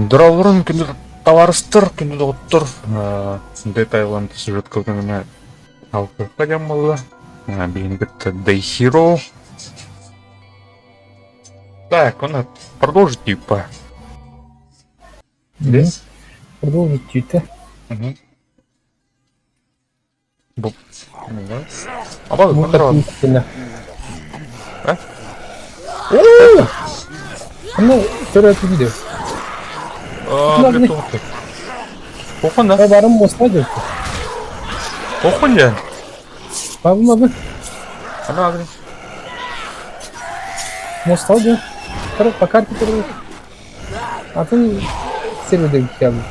Дұралырын күнді товарыстыр, күнді доғыттыр. Детайланды сюжет кылгынына алқырыққа жаммалы. Бейін бітті Day Hero. Так, он продолжит типа. Да? Продолжить чуть-то. А вот контроль. А? Ну, второй это видео. Блин, толкай. Похуй, да? Я барым мостадыр. Похуй, да? Бабым абы. Она, блин. Мостадыр. По карте перевод. А ты сервердегі кәбі.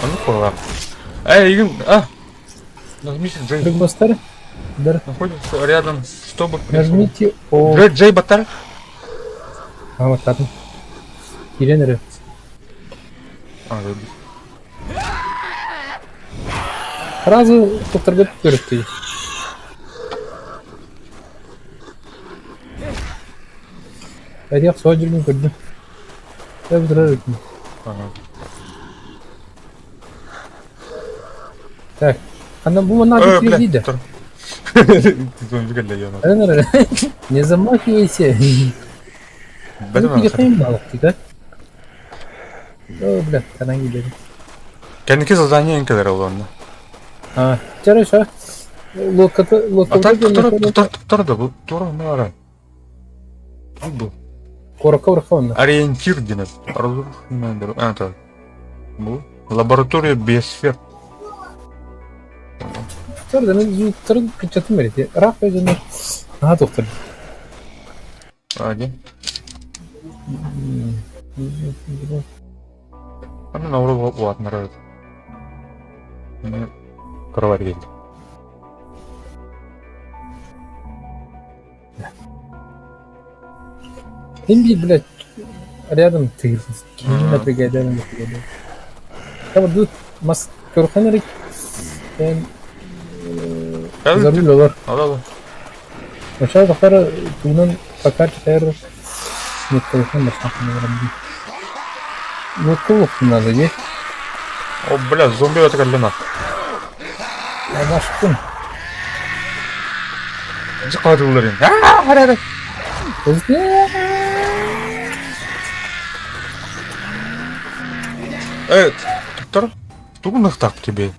Ну, пора. Эй, нажмите Джей. Друг мостары. Бір. Находится рядом, чтобы... Нажмите О. Джей Батар. А, вот так. Иренері. Разы тоқтарға көріпті. Әдияқ соға жүрген көрді. Әбі тұрар өтін. Так. Қанда бұл мана әбі дейді. Не замахивайся. Бұл қиын балық дейді. О, бля, канал гидери. Кәнеке задание инкадер оланды. Жараша. Локаты... Тұр да, бұл тура мара. Бұл. Қорқа онда. Ориентир деніп. Бұл. Лаборатория биосфер. Тұрды, мен тұрды күтчатым береді. Рақ өзіне. Аға тоқтыр. Аде. Мен ауыру болатын арады. Мен қырвар келді. Хинди, блядь, рядом ты. Хинди напрягает. Я вот тут маскарханерик. Заруль олар. Алады. Ошай бақары туынан пакар тәр неттелефон басмақын орамды. Нотты оқын надо, де? О, бля, зомби отыгарлена. Машықтың. Жықадылар енді. Арады. Тұр. Туғын ұқтақ тебе.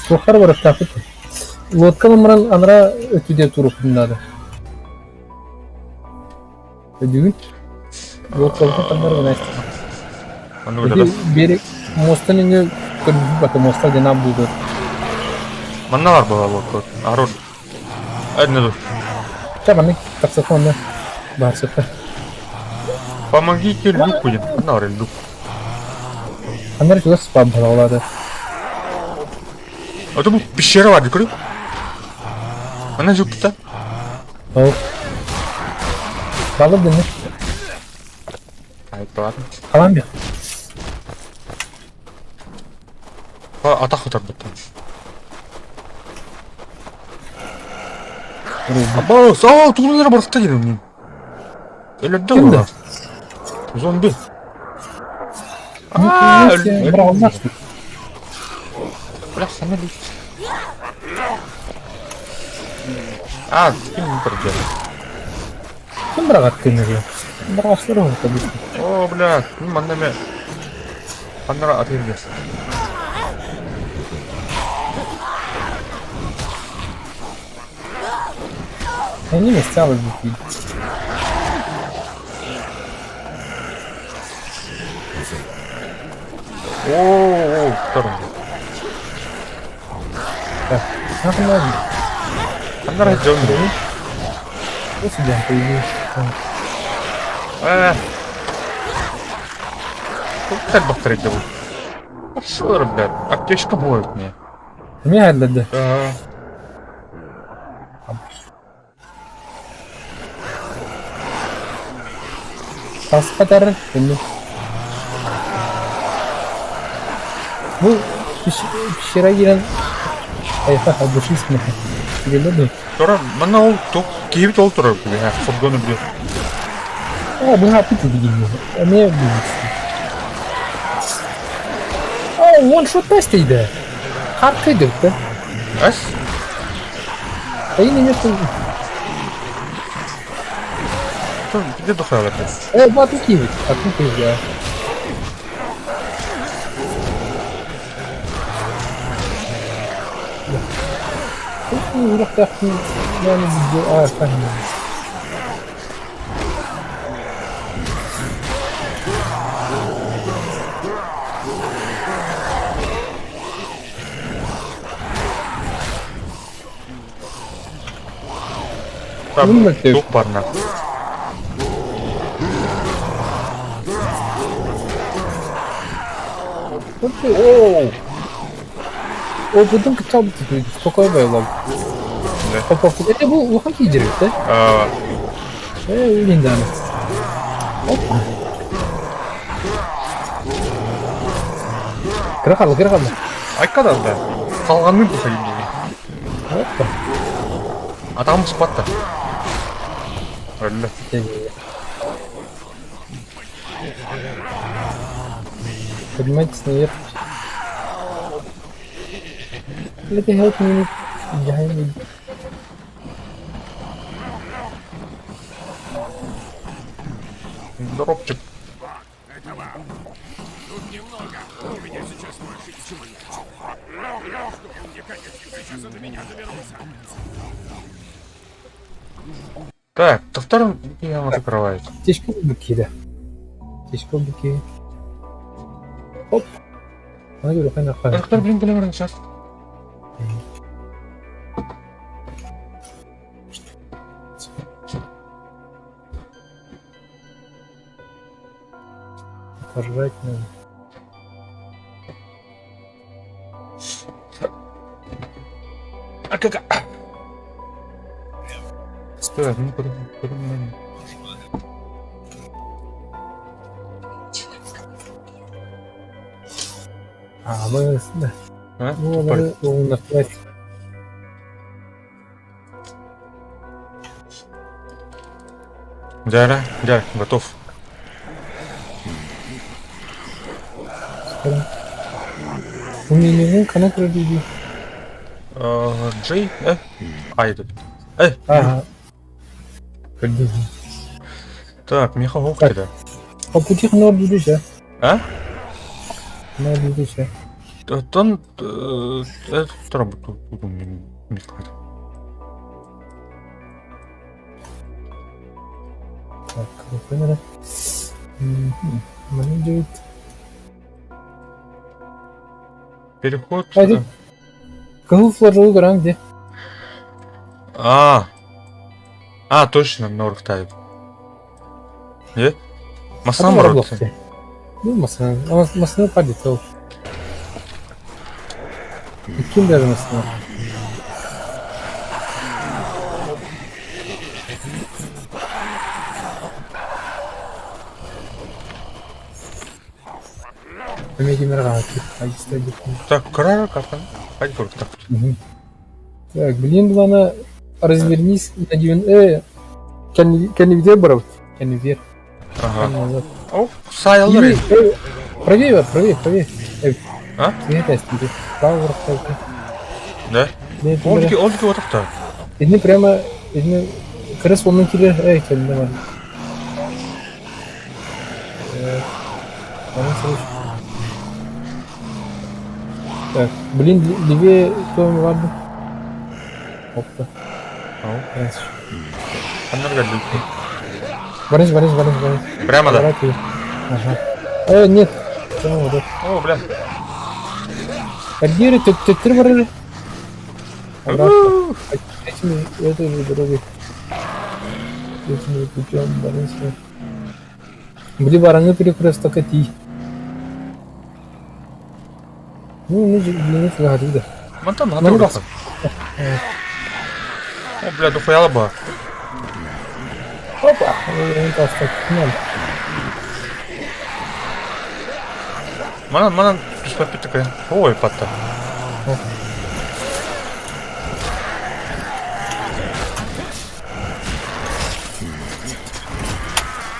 Сухар бар тақыт. Лодка номеран анра өтуде тұрып надо. Өдігін? Лодкалыққа қандар ғана істі. Берек мостан енді көрді бақы моста дена бұлды. Манна бар бұл лодка. Арон. Әдіне dur. Чабаны тақсақонда бар сыпыр. Помогите люк будем. Манна бар люк. Қандар жылы спам қалаулады. Это бұл пещера бар, көріп? Mana жүк тұта? Ау. Балып дені. Айтпадым. Қалам я. Атақ отар бұттан. Абау, туғылары барықта келем мен. Өледі Кімді? олар. Зомби. Бір алмақты. Бірақ сәні дейді. Кім бір жері. Кім бірақ аттыңыз? Бір ашылыр ғой, конечно. О, бля, манда мен. Қандыра ат ерге. Они не стялы бути. О, тұрым. Так, нахуй надо. Қандыра жомби. Осы ден появился. Как бақтырет бұл? Шылыр, блядь. Аптечка будет мне. Мне әлдеді. Тасы қатары. Бұл пішіра келен қайқа қабышысың. Келеді. Тұра, мұна ол кейбіт ол тұрар. Фургоны бе. Бұл хапыты дегенде. Не білесің. One-shot істейді. Қарқы дөрті. Әс? Әйін емес бұл. Тұр, где дұқай алады? Бату кейбіт. Бату кейбіт. Ұрақтақтың мәні бізде фәхімді. Туқ барына. О, бұдың күтал бұты. Спокой байлам. Bu hangi yiyecekti? Öyleydi hani. Kırakalım. Айқадан да. Қалғанмен болса енді. Hoppa. Атағым сұқпатты. Өлі. Поднимайтесь наверх. Это help me. Behind me. Дробчик. Так, то втором я закрываю. Течка быки, да. Течка быки. Оп. Она говорит, она Так, кто, блин, сейчас. Поржать надо. А как? Стой, ну подумай. Мы да. Ну, он назвать. Да, готов. У меня канал проведи. Джей, этот. Ага. Так, Михаил да. А пути нор будешь, а? Нор будешь. Тон, это работу Михаил. Так, понял. Менеджер. Переход. Кого флажу гран где? Точно, Норх тайп. Е? Масам работает. Ну, масна падает. И кем даже масна? Помедимерға айтысты. Так, карара картан. Хай көріп так. Так, блин, ладно, развернись на 9. Кәневде барау. Кәневде. Ага. О, сайылыр. Правее. А? Свет тестирует. Право вращайся. Да? Олдики отықты. Едіне прямо, едіне кіріс оның келер, келді бар. Так, блин, левее кто ладно? Опа. Красиво. Аннарға люкті. Борись. Прямо да? Ага. Нет. Прямо вот. О, бля. Кардиры, ты барыжи. Обратно. Этими, этой же дорогой. Этими путем борись. Блин, бараны перекресток только ти. Ну, длинный флаг, да. Мантан, Ну, О, бля, дохуя лаба. Опа! Он просто нет. Манан, писпапи такая. Ой, патта.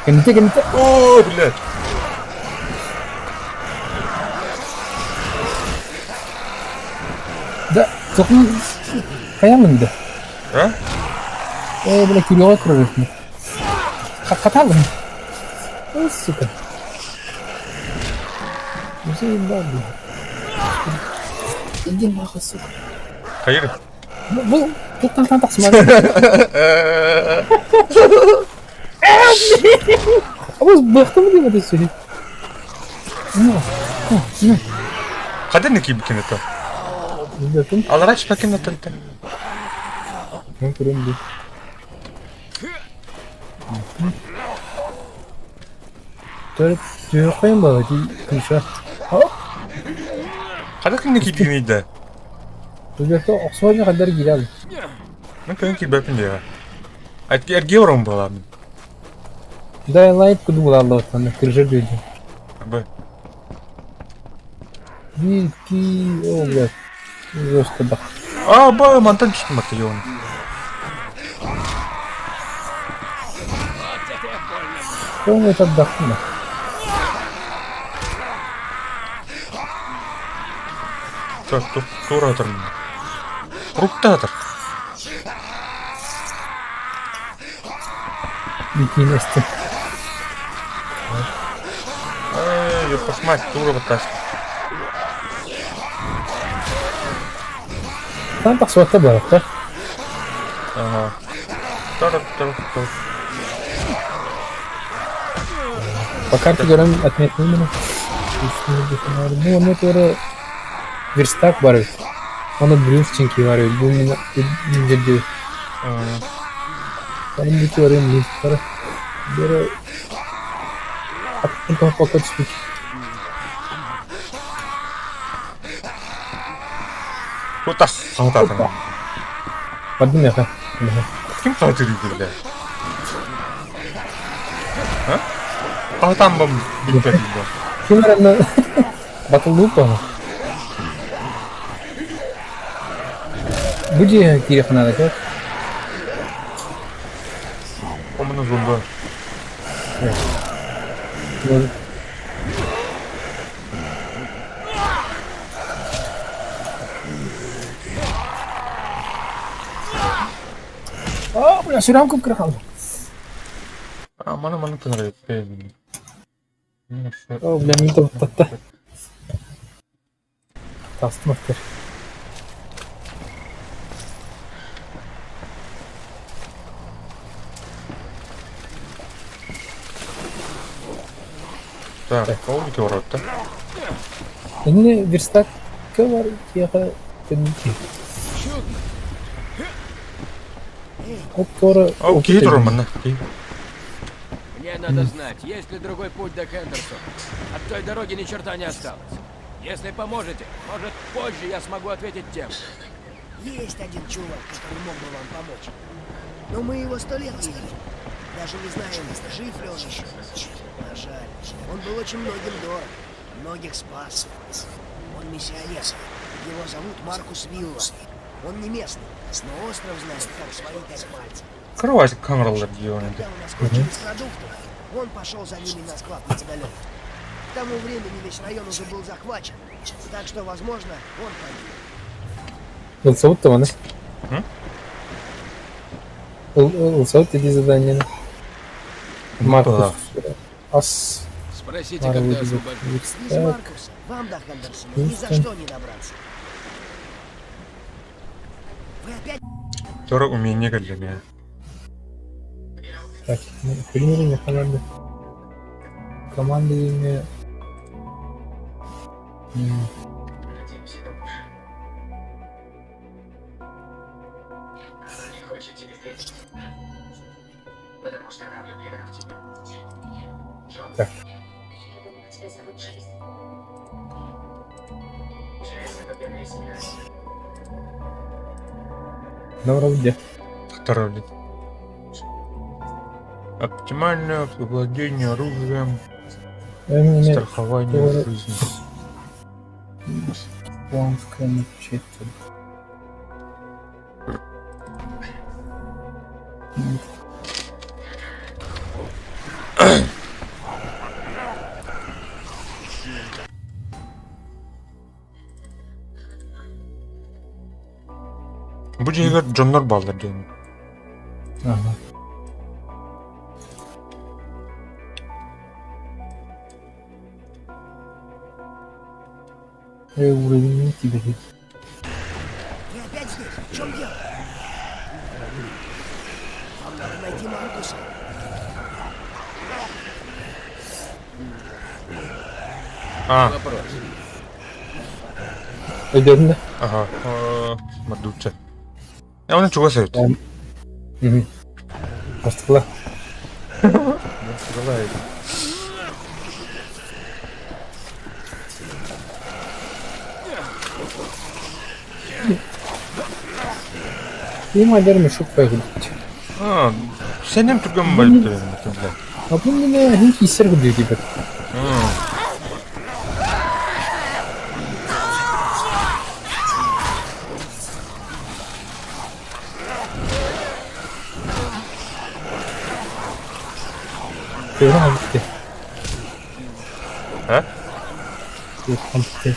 Гените. О, блядь. Да, зохну каямын да. А? Бля, кюлёга кружит. Каталым. О, сука. Уже ебал, бля. Иди нахуй, сука. Кайыр. Ну, тут там смотри. А вот бахтым где это все. Ну. Қаден неке бекен это? Ребятам, Алрач бекен это. ну прям. Ты қойын бала, ты кыша. Қаден неке бекен еді? Ребята, оқсуға қадар келеді. Мен көңін ке бәпін деға. Айтке әрге орын боламын. Да, лайт куду была лот, она крыжа люди. Б. Вики, о, блядь. Жестко да. А, ба, мантан түстім атты еуін. Что он это отдохнул? Так, тура атыр. Рукта атыр. Вики Настя. Ай, ёпаш мать, тура баташ. Там так свата была, да? Ага. Тар. По карте görem отметил именно. Ну, он это верстак барык. Он брюшченки варит. Bu mince. Benim bir teorim linkleri. Böyle attım fakat speak. Кутас. Саутатың. Поднимай я. Кім қатыр еді, бля? А? Қатан бам бітпәді, бля. Kim var anne? Battle loop mu? Bu diye telefona da kır. О, мұны зомба. О, бля, сюрамку вкрал. А, мана понравится. О, бля, не то. Тастмастер. Так, олдики воротта. Yine verstак var ya da temizlik. Скоро. Окей, Роман. Мне надо знать, есть ли другой путь до Хендерсона. От той дороги ни черта не осталось. Если поможете, может, позже я смогу ответить тем. Есть один чувак, который мог бы вам помочь. Но мы его 100 лет не видели. Даже не знаем, жив ли он еще. А жаль, он был очень многим дорог. многих спас. Он миссионер. Его зовут Маркус Вилла. Он не местный, но остров знает, как свои 5 пальцев. Кровать камералар diyor Когда у нас кончились продукты, он пошел за ними на склад неподалеку. К тому времени весь район уже был захвачен, так что, возможно, он погиб. Ылсауыт мана. М? Ылсауыт dedi задание. Маркус. Ас. Спросите, когда освобожу. Без Маркуса вам до Хендерсона ни за что не добраться. Вы опять... Sonra umyen'e geleceğim ya. Так, примерение команды. Команды имя... Так. Доброго дня. Второй лет. Оптимальное владение оружием, страхование Говорю. жизни. Японская начитка. Bu cihazlar canlar bağlar diyorum. Ага. Уровень не тебе. Вы опять здесь? В чем дело? Вам надо найти Маркуса. А, Вопрос. Ödedin de. aha. Madutça. Ya onu çok sevdim. Hı hı. Bastıkla. Давай. Benim aylarım çok faydalı. Ha, senin tükün balıkları mesela. А bu yine hiç hisser gidiyor gibi. Kıyıdan gitti. He? Yok, komple.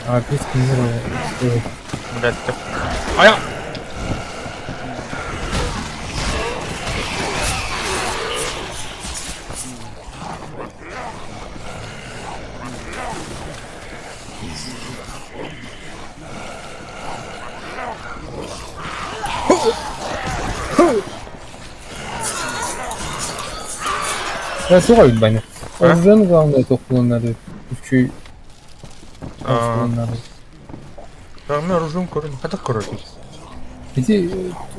Abi biz kimler o? Evet. Bekle. Aya! Ya çok ayıp bence. Ha? Orijinal kanunda toplananları. Üçü Aa, toplananları. ben оружием корон. Hadi korun. Bizi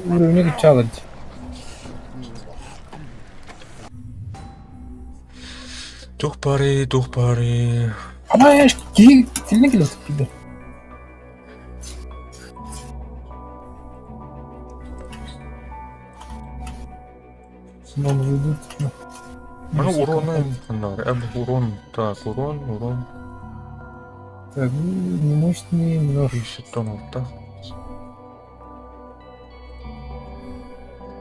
uğruna gideceğiz. Дух пари. Ama ya geri diline geliyorsun gibi. Şimdi onu öldürdük. Bana uronu bunlar. Урон. Так, урон. Так, немощный нож. 50 тонн, да?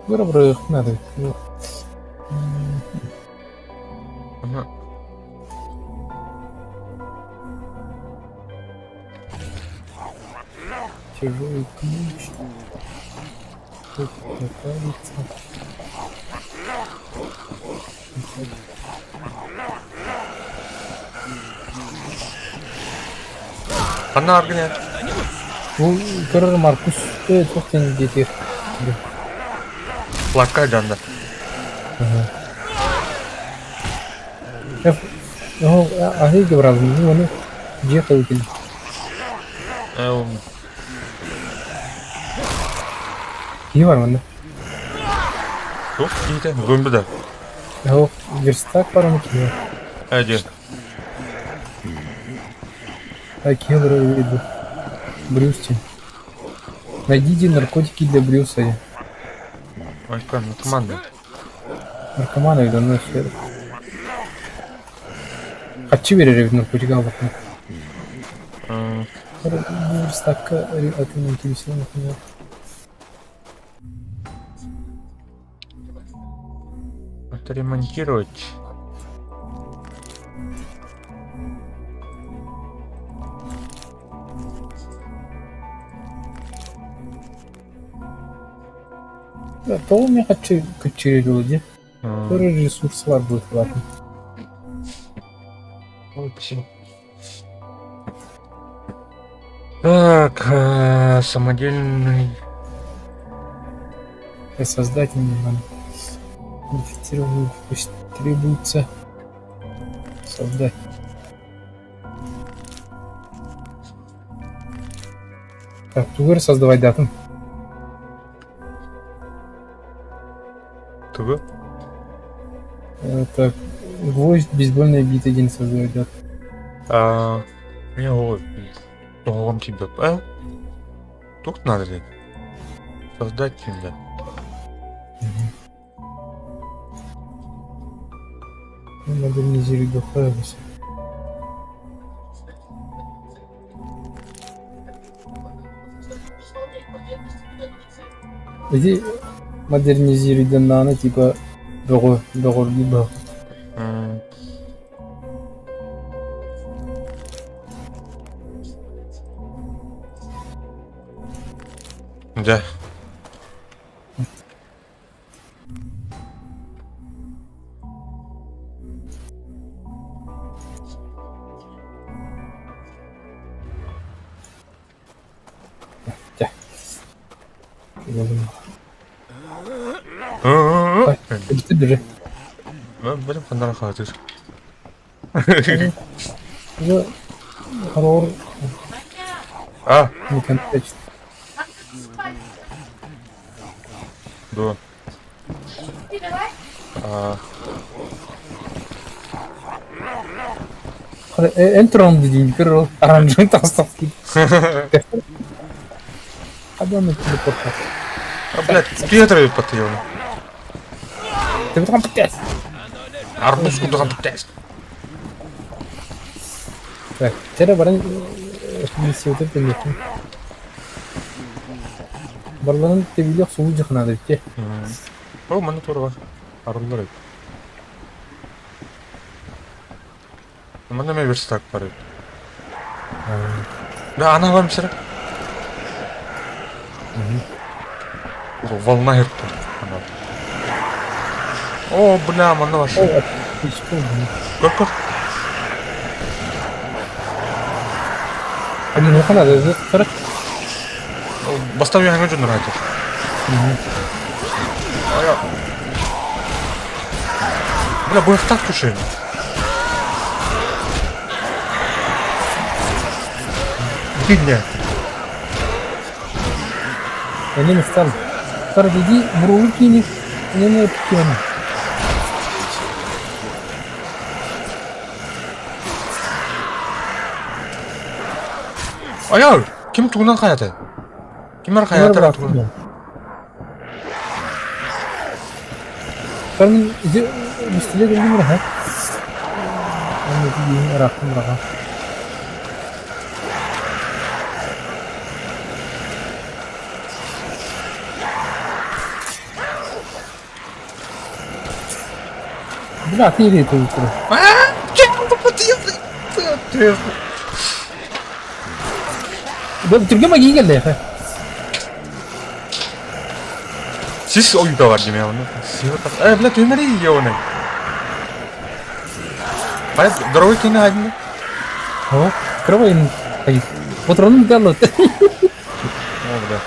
Выбрать надо. Она... Тяжелый ключ. Тут находится. Она огня. Bu Görür Markus çok seni getir. Плакай, Джанда. Ну, ahli gebraz mı? Onu diye uygun. İyi var mı? Yok, iyi de. Gömdü de. Ya verstak var mı ki? Hadi. Такие вроде Брюсти. Найдите наркотики для Брюса. Başka narkoman. Наркоманы это у нас все. Kaçı verir evin narkotik aldıkını? М, Bir stakka atının kilisine bakın. Отремонтировать. Того мне kaçı люди. М, Sonra resurslar будет хватит. Очень. Так, самодельный. Создать мне надо. Модифицированную пусть требуется создать. Так, тугер создавать дату. Тугу. Так, гвоздь, бейсбольная бита один создавать дату. Не вот. Вам тебе. Тут надо ли? Создать тебя. Модернизировать до Файлоса. Иди модернизировать данные типа договор либо. М. Да. Ты бежи. Будем фонарь хватит. Уже хоррор А, не контекст. да. Энтрон dediğin kırıl. Aranjın tasavvuf. Adamı телепорта. Блядь, спидеры потом. Ты вот там пытаешь. Арбуз куда пытаешь? Так, вчера баран миссия өтіп келмеппін. Барларын тебилек суы жақынады бітте. О, мана турга. Арулар. Мана мен верстак бар. Да, она вам сыра. Волна иртті. О, бля, мана ваш. О, отлично. Көркөр. Они қанады, қырық. Бастау яңа жөн радио. Ая. Бля, бұл так тушен. Бедня. Они не стали. Скоро иди, в руку кинь. Они не кинь. Ая, ким тугунан каяты? Кимер каяты тугунан? Karın izi üstüne geldi mi rahat? Anladım, yine rahatım rahat. Bu da atıyla yetiyor. Kim kapatıyor? Bu Türkiye magi geldi ya. Siz oyunda var gibi ya onu. Бля, ты умери ее он. Бля, дорогой кино один. О, кровавый. Вот ровно делал. О, бля.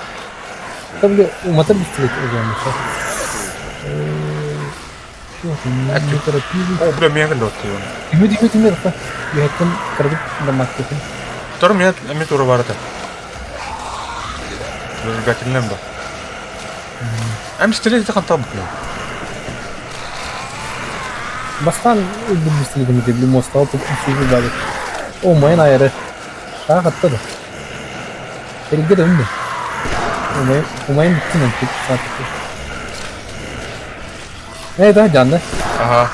Там ли мотор быстрее уже мешал. О, бля, меня глот его. Тихо, мирка. Я там крадут на матке. Второй меня тура варта. Зажигательным да. Амстеле это хантаб. Бастан öldürmüştü de bir mosta atıp bir şey olmayan ayarı. Daha hatta da. Belki de öyle. Olmayan bitti mi? Ne daha canlı? Ага.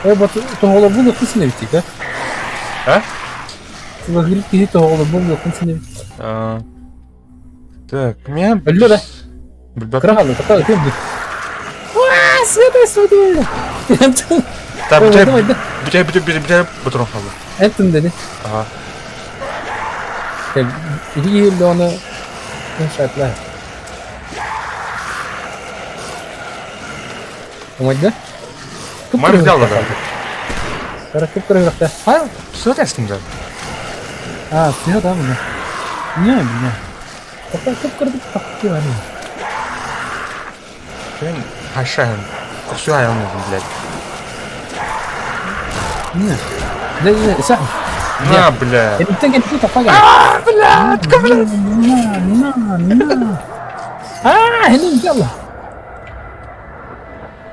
Вот того было вкусно ведь, да? А? Лагерки того было вкусно ведь. Так, меня... Алло, да? Ребята, Краганы, какая ты, блядь? Уа, света. да, Давай, бля, патрон алды. Энтон dedi. Ага. Так, иди оны шатла. Помогда? Мам взяла, да. Каракып кырыгыкта. А, Что ты с ним, да? все, да, бля. Не, бля. Каракып кырдык такки var ya. Блин, Ашан. Все, я нужен, блядь. Не. Да, сам. На, бля. Ты где такая? Бля, На. Хелин дело.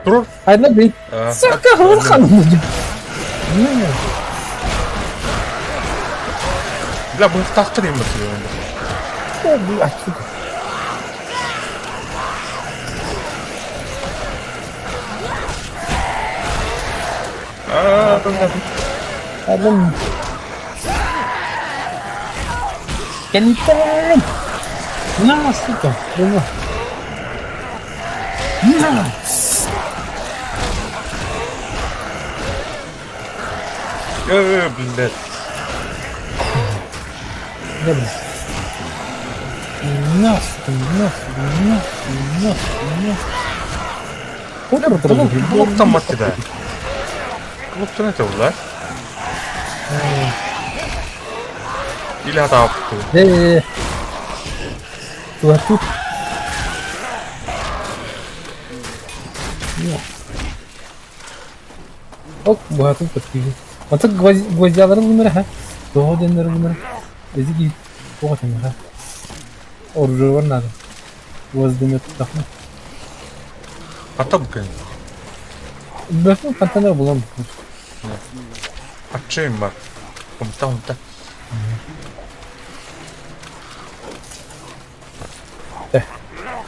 Тур? Айда, блин. Сака, ханım. Не. Бля, bunu taktırayım bakayım. О, блядь, сука. Adam. Кенитен. На, сука. Прямо. На. Блядь. Добре. На, сука. Kulaktan maddede. Kulaktan ne tavırlar? İlahi yaptı. Тут. Ок, багато подпили. Вот так гвоздялары bunları ha. Doğu denleri bunları. Ezi giyip doğu denleri ha. Orucu var nerede? Gvozdemet takma. Hatta bu köyün. Bakın kontener bulamadık. Açayım bak. Umta.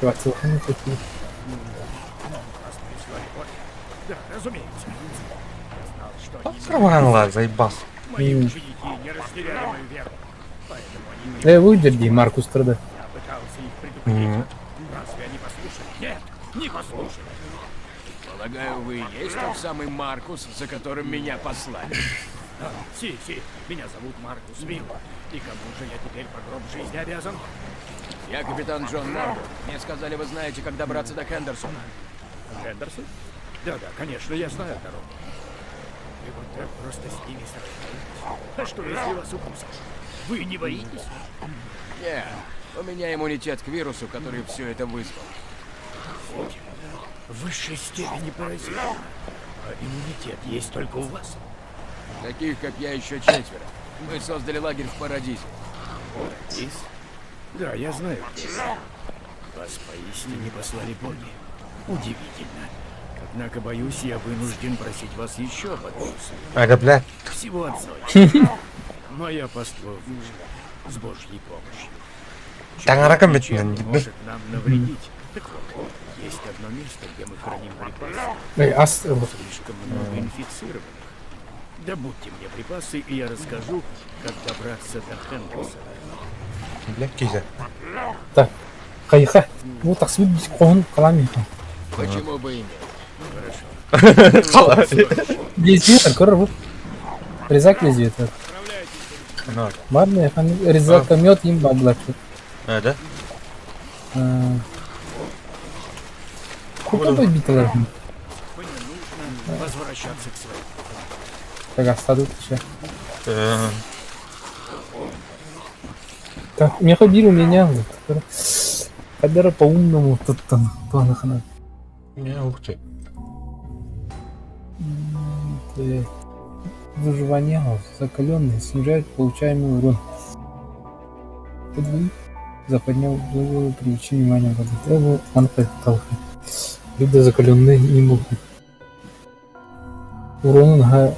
Давайте выходим такие. Да, разумеется. Сорванlar, заебал. Мои ученики не растеряли мою веру. Поэтому они Выдерди, Маркус страда. Я пытался их предупредить. Разве они послушали? Нет, не послушали. Полагаю, вы и есть тот самый Маркус, за которым меня послали? Си, меня зовут Маркус Вилла. И кому же я теперь по гроб жизни обязан? Я капитан Джон Морган. Мне сказали, вы знаете, как добраться до Хендерсона. Хендерсон? Да, конечно, я знаю дорогу. И вот так просто с ними сражаетесь. А что, если вас укусят? Вы не боитесь? Нет, у меня иммунитет к вирусу, который все это вызвал. В высшей степени поразительно. А иммунитет есть только у вас? Таких, как я, еще 4. Мы создали лагерь в Парадизе. Парадиз? Да, я знаю. Вас поистине послали боги. Удивительно. Однако, боюсь, я вынужден просить вас еще об одном. Ага, блядь. Всего одной. Моя паства выжила. С Божьей помощью. Таңаракам Чем бетінен, может нам навредить? Так вот, есть одно место, где мы храним припасы. Слишком много инфицированных. Добудьте мне припасы, и я расскажу, как добраться до Хендерсона. Блядь, кизя. Так, кайха. Вот так свит кон калами. Почему бы и нет? Хорошо. Лезвие, коров. Резак лезвие. Ну, Ладно, резак мед им баблак. да? Куда бы битылар? Мне нужно возвращаться к своим. Так, остаток еще. Э, Так, мне ходили у меня. Когда по-умному тут там планах. Не, ух ты. Выживание закаленный снижает получаемый урон. Подвиг заподнял привлечение внимания воды. Это анфеталка. Люди закаленные не могут. Урон на...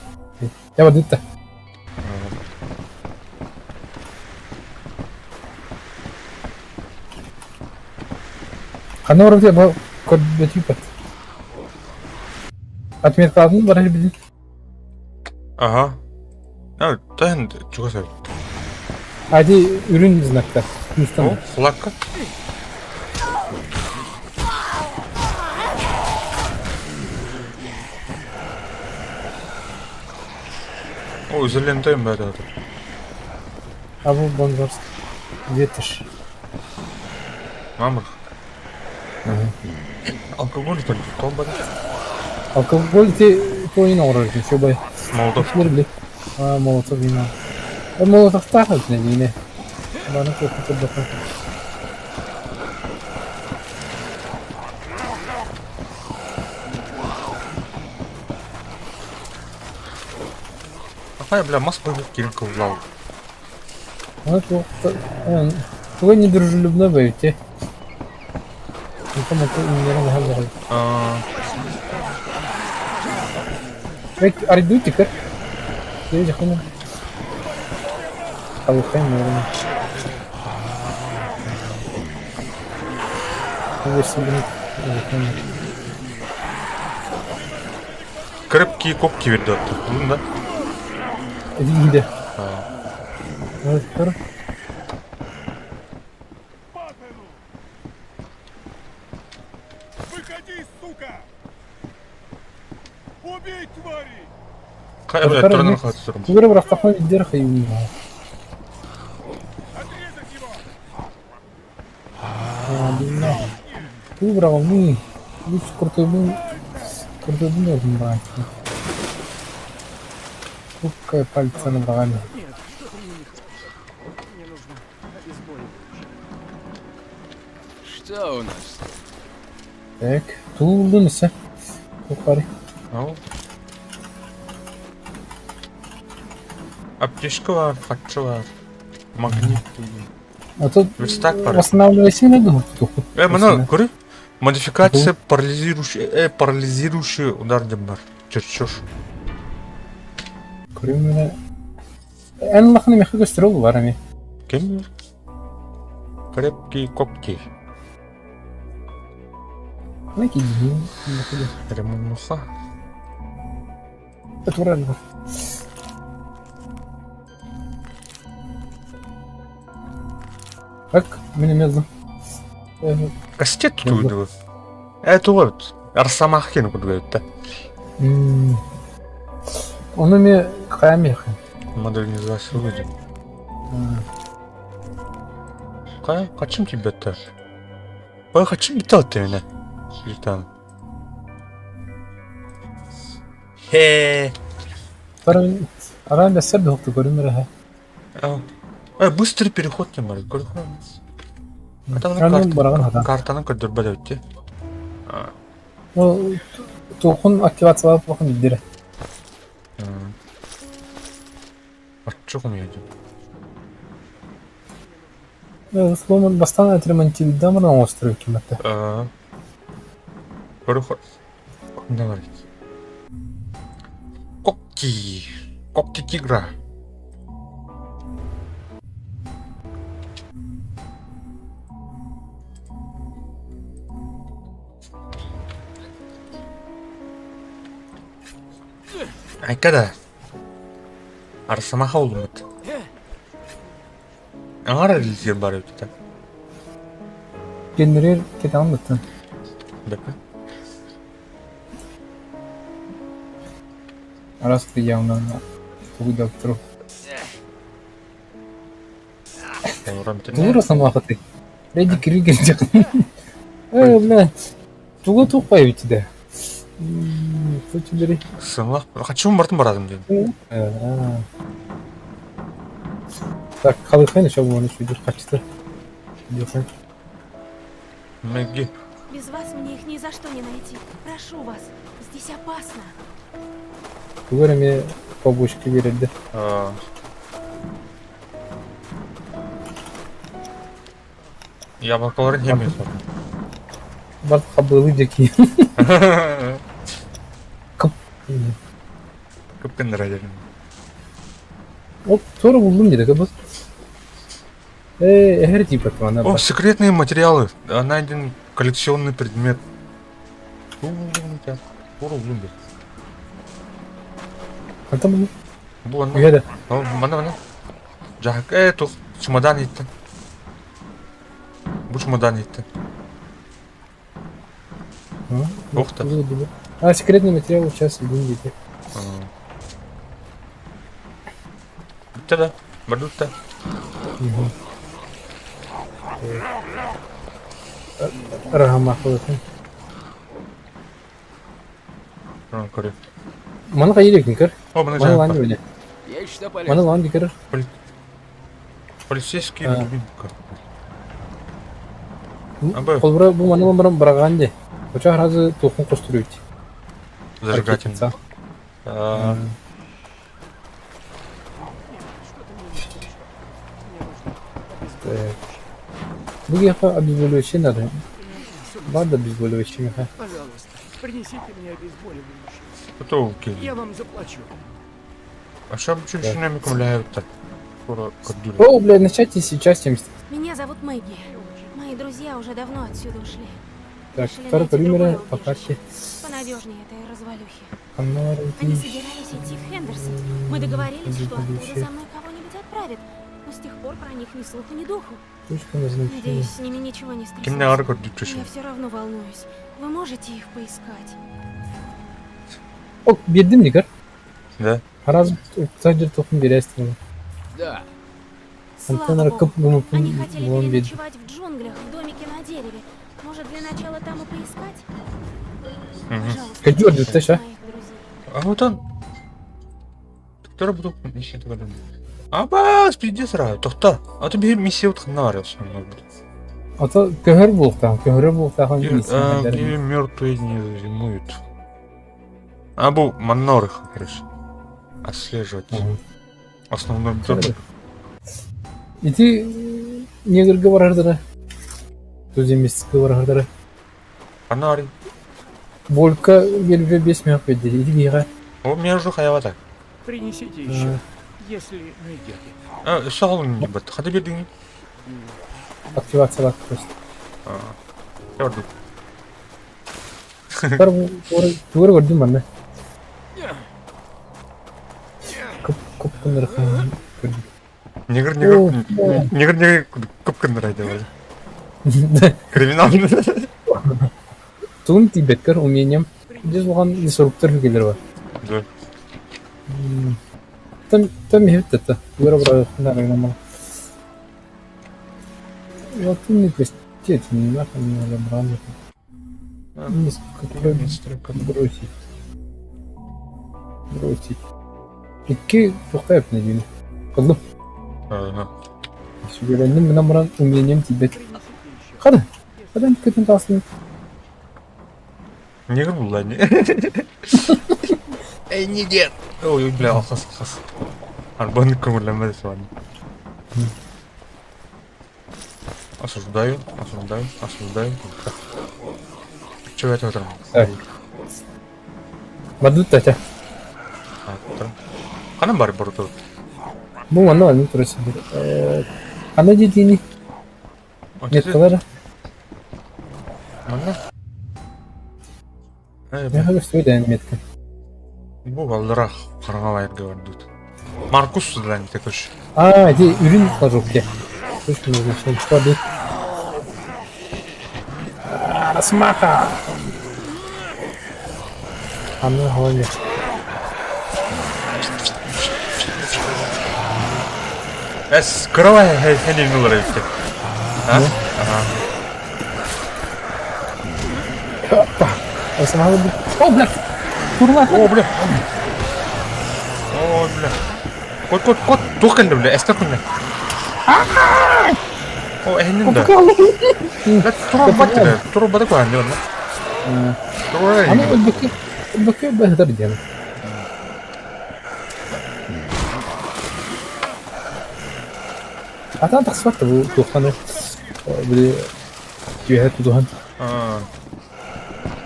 Я воды-то. Ханор где был код типа. Отметка одну барали блин. Ага. Тен 죽었어요. Hadi ürün знакta. Müstem. флакка? üzerlerindeyim ben de. А bu бонжорс. Ветиш. Мамыр. Алкоголь только tomba. Алкоголь те тоyun uğrar ki şobay. Молдов. Nerede? Aa molotov yine. Molotov takıp ne yine. Bana çok bakın. Ага, бля, Москвы кирка влал. Вот вы недружелюбно боите. Никому не надо. Peki arayı tekrar. Geri yakın. Kalkayım mı? Versin bunu. Крепкие копки ведут. Ну да. İyi de. Evet, dur. Выходи, сука! Убей, твари! Кая, бля, Короче, трудно ну, находится. Выбор автофон дерха и умного. Отрезать его! Выбрал мы. Лучше крутой был нужен брать. Сколько пальца набрали. Что у нас? Так, tuğlu ise. Yukarı. Ау. Аптечка var, факчы var. Магнит. А тут Верстак бар. восстанавливайся надо. Мына көрі? Модификация парализирующий удар деп бар. Чөш. Көрüm en lakını mekhe gösteriyor var ama. Кем? Крепкие копки. Ne ki? Ремонуха. Отворяли. Bak benim yazdım. Кастет тут uydu. Это вот. Арсамахин кудует, да? Onu mi kayamıyor. Модернизация выйдет. Кая, қачым тебе-то? Ой, қачым біталды мені? Летан. Хе. Арам бәсер доқты көрім рәхе. Быстрый переход не бар. Картаны көддірбәді өтті. Тоқын активациялап бақын білдері. Артчоқ ұмейді. Сломан бастан отремонтилді мұнан острый кеметті. Переход. Давай. Когти. Когти тигра. Айкада. Арсамаха олмады. Аңар әліздер бар өтті. Генерер кете алмыттын. Бәпі. Арасты явынан туғыдап тұру. Туғыр самақыты. Рәді кірген жақын. Бля, туғы тоқпай өтті. Көті бері. Сымлақ. Қачуым бартын барадым дедім. Так, қалықайны шабу оны шүйдер қачты. Мэгги. Без вас мне их ни за что не найти. Прошу вас, здесь опасно. Туғыр әме побочка береді. Яблоковарын емес. Бар қабылы деки. Көппен райдерім. Оп, sonra buldum dedi kız. Her тип это она. О, секретные материалы. Найден коллекционный предмет. А там Бу аны. Үйеді. О, мана. Жак, тух, чемодан иттен. Бу чемодан иттен. Ух ты. А, секретный материал сейчас деньги. Бітті да, бардутта. Рахама қылатын. Көрі. Маны қайырек кір. О, мына Маны лан жаңа. өле. Есть что Маны полезно. лан декір. Полицейский А. дубинка. Абы. Қолбыра бұл маны лан бұрын бұраған де. Очақ разы тоқын қостыру өйті. Зажигательный. А, Бұл яқа обезболивающий надо. Бар да обезболивающий меха. Пожалуйста, принесите мне обезболивающее. Бутылки. Я вам заплачу. А что бы чуть нами кумляют-то? Скоро кадули. О, блядь, начать сейчас 70. Меня зовут Мэгги. Мои друзья уже давно отсюда ушли. Так, Решили второй найти полимера другое по убежище. карте. Понадежнее этой развалюхи. Канары. Они собирались идти в Хендерсон. Мы договорились, что оттуда Убежище. за мной кого-нибудь отправят. Но с тех пор про них ни слуху, ни духу. Точка назначения. Надеюсь, с ними ничего не Кем стряслось. не аркад Я дючишь? все равно волнуюсь. Вы можете их поискать? О, бердім не кір. Да? Разы таждыр тоқын бересің. Да, Слава Антонара богу. көп гүмі Они хотели бұлан беді. переночевать в джунглях, в домике на дереве. Может, для начала там и поискать? Пожалуйста, Каджур поищите дед, а? моих друзей. А вот он. Кто работал? Ничего такого не было. Аба, спиди сразу. Тохта. А тебе миссия вот хнарился. Ата көхір болықтан, көхірі болықтаған Где мертвые не зимуют. А был манорых, короче. Отслеживать. Основной бюджет. Ити негірге барардыры. Төз еместікке барардыры. Фонарь. Болька белбе 5 минут беді. Ити бейға. О, между хаявата. принесите еще, если найдете. Шалун не бат. Хады бердин. Активациялар просто. Ярду. Бар туыр көрдім бәрні. Көп күндір көрдім. Негр көп күндір айда бар. Криминал. Туын тибеткер умением. Дез болған лесоруптар келер бар. Да. Там хевтті. Туыр бұра қындарығына мал. Вот ты не простите, не нахуй не надо брать. Несколько бросить. Бросить. Икки тухтайып надеюсь. Калды. Сүйгелендім мына мұран умением тибет. Қады? Қадан көтін қалсын? Негр был, да, не? Эй, не дед! Ой, бля, алхас. Арбаны көңілемеді сегодня. Осуждаю. Чего это утром? Так. Бадут тәтә. Қанам бар тұрды? Бұл аны аны тұрысы бір. Қаны детейні? Нет қалары? Мана? Мен қағыр сөйді әні меткі. Бұл алдырақ қарғалайырға бардыд. Маркус сұдан текөш. Де үрін қажып де. Көш мүзі шын шпады. Смаха! Қаны қалай. Скрывай Хенни Миллера еще. А? Ага. Смаха бұл. О, бля! Турла! О, бля! Кот, тухканды, бля, эстакун, бля. О, Хенни, да. Бля, туру бады куан, бля. Аны өлбөкке бәhdір дені. Атан тақсыпатты бұл тоқаны. Біле жүйәт тұдуған.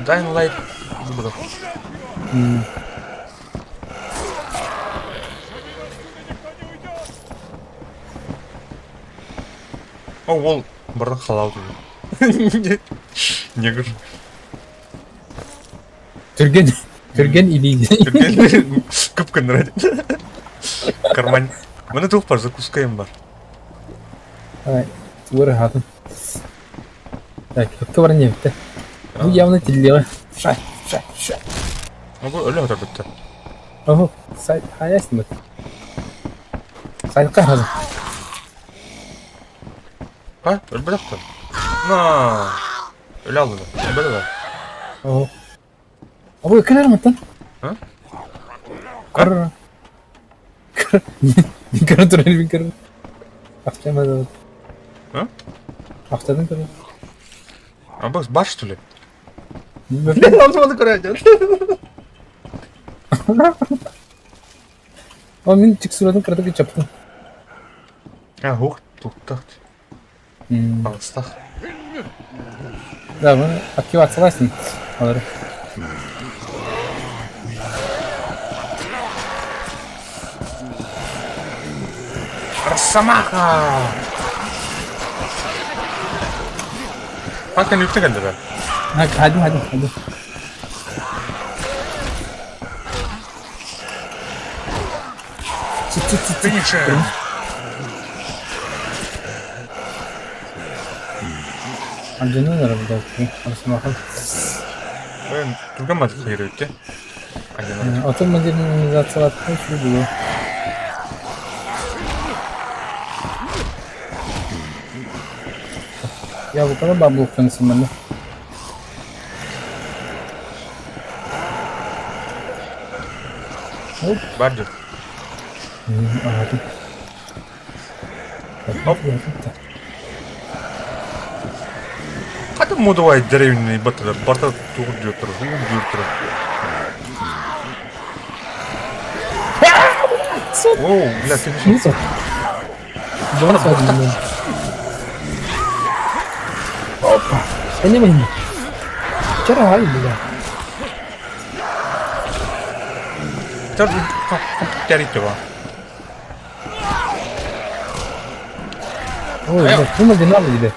Dying Light. Бля. О, ол бұрын қалау дейді. Негр. Түрген илейді. Көп күндір Карман. У мене двох пар, закуска їм бар. Ай, твори гатом. Так, хто не бітте. Bu явно тілліға. Шай. Або өлі отыр бітті. Ого, сайт аясың бі. Сайтқа хазы. Ha? Öl bırak da. Na. Öyle aldı da. Böyle de. Ого. Абу, кінер маттан? Ha? Кыр. Кыр тұр әлі кыр. Ақчам әді. Ha? Ақчадан кыр. А бak бар что ли? Ben altımadı kıracağım. Ama benim çık suratın kırdık hiç yaptım. Ha хух. Туктак. Алыстах. Да, мы активация ластин. Алары. Росомаха! Hakikaten yüksek elde be. Hadi. Çıt. Финишер! Amcanın var burada. Arasına bakalım. Ben duramadık hayır öyle. Aynen. Atıl modernizasyon atmayı şu bu. Ya bu kadar bubble okyanusum bende. Vardır. Anladım. Hop. Hadi мудовая деревянный батыр. Барта туғыр жүріп тұр. Жүріп тұр. Оу, бля, финишер. Нейse. Bana söyledim ben. Hoppa. Denemeyin. Kere hayır ya. Çar gerek yok. Oo, bak bu modeli al gibi.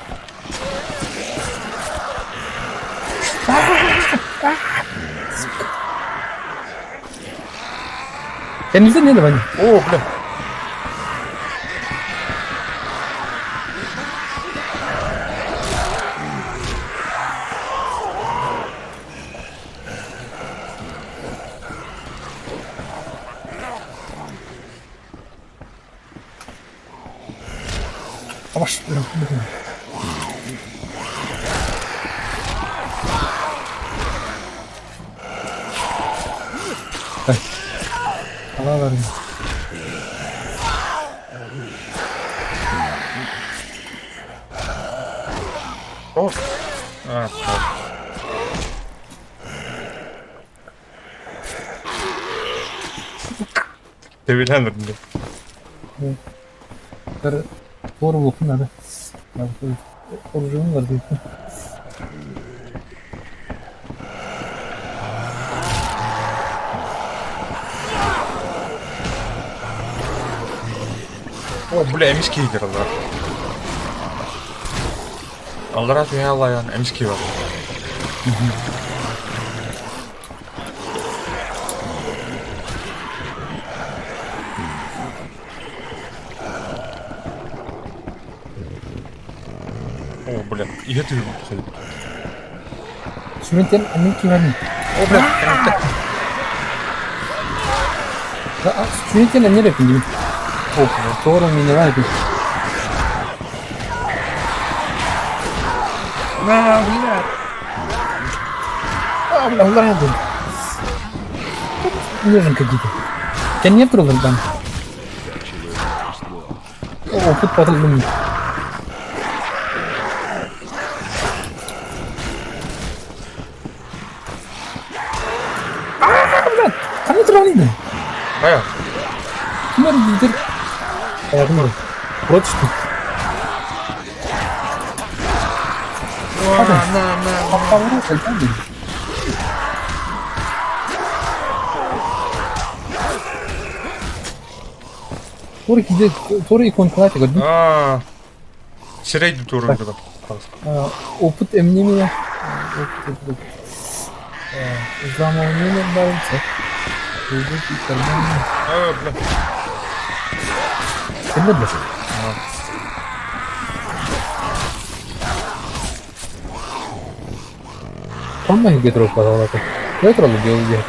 Kendinize ne de bence? О, бля. Yavaş. Ay. Allah versin. О. А, так. Sevilen bile. Karı doğru bakın hadi. Ya bu orucum var diyor. О, бля, эмиски играл, да. Аллара туяла ян, эмиски var. О, бля, и это выходит. Sürünten annem kim annem? О, бля, прям так. Sürünten annem yapayım. Hop, doğru mineral yapayım. На, бля. Allah yardım. Неженка какие-то. У тебя нет трогать там? О, тут подумай. Блядь, кому трогали? Ая. Кемер гидер. Ayağım var. Buraya düştü. Hadi. Kaptanlara kalkan değil. Tori gidiyor. Tori ikon kolay gördün. А. Средний уровень туда. Опыт эмнеми. Изламование добавится. Будет и карман. А, бля. Kimdir bu? Tamam getir o kadar olarak. Getir oğlum diyor diye.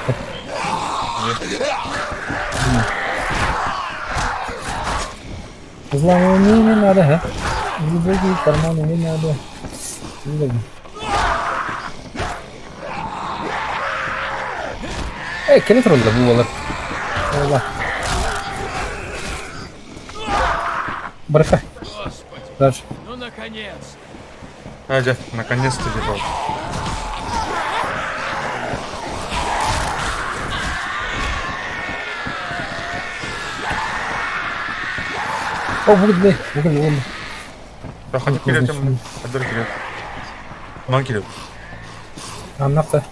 Hızlanma ne nerede ha? Bu böyle karman ne nerede? Bilmiyorum. Kelet oldu bu balık. Allah. Брака. Господи, Дальше. ну наконец! Надя, наконец-то дебал. О, бugün oldu. Проходи вперед, отдай вперед. Ман келеді. Anlattı.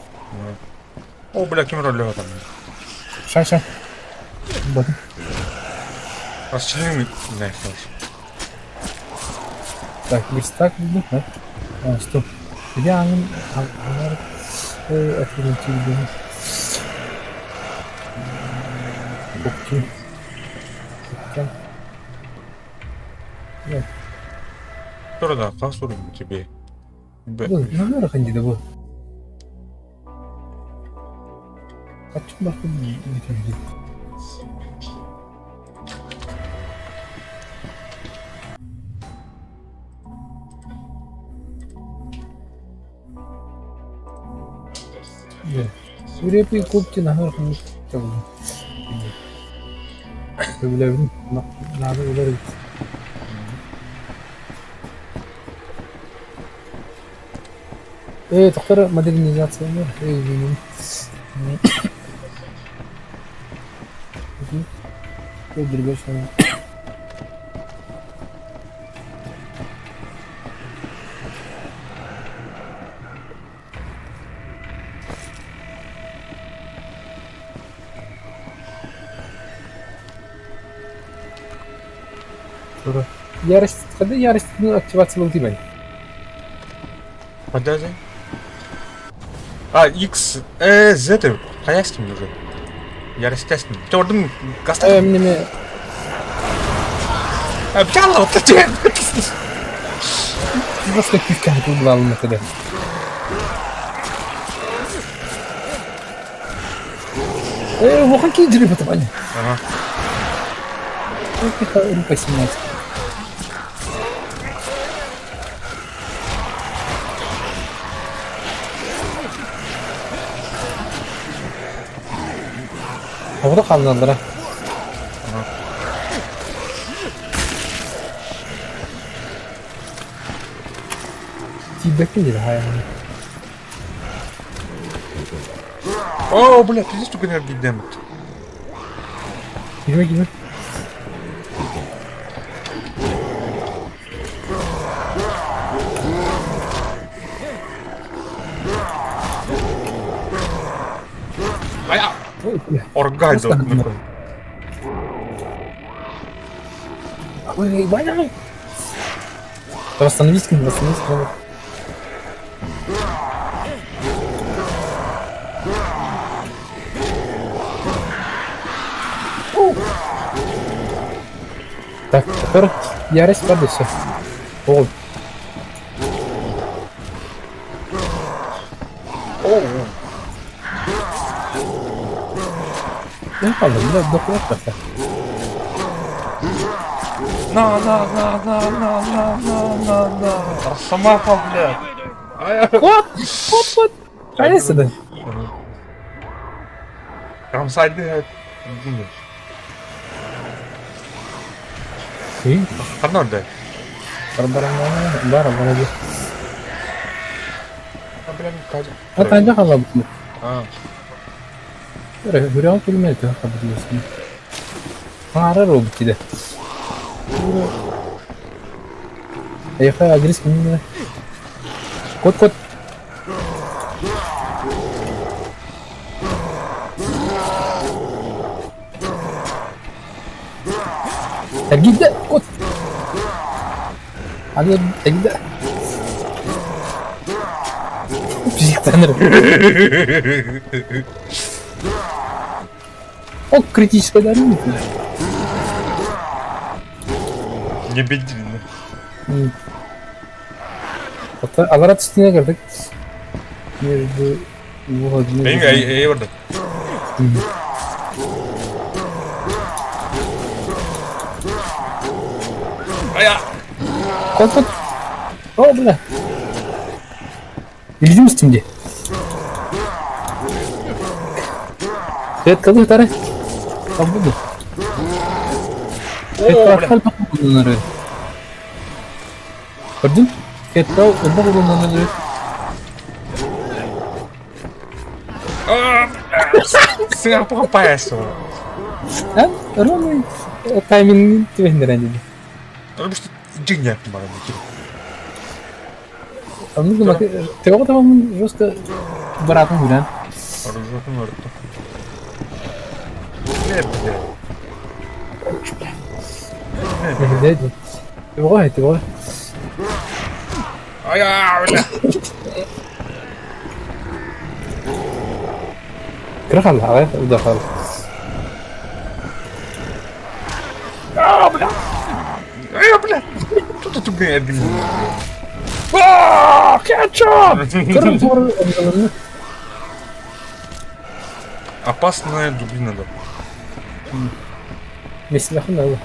О, бля, кем роль там? Şay. Bakın. Расчленим, не знаю, Так, листак bulduk mu? Ha, stop. Bir de anlar atılım çizdiğini. Okey. Sonra da kas sorayım тебе. Bu ne kadar kancıydı bu? Açık bakın ne kancıydı. Свирепые кубки наверх не ставлю. Появляю, надо ударить. Доктор, модернизация мер. Другой человек. Ярость, когда ярость активация лоудимень? Подожди. А, X, Z, қаясың уже? Ярыстасың. Төрдің қастық. Неме... Бжала, вот тебе. Просто кишка тут была на тогда. Вот какие деревья там они? Ага. Рука снимать. Havada kaldılar ha. Feedback'in gibi hayvanı. О, бля, ты здесь только энергии демет. Girme. Ая! Ой, бля. Оргайдо. Просто Ой, Ваня! Восстановись. Так, теперь ярость падает все. О. Не падай, бля, дохуя просто. На. Росомаха, блядь. Вот. Хайди сюда. Крамсайды. И? Канорда. Барабан. А, блядь, Катя. Это они халабут. А, Hürriyet kelimesi kabul ediyorsun. Arar oldu ki de. Ayakta agres kimine? Kod. Tergide kod. Hadi tergide. Fizik tanırım. O kritik şeyler mi? Небедильно. Hatta Alarat üstüne girdik. Между вводными. Benim iyi vurdu. Aya. Кот. О, бля. Видимости. Свет kalıyor tare. Tam budur. Свет kalp bunları. Gördün? Свет kalp bunları. Sen apa kapayasın? Ha? Ровно тайминг твендерен. Потому что деньги yaptım bana bir kere. Anladın mı? Teori tamamın жестко братом гулян. Оружие мертв. Нет, блядь. Ты враг. Aya, бля. Крахал, а это удахал. Aya, бля. Что ты, блядь, один? Кетчуп! Кырын тур ыңгылыны. Опасная дубина, да. Месилахын да.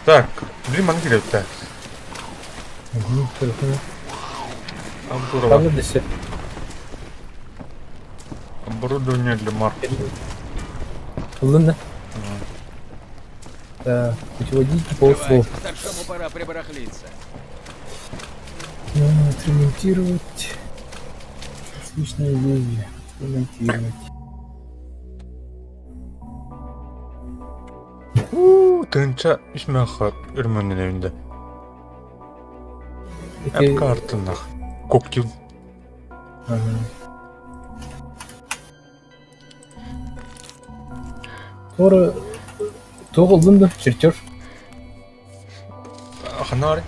Так, блин, мангирев, так. Оборудование. Правда десе. Оборудование для марки. Кылдын да. Да, путеводитель по условию. Старшему пора прибарахлиться. Отремонтировать. Отличные вещи. Ремонтировать. Тынча ишмахат ürmünün evinde. Hep kartında. Koktül. Sonra тоғылдым да, чертеж. Ханари.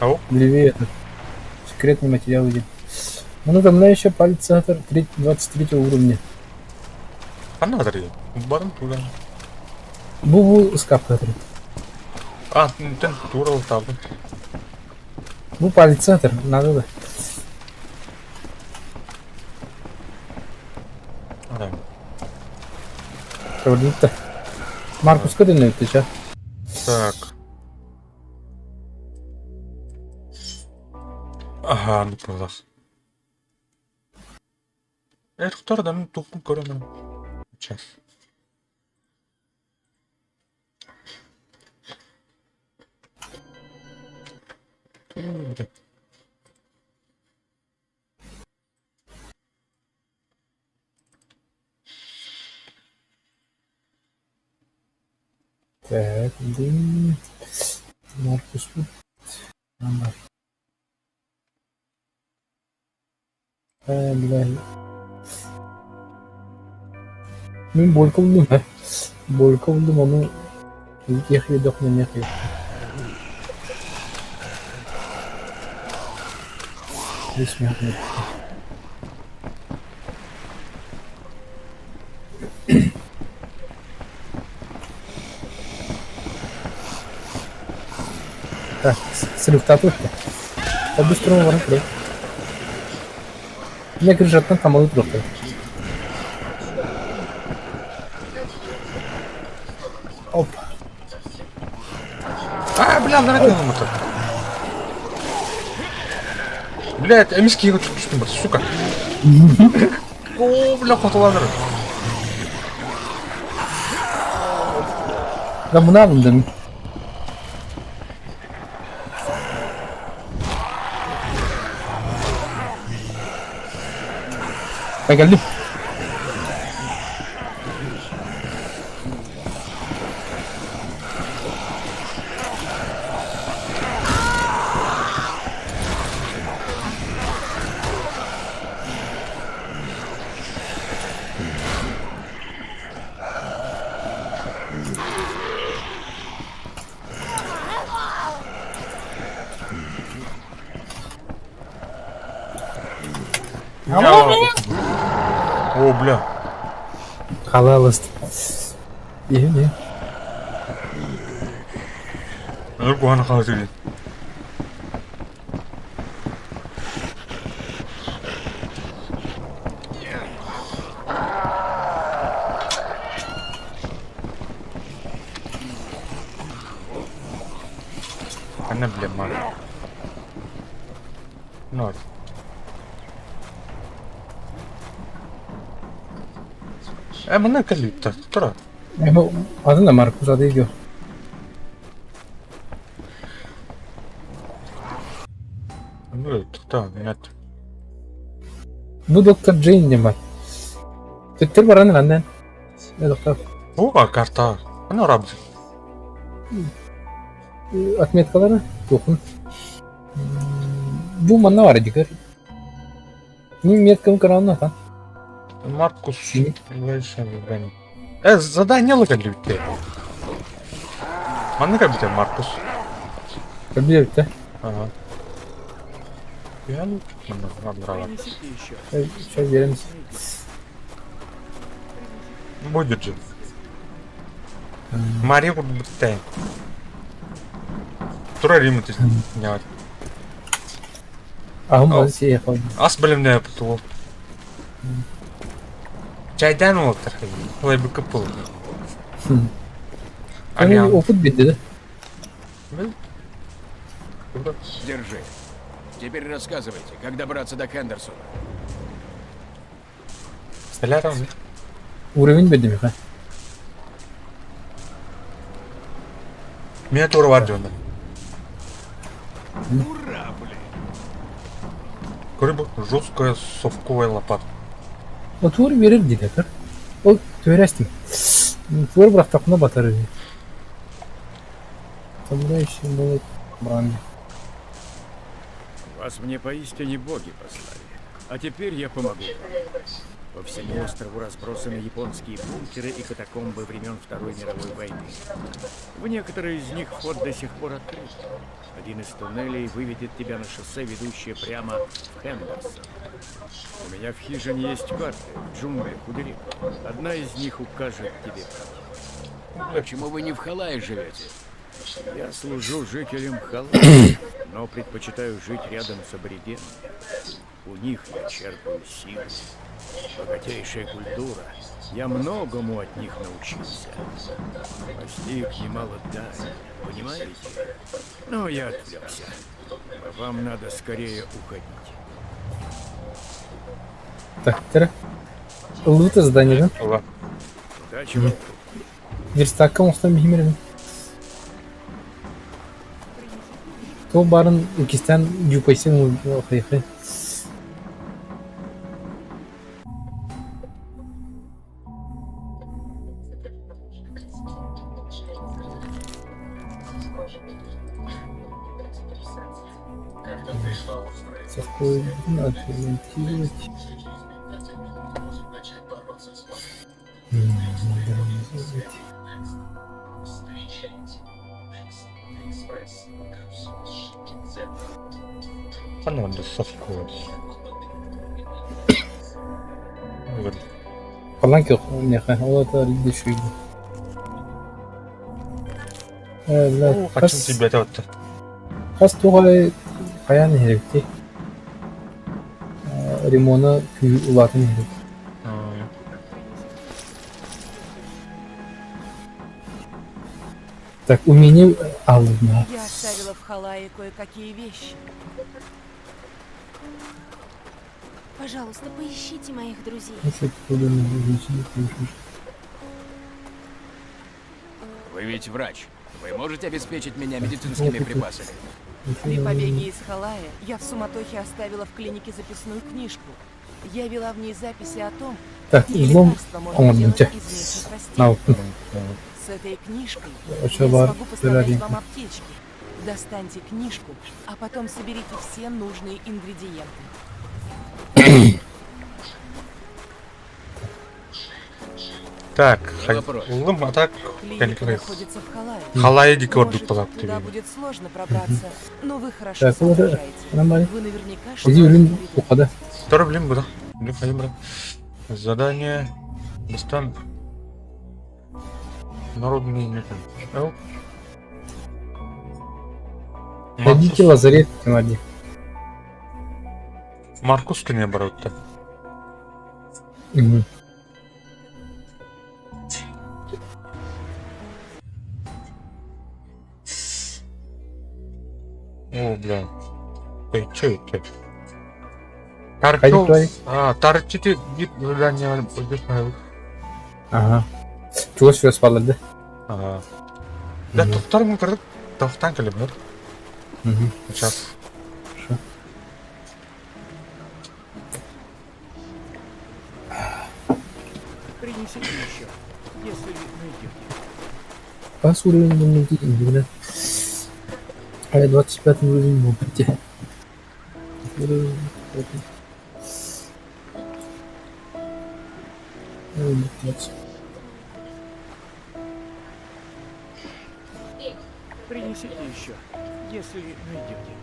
Ау? Левее этот. Секретный материал идет. Ну, там еще пальцатор 23 уровня. Ханари. Барым туда. Bu скафатор. Тен турал табы. Bu пальцатор, надо да. Да. Проводить-то. Маркус, куда не ты чё? Так. Ага, ну продас. Кто да, тупо корона. Сейчас. Так, блин. Маркус. Номер. Блин. Мен болько buldum ha. Болько buldum onu yakıyor dokman yakıyor. Bismillah. Так, срыв-татушка. По-быстрому воротлей. Меня грыжат на камалы трохи. Опа. Бля, нравится мотор. Блядь, эмиски его чуть чуть сука. О, бля, фотоладер. Да мына buldum. Ben geldim. О, бля. Халалыст. İyi. Ну, гуана хазили. Она, бля, мать. Ноль. Мына калитта, тура. Adın da Markus adı gidiyor. Ну, да, нет. Bu Doktor Jane ne var? Tüttür var anne benden. Ne doktor? О, карта. Она рабзи. Atmetkaları dokun. Bu manna var ediyor. Ne metkam karanlığı lan? Маркус. Синий. Задание локалите. Мана как Маркус. Tabii bitti. Ага. Я набрала. Принесите еще. Şey yerimiz. Будет же. Мария вот бытает. Тура Рима ты снял. Ahım bazı şey yapalım. Ас білімне пұтылу. Çaydan oldu. Olay bir kapıl. Hani okut bitti de. Держи. Теперь рассказывайте, как добраться до Хендерсона. Столяром. Uğrayın bedim ya. Меня тура var diyorlar. Ура, блин! Говорю, жесткая совковая лопата. O tuğur verir diye kır. O törestim. Tuğur bırak takına batarır. Tamam işim böyle brandı. Вас мне поистине боги послали. А теперь я помогу вам. По всему острову разбросаны японские бункеры и катакомбы времен Второй мировой войны. В некоторые из них вход до сих пор открыт. Один из туннелей выведет тебя на шоссе, ведущее прямо в Хендерсон. У меня в хижине есть карты, в джунглях у берега. Одна из них укажет тебе путь. Почему вы не в Халае живете? Я служу жителям Халая, но предпочитаю жить рядом с аборигенами. У них я черпаю силы. Богатейшая культура. Я многому от них научился. Постиг немало дань, понимаете? Но я отвлекся. Вам надо скорее уходить. Так, тера. Лута здание, да? Ла. Удачи вам. Верстакка мостан бихимерин. То барын икистен юпайсен хай. Надо монтировать. Модернизировать. Она надо совковая. Вот. Falan yok neyse o da düşüydü. Evet, Хочу тебя вот. kas tuğay kayan herifti. Rimona köyü ulatın herif. Так, умение алынма. Я оставила в Халае кое-какие вещи. Пожалуйста, поищите моих друзей. Вы ведь врач. Вы можете обеспечить меня медицинскими припасами? При побеге из Халая я в суматохе оставила в клинике записную книжку. Я вела в ней записи о том, Так, какие взлом лекарства можно он делать те. из местных растений. Навык. С этой книжкой А я что бар? смогу поставлять Пироженки. вам аптечки. Достаньте книжку, а потом соберите все нужные ингредиенты. Так, вопрос. улым, а так, Клиника конкретно. находится в Халае. Халая дикор Может, дупалап туда тебе. будет сложно пробраться, но вы хорошо Так, вот это соображаете. нормально. Вы наверняка Иди что-то ölüm знаете. o kadar. Второй блин, бра. Блин, ходим, бра. Задание. Достан. Народный не. Найдите лазарет, Тимади. Маркус кіне бар өтті. Угу. О, бля. Эй, чё это? Қайда тұрайық? Тарчите гид задание выдыхаю. Ага. Чего себе спалды, да? Да, тоқтар мы кірдік. Тоқтан келем, да? Угу. Сейчас. Принесите еще, если найдете. Pas уровень не блин. А я 25 уровень мог прийти. Уровень 20. Принесите еще, если найдете.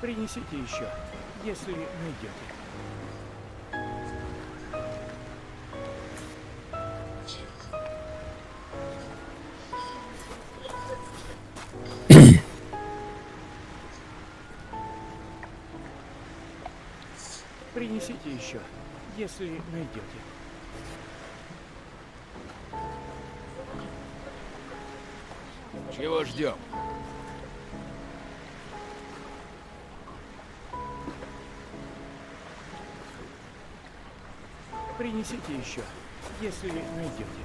Принесите еще, если найдете. Принесите еще, если найдете. Чего ждем? Принесите еще, если найдете.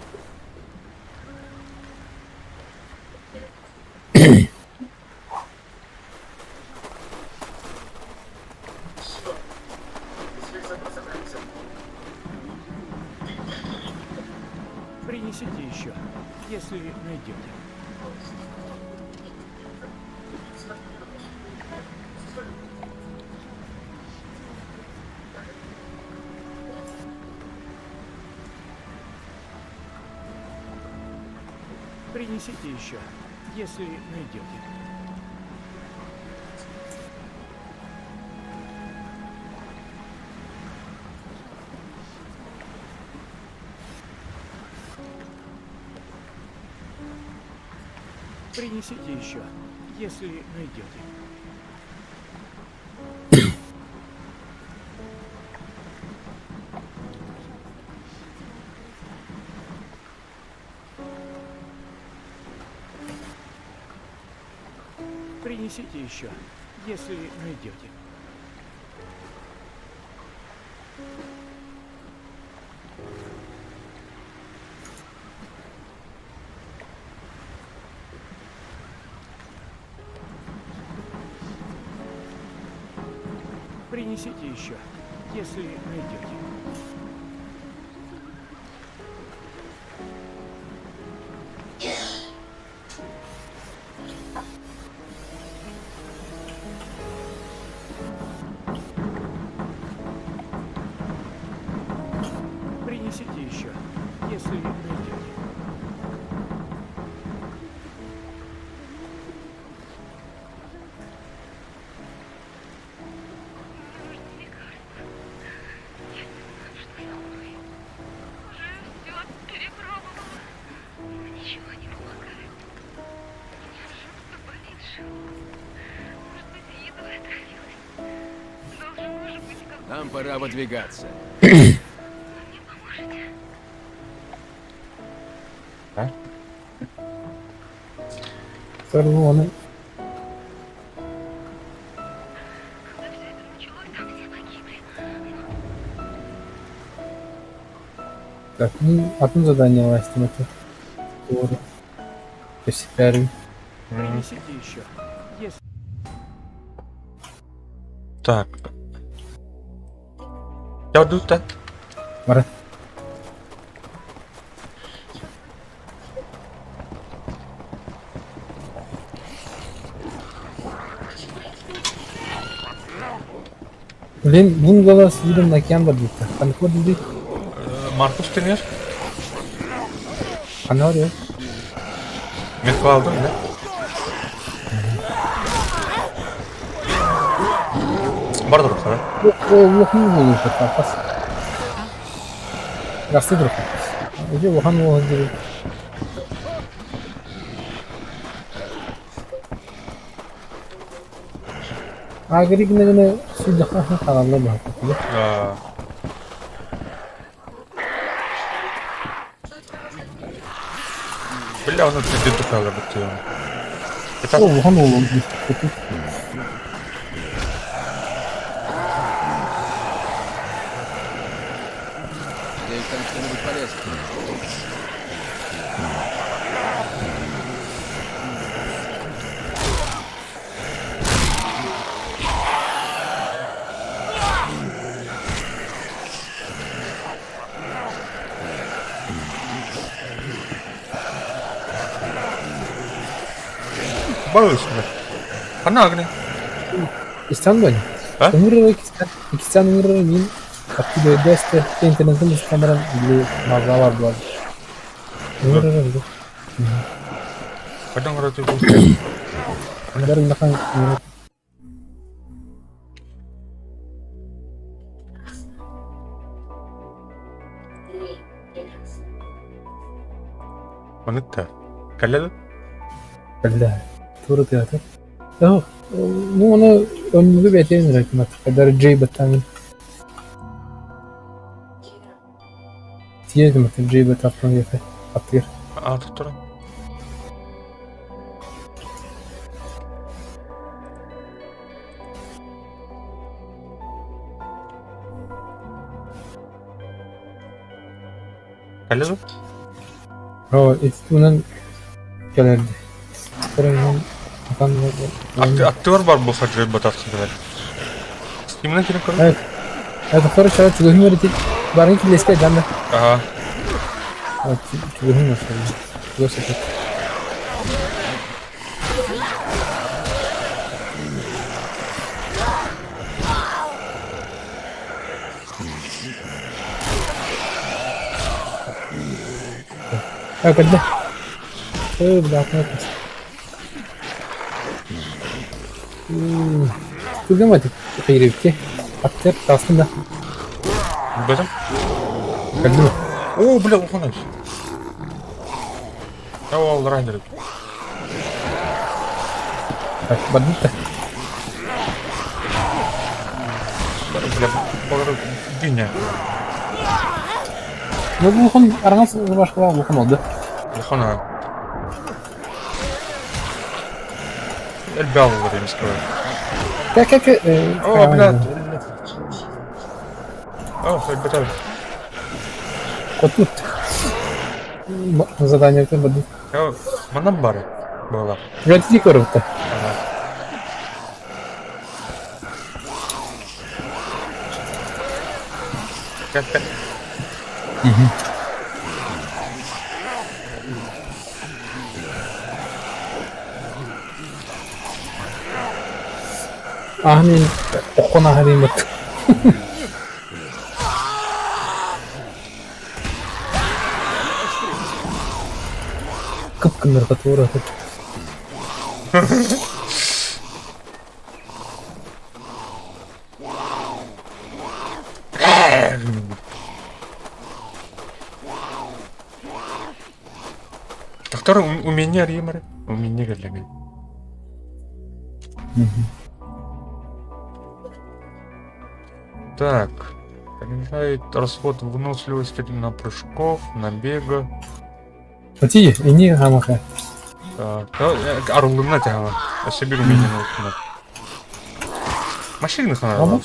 Принесите еще, если найдете. Принесите еще, если найдете. Принесите еще, если найдете. Принесите еще, если найдете. Принесите еще, если найдете. Принесите еще, если найдете. Нам пора выдвигаться. Карлоны. Так, ну, одно задание власти на то. То есть первый. Принесите еще, если... Так. Я тут, да? Мара. Блин, bunun голос видом на океан бадыта. Канхо дудик. Маркус кіне? Ана var ya. Мен қалдым, да? Бар дұрыс, Охан болу үшін тапас. Жақсы дұрыс. Өте охан болу керек. Агригіне гіне сөйді қасын қалалар бар. Бля, оны түзді қалар бітті. Охан болу керек. Надеюсь, там что-нибудь полезное. Барылыш, бля. Қана агне. İstan böyle. Ha? Ömür İkistan ömür min aktif deste internetin İstanbul'dan bile mağaza var bu arada. Ömür ömür. Kadang ngerti gue. Dari belakang. Manıtta. Kallada? Belli. Doğru tiyatro. Yok. Bu onu önümüzü bekleyin reklam artık. Kadar J batan. Tiye demek J batan yeter. Atıyor. Tutturam. Kallada? O bunun gelirdi. Buranın Актер бар болса жүріп батасын білер. Именно керек көріп? Evet. Evet, sonra şöyle çubuğun var ki barın ki leske canlı. Ага. Evet, çubuğun var şöyle. Çubuğu sepet. Evet, hadi. Bir daha yapmasın. Çubuğun var ki. Hayır, ki. Aktör aslında. Бәлем? Geldi mi? О, бля, оқынайыз. Ол райдер. Bak, bandit de. Бля, бағыр dünya. Bu konu aranız başka var bu konu oldu. Лихона. Эльбял var емес көр. Как О, бля. О, эльбетал. Вот тут. Задание это будет. О, манам бар. Была. Вроде коробка. Ага. Как? Ahni okuna harimat. Kıpkınlar katı uğradı. Доктор, у меня ример. У меня галлага. Так. Понижает расход выносливости на прыжков, на бега. Ати, ini hamaka. Арулымна тяга. Себе умение научно. Машины надо. Ama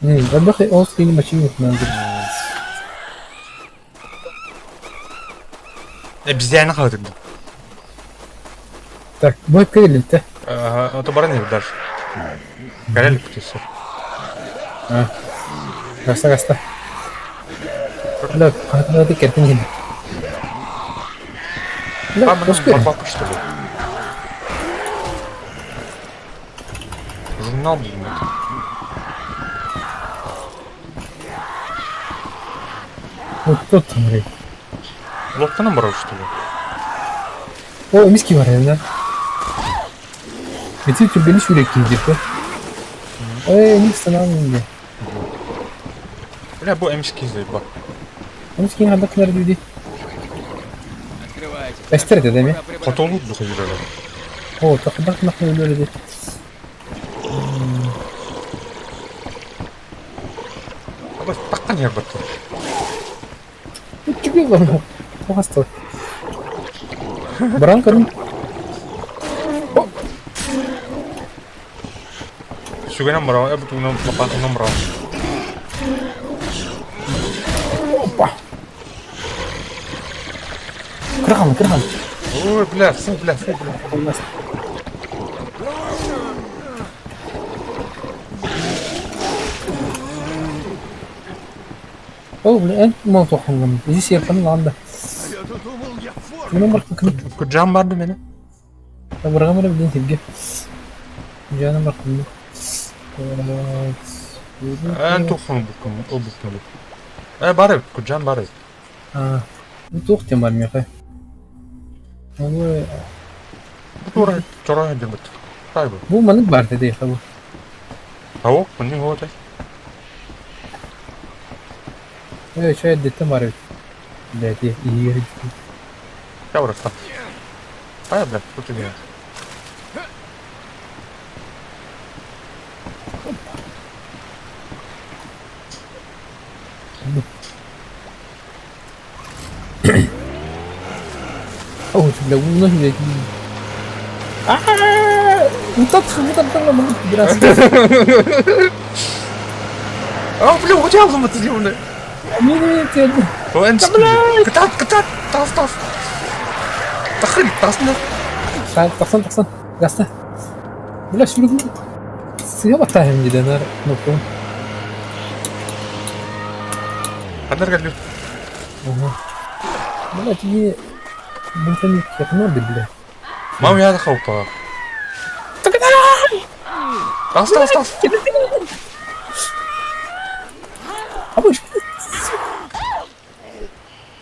Vallahi o seni maçın kullandı. Обезьяна ходит. Так, bu hep geldi. Это баранец дальше. Горели птицы. Gasta. Look, hadi kendin gel. Look, ускорь. Папа, что ли? Журнал, блин. Вот тут смотри. Лодка наоборот, что ли? O miski var elinde. Metin tüm beni şuraya girecek. Не станам. Бля, bu M8 заебал. Он скинь надо к люди. Открывайте. Эстер де деме. Пока препарат- Потолук bu kadar. О, так так нахуй люди. Ama takkan yer batır. Чугай вам. Пожалуйста. Бранкарым. Sugana meraw, betul nama meraw. Опа. Кран. Ой, бля, фу. О, блин, молоток он. Здесь я понял, ладно. Bunu bıraktım. Kucağım vardı benim. Ben bırakamadım bildiğin tilgi. Canım bıraktım. En tufunu bukum, o bukum. Bari, kucağım bari. Ha. Bu tuh temar mı ya? Bu Bu oraya, çoraya demet. Tay bu. bu manık var dedi ya bu. Tavuk, bu ne oldu? Evet şöyle dedim var. Dedi iyi yeri. Ya burası. Hayır bля, тут я. О, бля, bu nasıl bir Mutat lan bunu biraz. Бля, уходи, алмат сделаны. Ne? O en Kıtat, tas. Takın, tasını. Taksan. Gasta. Bля, şimdi bu suya batayım giden her nokta. Kadar geliyor. Bля, тебе bunu yakına bile. Mam ya da kaupa. Tas. Ama şu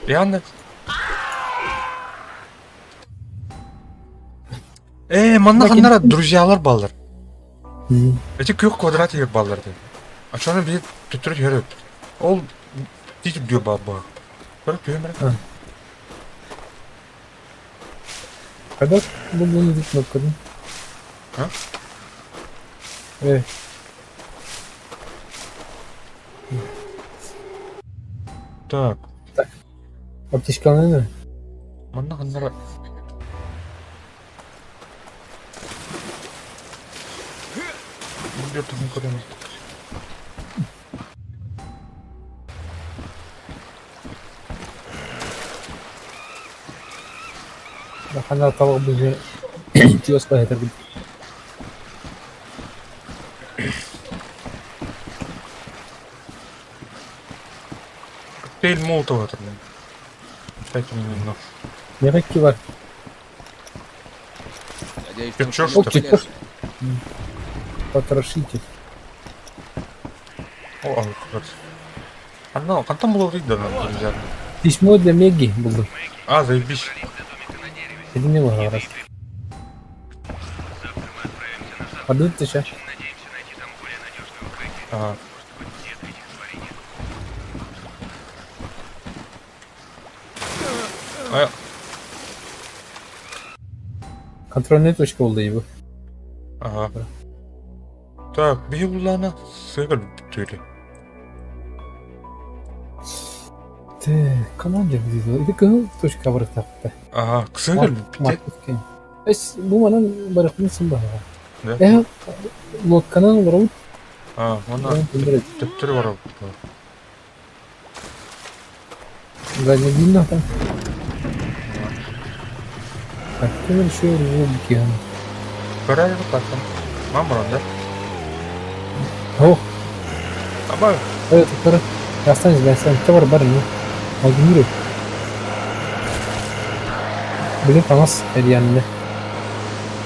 Yani. Манна ханнара друзьялар балдар. Эти көк квадрат егер балдар деп. Ачаны бир түтүрүп жүрөт. Ол титип дүйө баба. Көрүп дүйөмөр. kadar bunu gitmek kadın. Ha? Evet. Так, Ateşkanlı ne? манна ханнара. Бир түгүн көрөм. Bakana tavuk bizi diyoruz da yeter. Коктейль Молотова там. Кстати, немного. Yemek ki var. Надеюсь, Ты там чё, что-нибудь что ли? полезное. Потрошите. О, как. Она, там было видно, друзья. Письмо для Меги было. Заебись. Это не было раз. Подуть ты сейчас. Ага. Контрольная точка oldu iyi bu. Ага. Так, биюлана сыгыл бүтүрү. Команда dedi. İdi kıl точка var taptı. Ага, сыгыл. Marketken. Bu manın barıklınsın bana. Да? Lotkanın var o. Мана түптүрү бар. Гадя видно там. Так, ты еще рубки. Көрөр каттым. Мамрон, да? О, Аба, это пора. Останься, я сам товар барыны. Алдымыры. Блин, по нас реально.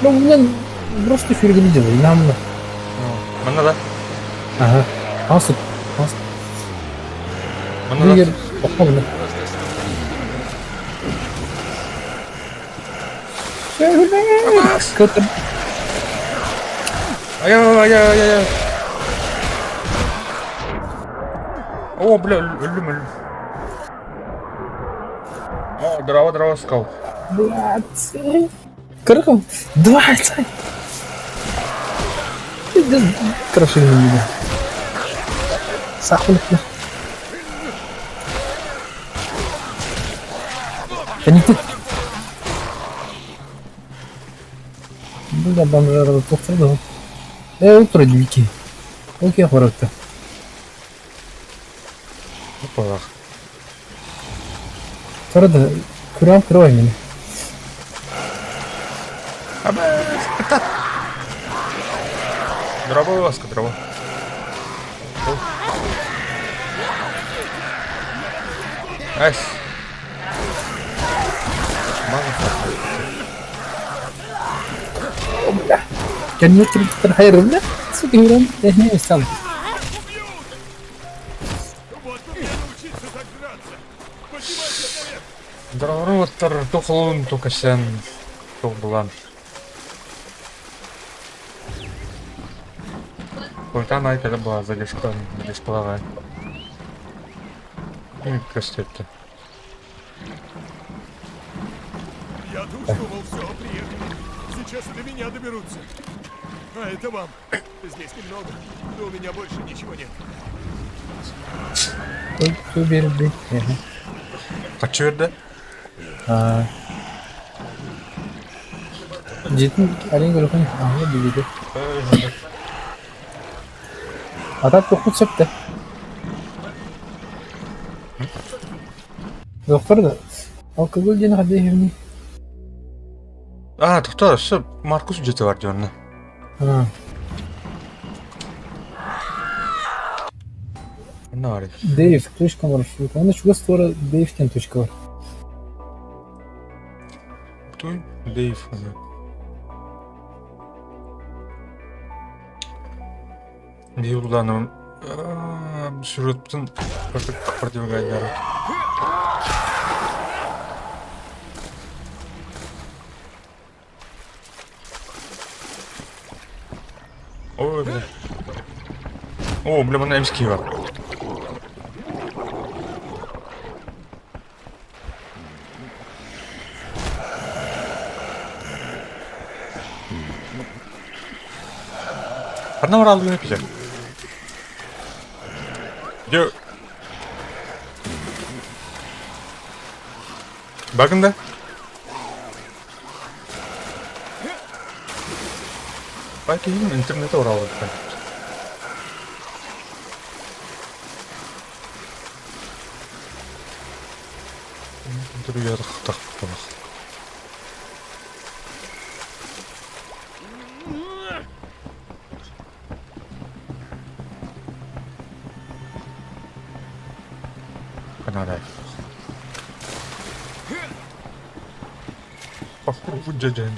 Ну, блин, просто фиг видел, и нам. мана да. Ага. Асып. Мана да. Егер попал. Kötü. Ай. О, бля, ölüm. О, дрова скал. Блядь. Кыргым. Давай, дай. Кроши меня. Сахулик. Каникул. Burada adamlar topladı. Утро дики. Окей, хоракта. Опа. Торда, курам кровай меня. Абе, это. Дрова ласка, дрова. Ась. Kan jag trycka den här rummet? Så går den. Det är nästan. Вот бы мне научиться так драться. Поднимайся наверх. Дроворотор, тухлун, только сен. Тух булан. Культан айкада была залишкала. Кастетта. Я думал, все, приехали. Сейчас и до меня доберутся. А это вам. Здесь немного, но у меня больше ничего нет. Su verildi. Kaç verdi? Ha. Cidden alin görüyorsun. Aha bildi. Adam dokuz çıktı. Doktor da. Alkol jeni hadi evni. А, doktor, şu Markus jeti var diyor ne? Ha. Ne var? Dave точка маршрут. Она şu стора Dave'ten точка var. Туй, Дейв. Дейв ulanım. Sürüttün. Противогазяры. Ой, бля. О, бля, мене МСК var. Karnı var aldığını yapacak. Yo. Bakın da. Belki yine internete uğradı. Duruyor tak. Kanada. Bak bu cehennem.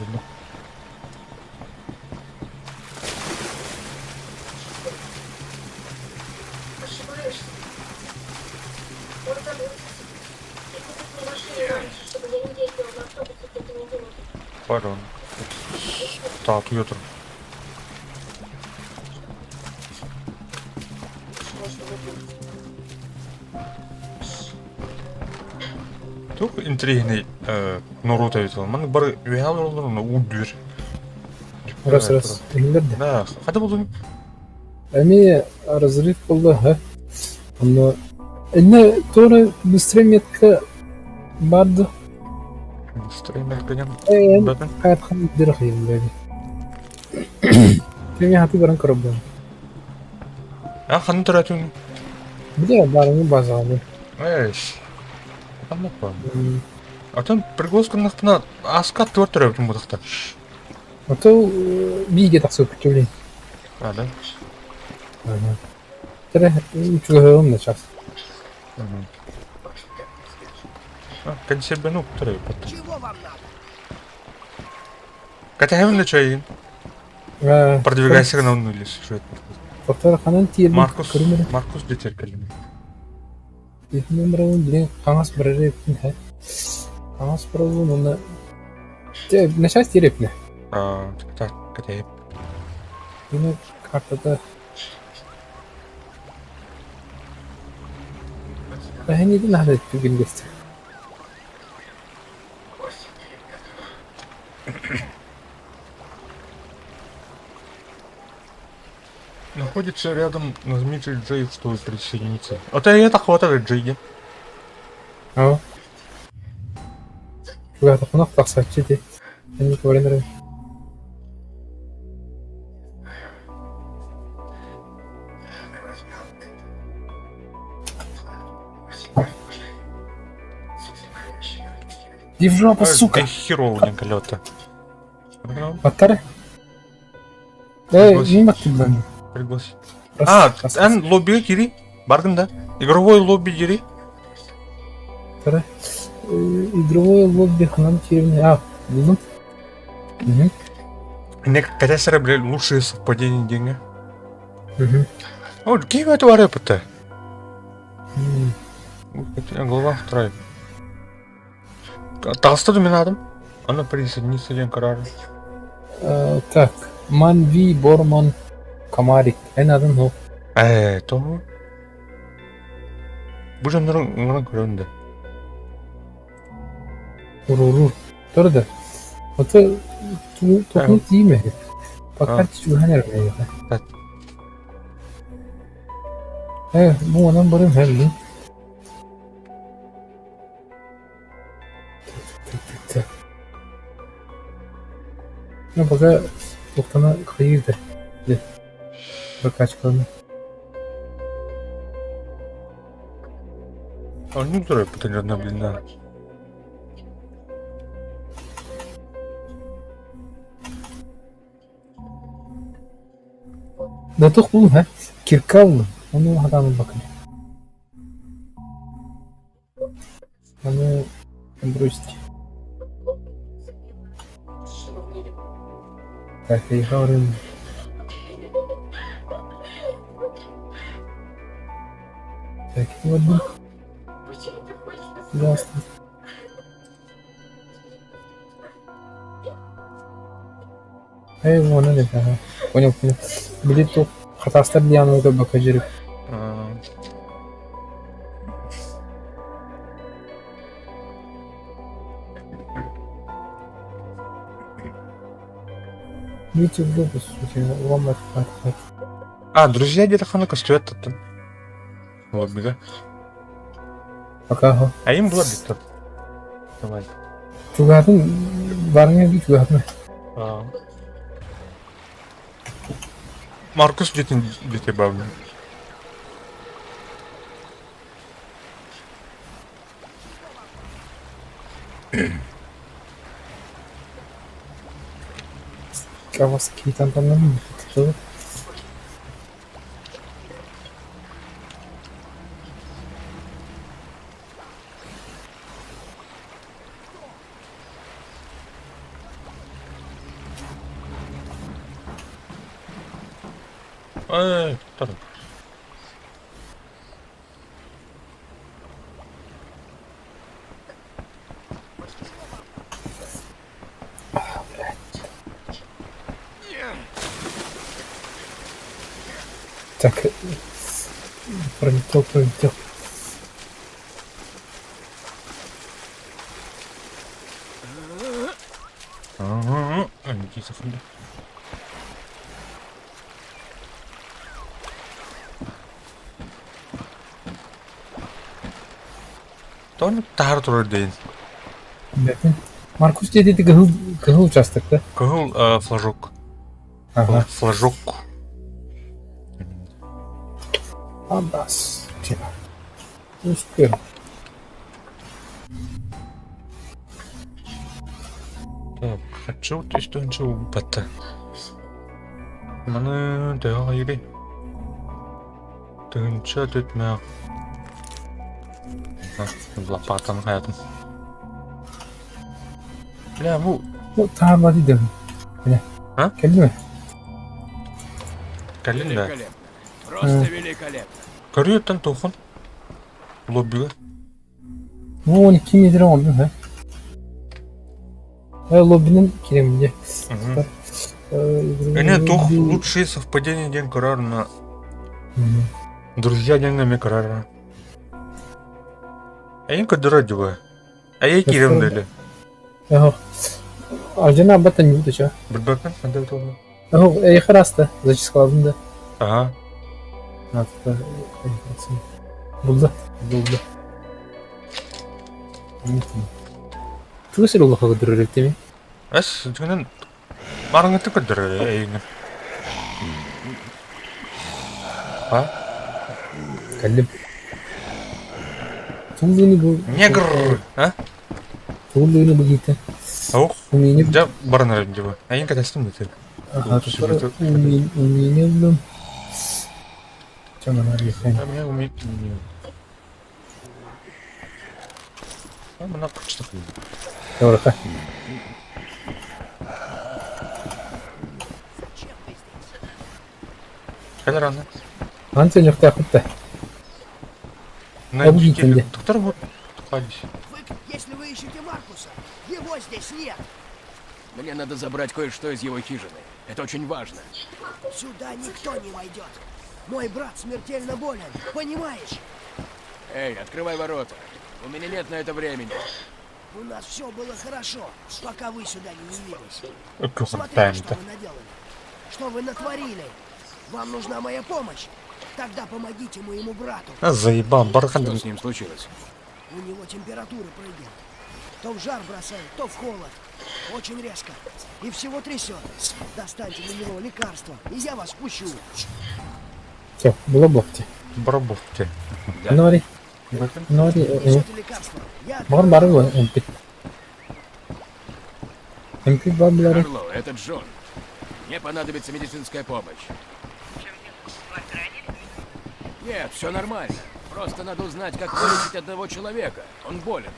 Pardon. Dağıtıyordum. Çok intrigni Naruto ediyor. Man bar üyel olduğunu uğdur. Раз. Эллерде. Да, hadi buldum. Ами разрыв болды, ha. Но эне тоже быстрее метка барды. Streamer gelen. Bakın. Hayat kan dirhim dedi. Kimi hati barang korban. Ya kanı töretün. Bir de barangı bazalı. Eş. Anlatma. Atan пригвоздка нахтына аска төртөрөбүтүн будакта. Ото биге таксы күтүлү. Ада. Ага. Тере үчүгөм да час. Kan себену төрөбүт. Чего вам надо? Катаевын да чайын. Продвигайся на нули. Что это? Доктор ханан тиер. Маркус детер келем. Номерон блин каңас бирер ха. Каңас бирер муна. Те начать терепне. Так, катаев. Yine kartada не надо түгел кесті. Находится рядом, нажмите J, чтобы присоединиться. Вот и это хватает J. Ау. Тугаты қонақ тақсатшы де. Әне көрінірім. Иди в жопу, сука! Херовый колета. Баттары? Не баттым ben. Пригласи. Эн лоббиге кири. Бардың да. Игровой лобби кири. Баттары. Игровое лобби ханам теревне. Buldum. Мне катасера, блядь, лучшие совпадения деньги. О, какие это варепы-то? Голова вторая. Толстый доминатом. Она присоединится день карары. Так. Манви, Борман, Камарик. En adın o. Тому. Bu canların göründü. Urur. Dur da. Ota topunu değil mi? Bakar ki şu haner mi? Evet. Bu adam barım her gün. Ya baka toktana kayırdı. Bak kaç kaldı. Он не дура, потому что блин. Ne tok buldum ha? Kirkavlı. Onu adamı bakın. Onu бросить. Так, я говорю. Так, вот. Ясно. Вон это, ага. Понял. Будет тут хатастар диану bakacak. Видите, в жопу, ломать. Друзья где-то ханука стоят тут. Лоббига. Пока. А им было бит. Давай. Тугатын барыңа бит тугатын. Маркус где-то бавлю. Kawasaki tantangan gitu. Tabii. Так, пролетел. Никита фунда. Onu tahar durur değil. Bakın. Markus dedi gıhıl участокта. Кагыл флажок. Ага. Флажок. Абас. Типа. Успел. Так, хочу ты что-нибудь бата. Мана 대화가 이래. 등차 됐나? Лопатан hayatım. Bля, bu Bu tarladi dedim. Ha? Geldi mi? Geldin de. Великолепно. Просто великолепно. Görüyor lan Tofan. Lobby'ye. Bu 12 metre oldu ha. Лоббinin kiremince. Не, Тох, лучшие совпадения день карар на... Друзья день на карара. Әйін көдірі дұға. Әйі керім дөлі. Ого. Алжана бата не буду, чё? Білбәкін, қандай тұлы. Ого, ехі расты. Зачиска алдым да. Ага. Булды. Түйсір ұлы қағы дүрір өктеме? Әс, жүгінен марыңыты көдірі әйіңін. Ха? Кәлім. Туғылыны бұл... Негр! А? Туғылыны бұл кейті. Ауқ? Умені... Жа барын әрін жабы. Әйін кәтәстім өтір. Умені бұлым. Чаман әрі қайын. Мына умейді. Мына күштік. ఎవరక్క Кәлер аны. Антон жоқта құтты. Мына Объясни мне. Доктор вот. Ходишь. Если вы ищете Маркуса, его здесь нет. Мне надо забрать кое-что из его хижины. Это очень важно. Сюда никто не войдет. Мой брат смертельно болен, понимаешь? Эй, открывай ворота. У меня нет на это времени. У нас все было хорошо, пока вы сюда не явились. Смотри, Смотрите, что вы наделали. Что вы натворили. Вам нужна моя помощь. Тогда помогите моему брату. Заебал, Что бархан. с ним случилось? У него температура прыгает. То в жар бросает, то в холод. Очень резко. И всего трясет. Достаньте для него лекарство, и я вас пущу. Все, было блокте. Барабовки. Нори. Несете лекарство. Я Маған бары ғой, MP. MP бар бұлары. Карло, это Джон. Мне понадобится медицинская помощь. Нет, все нормально. Просто надо узнать, как вылечить одного человека. Он болен.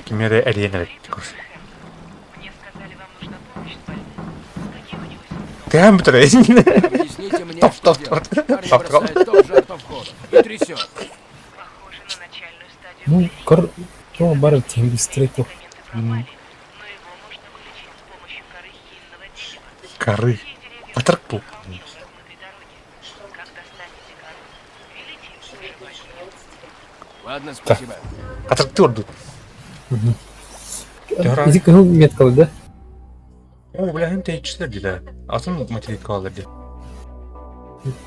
Кемере әриенер. Кәм бітір әйін. Объясните мне, что делать. Парень бросает то в жар, то в холод. И трясет. Ну, кор... То бары тембі стрейто. Кары. Атырқ бұл. Ладно, спасибо. Атырқты ордут. Изи кіл меткалы, да? О, біләхін тәйкішілер дейді. Атын материк алыр дейді.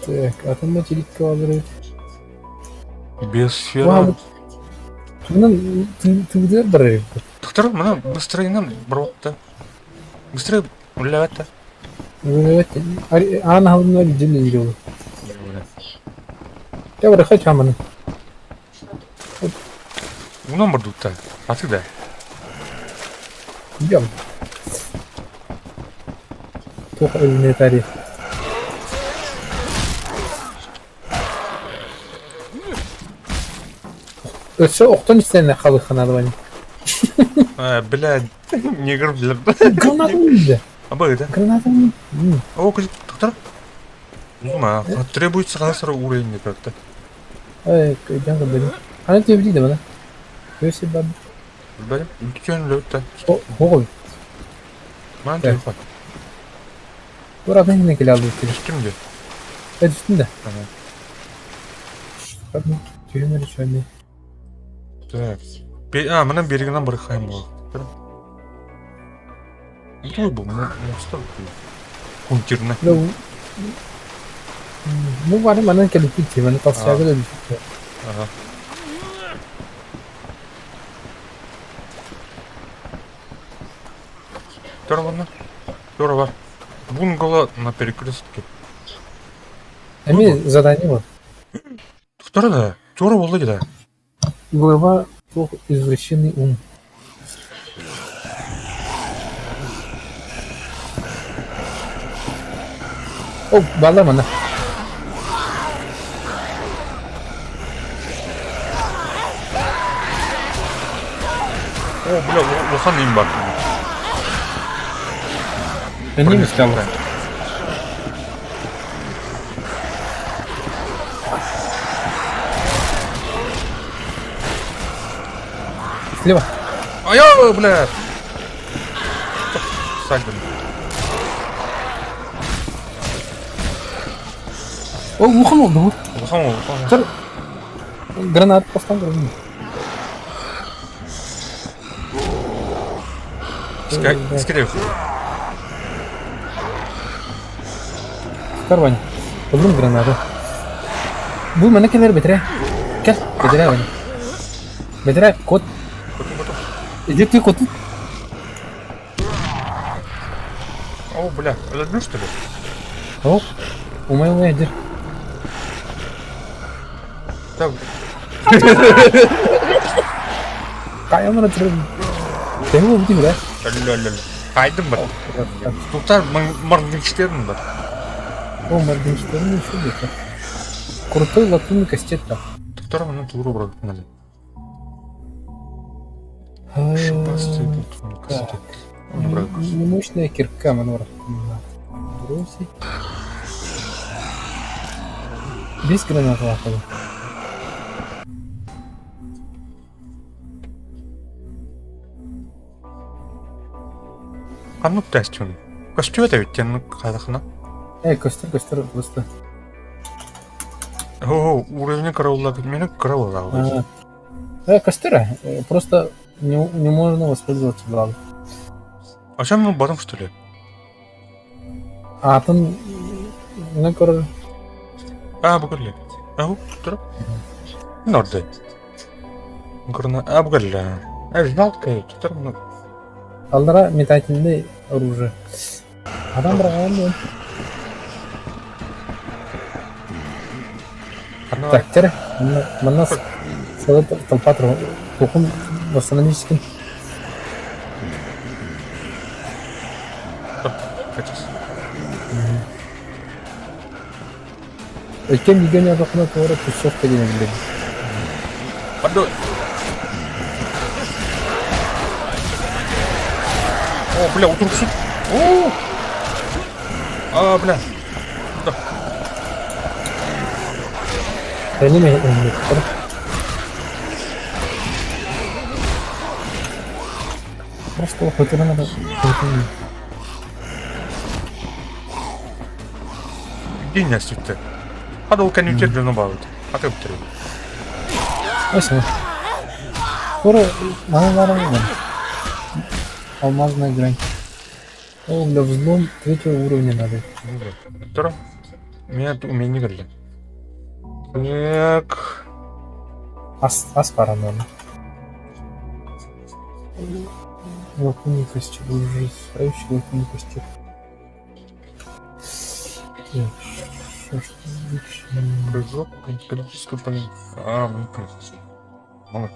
Так, атын материкке алыр. Биосфера. Мұнан түбідер бір әрі. Доктор, мұна быстрайынан бір оқты. Быстрай үләвәтті. Ана халымна bir cümle giriyor. Ya bırak kaç amına. Bundan bir dutta. Artık da. Gidiyorum. Çok ölüne tarihi. Ötse oktan isteyenler kalı kanalı bana. Білә, негр біліп. Granada mıydı? Аба, да? Granada mı? О, доктор. Ма, требуется канцер уровень как-то. Ай, jangan benim. Ana diyor değil bana. Göğsü ben. Білем, үлкен лөтті. Oğul. Ман телефон. Buradan yine gel aldı. Кімде? Ben üstünde. Ага. Bakın. Tüyümleri şöyle. Так. Мына берегінен бір қайым болды. Ой, бұл, мұстар Кункерні. Bu var mana kelip gitti. Bana tavsiye ederim. Ага. Төр бұны. Төр бар. Бунгало на перекрестке. Эми задание var. Доктор да, төр болды да. Глава плохо извращенный ум. О, bağlar bana. О, бля, оған нем бар. Ben neyim istiyorum? Слева. Ай-ой, бля. Сальдым. О, ухын oldu bu. Bakalım. Dur. Granat postan görünüyor. Скидывай. Çıkar beni. Buldum granatı. Bu menekeleri betire. Gel. Betire beni. Betire kod. Ciddi kod. О, бля, öldün что ли? Hop. Umay dur. Так, Kayamına duruyorum. Seni bu bitti bile. ля-ля-ля. Kaydım ben. Tutar mırgınçlarım ben. O mardinçlerin şu diyor. Крутой латунный кастет там. Tutar bana tuğru bırakıp hadi. Onu bırak. Немощная кирка, манора. Бросить. Без гранат лапали. Kanlık testiyonu. Kostüme de bitti yanına kaydakına. Көстер просто. О, уровень караула мені караула алды. Костера. Просто не можно воспользоваться благо. А чем мы батом что ли? Атын ne kadar А, бұгырлы. Ау, тұр. Норды. Бұгырна, а, бұгырлы. А, жалко, тұр мұны. алдыра метательный оружие. Адам бұраған мен. Так, тері. Мұнна сәлі толпа тұрған. Тоқым восстановический. Өткен видеоны адақына тоғыры тұшсоқ деген біледі. Паду. О, бля, утрусит. О! А, бля. Да. Реаниме önünde tutar. Просто o хотела надо. День не стыдно. Hadi o kendi uçaklarına bağladı. Hadi öptürüyorum. Neyse. Sonra bana var mı? Алмазная грань. О, для взлом третьего уровня надо. Втором. У меня не говорили. Так. Ас пара надо. Лакуний костюм. Ужасающий лакуний костюм. Так, что ж лично? Прыжок, количество полей. А, ну, мало.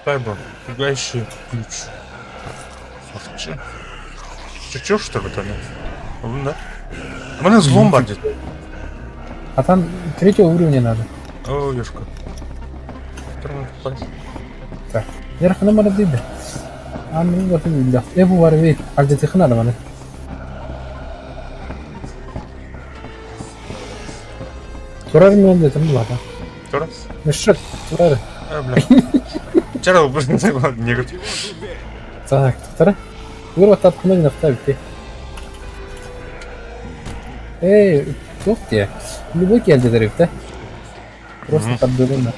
Тайбо, пугающий ключ. Слушай, чё что ли это? Ну да. У меня взлом бардит. А там третьего уровня надо. О, ёшка. Так. Yarıkına bana değil de. Anladım bakayım billah. Bu var ve halde tıkınadı bana. Turar mı oldu dedim bu adam. Тура? Мешок, туrar. А, бля. Вчера не говорит. Так, туrar. Vur tatlıma bir nokta bitti. Yok diye. Любой geldi herifte. Просто tatlılığında.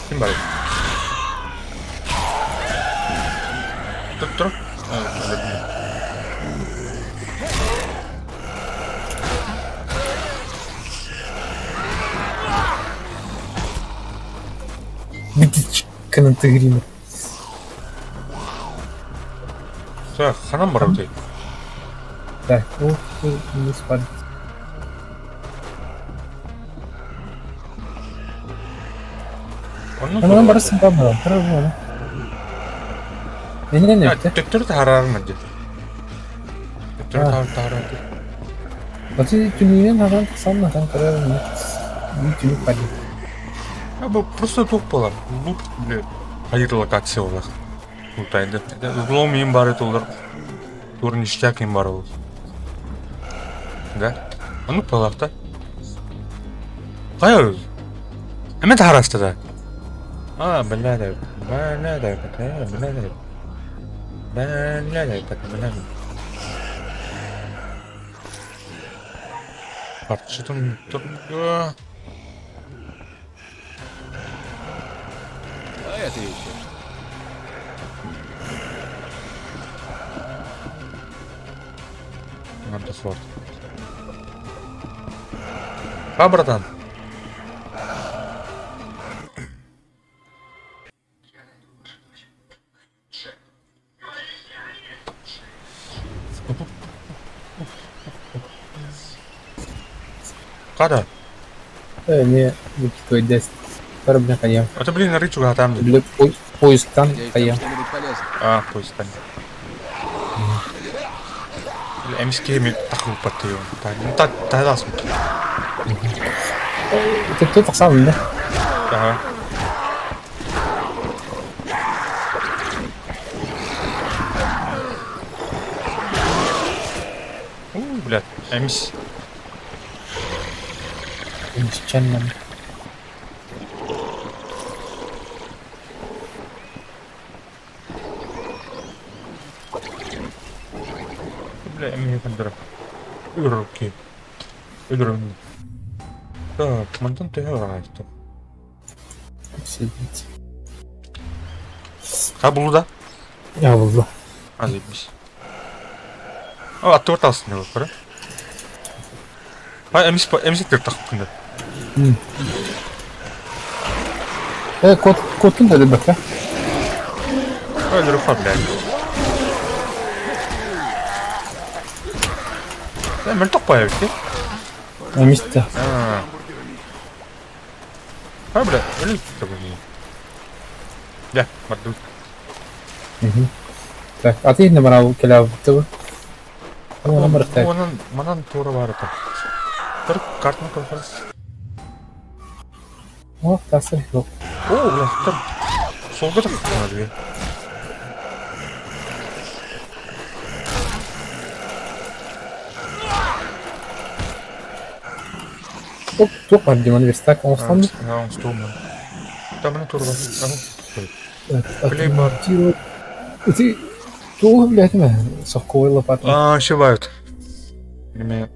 Kim bari? Dur. Kanıtı gireyim. Все, ханам бар өте. Так, не спали. Onun barısın da mı? Tarafı mı? Beni ne yaptı? Töktürü tararım hadi. Töktürü tararım. Batı tünüğün havan sanmadan kararını. Bir tünük padi. Ya bu просто топ болар. Bu hayırlı локация олар. Утайды. Взлом им бар еді олар. Турништяк им бар ол. Да? А ну палақта. Қай өзі? Әмен тарасты да. А, бля, Парчытын турга. А это еще что? Надо форт. А, братан? Када? Не твой дест. Парабля каям. Это, блин, рычу там. Для поискан Надеюсь, там каям. что-нибудь полезное. А, пусть там. МСК ми таху патıyor. Та да смысле. Ты кто так сам, да? Ага. Блядь, МС. Несчастно. Бля, мне кондра. Руки. Игру. Так, командант ты играешь. Сидеть. А блуда? Я буду. А, заебись. А, отвертался него, пора? А, МС ты так кunda. Котun da bak ha. Öyle rufa блядь. Sen beni topaya öyle. Амисте. А, бля, öyle tuttu bu. Gel, bak dur. Так, а ты не брал келав ты? Ну, номер так. Манан тура var ата. Dur, kartını koy. О, тасыр yok. Oo, ulan dur. Solga da tutmadı ya. Çok var diyorum üniversite olsam mı? Ya, on stolman. Tamam, тура var. Клей мартиро. Ты тух, блядь, ме. Соковой лопатой. А, ошибают. Мне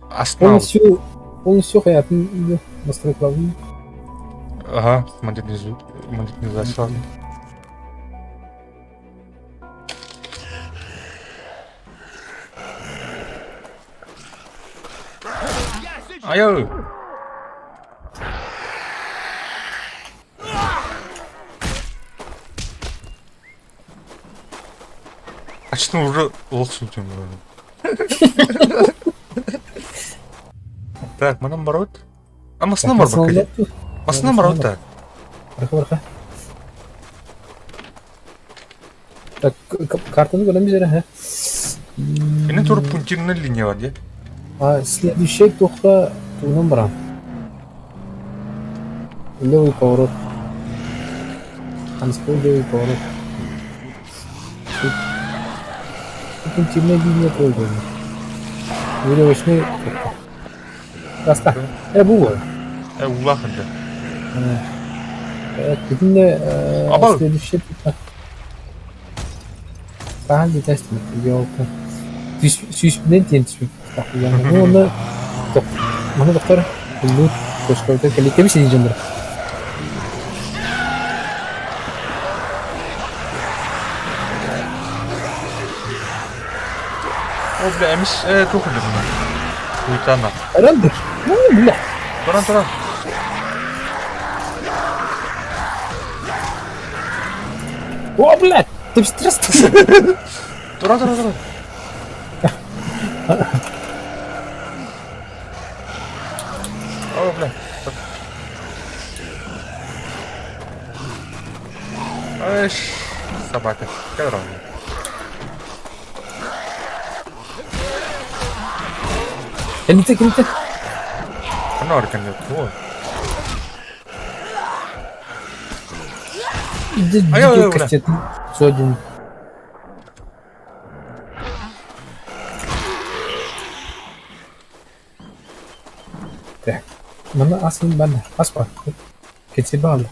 останавливают. Полностью hayatını настроить lazım. Ага, модернизация. Ай-ой! А что уже лох сутим? Так, манам барот? А масна барбакали? Масна барот да? Арка. Так, картаны görelim üzere he. Ini tur пунктирная линия var ya. А следующий только тугнан барам. Левый поворот. Анспол левый поворот. Пунктирная линия тоже. Веревочный. Раста. Bu. Улахын да. Evet, bizim de Ama- следующий tutmak. Daha bir test mi? Yok. Süsbünden tiyentişmek. Yani onu mana doktor dulu koskoyta kali kemi sih jember. O bile emiş çok öldü bunu. Uyutana. Herhalde. Ne billah. Turan. O billah. Ты стресс. Turan. O bile. Eş. Собака. Kadar oldu. Elite. Она орган yok. O. Дикий кастет. Содин. Так. Mana asıl ben. Aspa. Keçi bağlı.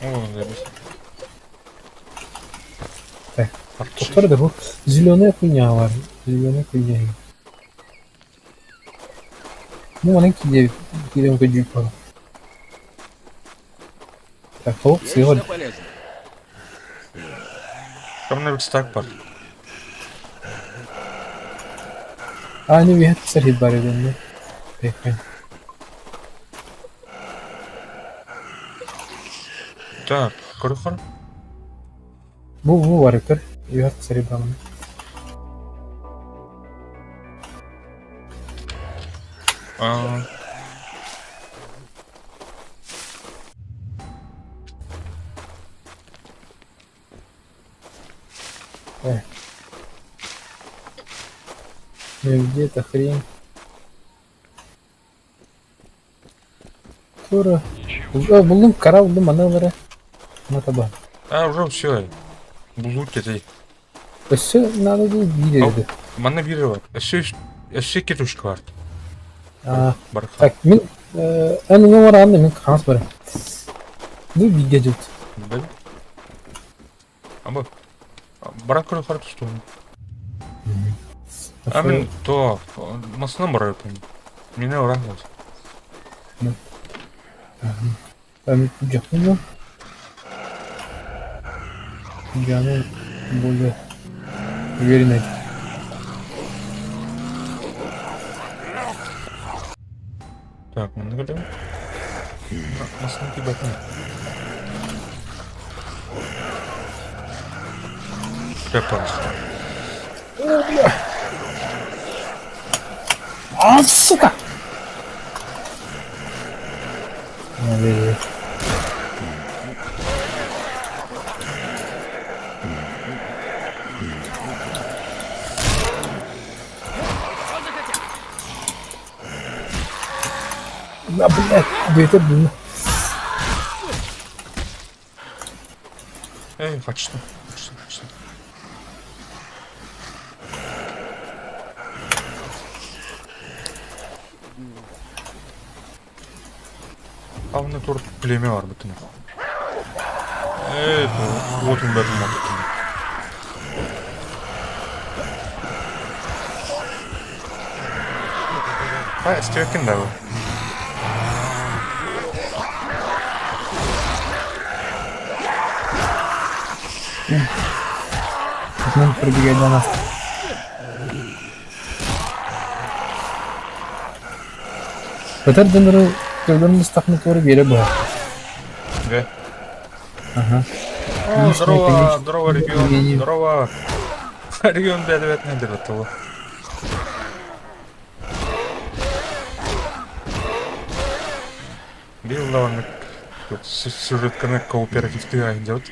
О, заебись. Так, повтори, да, зеленая хуйня var. Зеленая хуйня. Ну, маленький 9. Идем к дюпа. Так, хоп, Есть съел. что полезное? Там рюкзак бар. А, не вижу, сорит барри, да. Эх, Так, корохор. Bu var yukarı. Yok seri bana. А, Где эта хрень? Тура. Buldum kara buldum manaları. Mataba. уже все. Булут кетей. Все надо değil bir yerde. Мана бири бар. Эшек кетушка бар. Aa, Барха. bak min en numara anne min kans var. Bu bir gadget. Бил. Аба. Барак корохор тусту. Амин то масна бар екен. Мене урагыз. Ben yapmıyorum. Canım böyle yerine. Так, мана кетем. Масна кибатын. Пеппер. А, сука! Надо. Да, блядь, да это было. Эй, хочу. А в натур племя бар бүтін. Вот он бәрін мал бүтін. Істекен да бұл. Он пробегает до нас. Beter dönürü gövlerimiz takmak doğru bir yere bağır. Да. Ага. О, здорово, конечно. здорово, регион, здорово. Регион бәдібет недер бітті. Билдаваннык сюжетканы кооперативтігі айдет.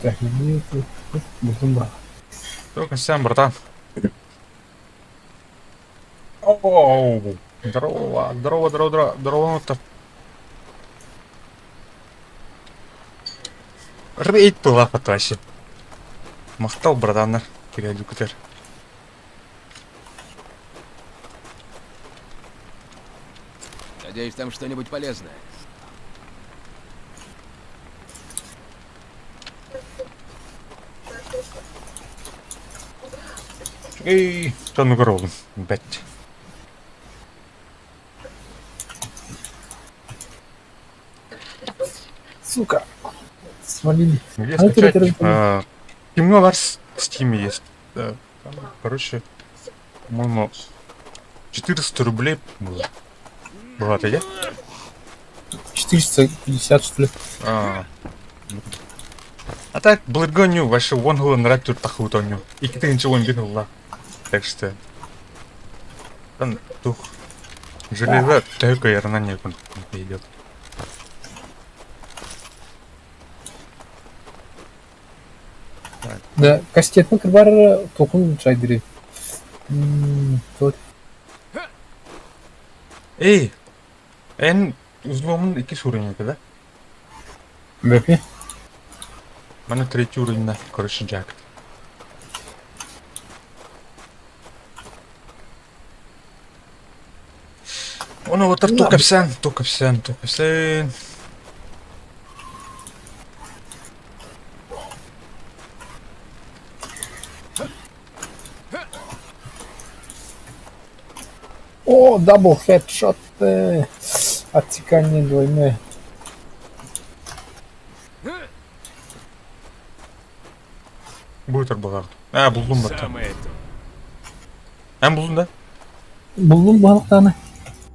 Так, где ты? Бузумба. Только сам, братан. Оу, здорово, здорово, здорово, здорово. Рейд была фотоси. Махтал, братан, киряду кутер. Надеюсь, там что-нибудь полезное. Эй, что ну корову, бать. Сука. Свалили. Где А это скачать? это- Темно Ларс в Стиме есть. Да, там, короче, по-моему, 400 рублей было. Была я? 450 что ли? А так, Блэдгоню, ваше Вонгула нравится тахутоню. И киты ничего не бегала. Так что... Там, тух. Железо, только я рано не идет. Да, кастетный кырбар токун чайдыры. Вот. Эй! En uzmanın 2 уровня, да? Бэпи. Mana 3 уровня, короче, джакет. Оны отыр токапсан, токапсан, токапсан. О, дабл хедшот. Отсекание двойное. Бутер была. Булдум бата. Самое то. Булдум да? Buldum balıklarını.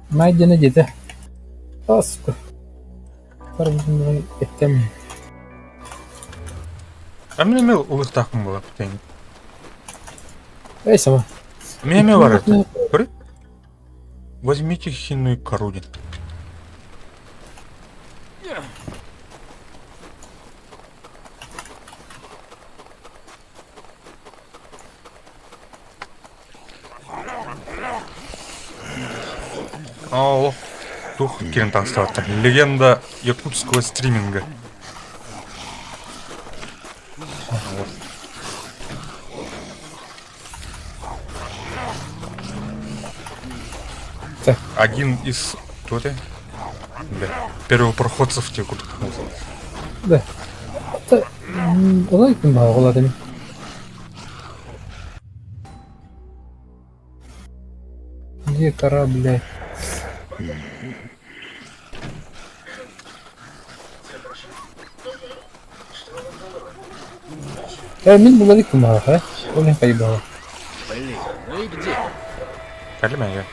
Maydene dedi. Asık. Karabuzunu ettim. Мен емел улық тақым была, теңі. Эй, сама. Мен емел бар это. Көрі? Возьмите хинную корудин. О, дух Кирин Танстата. Легенда якутского стриминга. Так. Один из кто ты? Да. Первопроходцев те куда. Да. Это... Олай кім баға олады мен. Где корабль? Мен бұлады кім баға, Олай қай баға. Блин, ну и где? Кәліме я.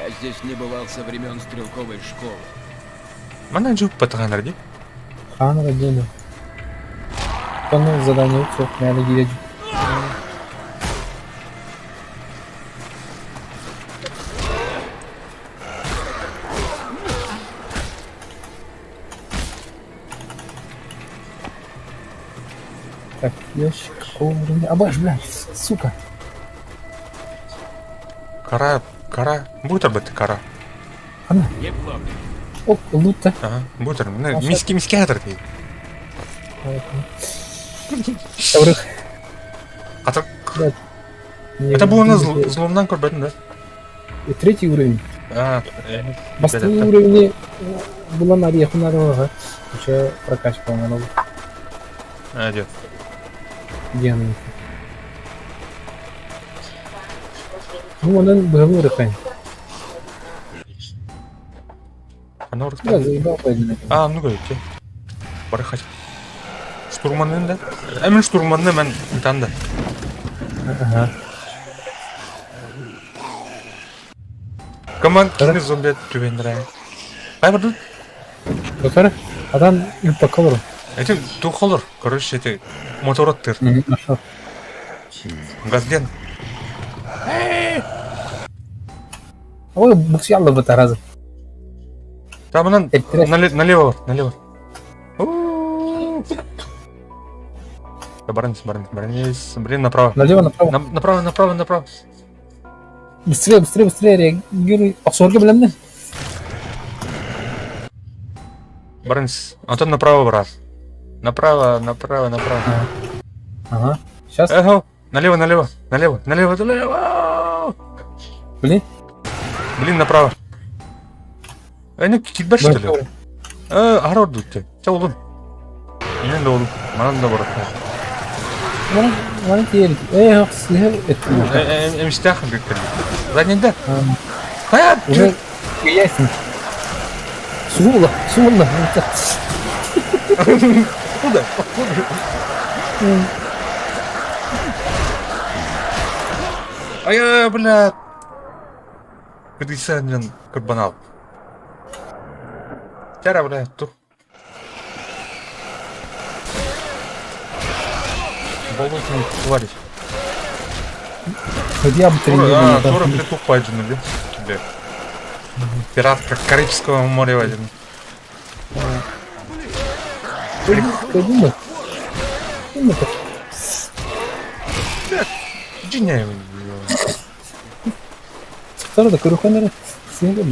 Я здесь не бывал со времен стрелковой школы. Мана жуп патағандар де? Ханра дені. Оны задание жоқ, мәлі келеді. Так, ящик, уровень. Абаш, блядь, сука. Кара. Бутер бәті кара. Ана, Неплохо. оп, лут-то. Ага, бутер. Миски атыр дейді. Таврых. Атыр. Блядь. Это было на зломнан көрбәдің, да? И третий уровень. Басты Бәлетті. уровни была на реху надо. Еще прокачка у меня. Дед. Где она? Ну, она была рехань. Ана Да, ұрықта. заебал пойдем. Ну көректе. Бары қач. Штурманның да? Әмін штурманны мән танды. Ага. Команд кені зомби түбендірі. Қай бірді? Который? Адам упа колор. Әйтен тұқылыр. Короче, әте мотороттыр. Нашел. Газден. Ой, буксиялы в это раза. Тамынан Эттірес. налево бар, налево. Баранец. Блин, направо. Налево, направо. Направо. Быстрее, реагируй. Аксорга білем не? Баранец. Антон направо, брат. Направо. Ага. Сейчас. Ага. Налево. Блин. Направо. Не китбәр что ли? Арор дутте. Ча улун. Мен де улун. Манан да бар. Вон теперь. Это. Эмстахын бекер. Задненде. Хаят. Уже ясен. Сула. Куда? Ай, блядь. Кыдыйсан мен кырбанал. Тяра, блядь, тур. Болотный тварь. Я бы Тура петух паджин, блядь. Пиратка Карибского моря один. думаю. Джиняй. Второй такой руханер. Сингл,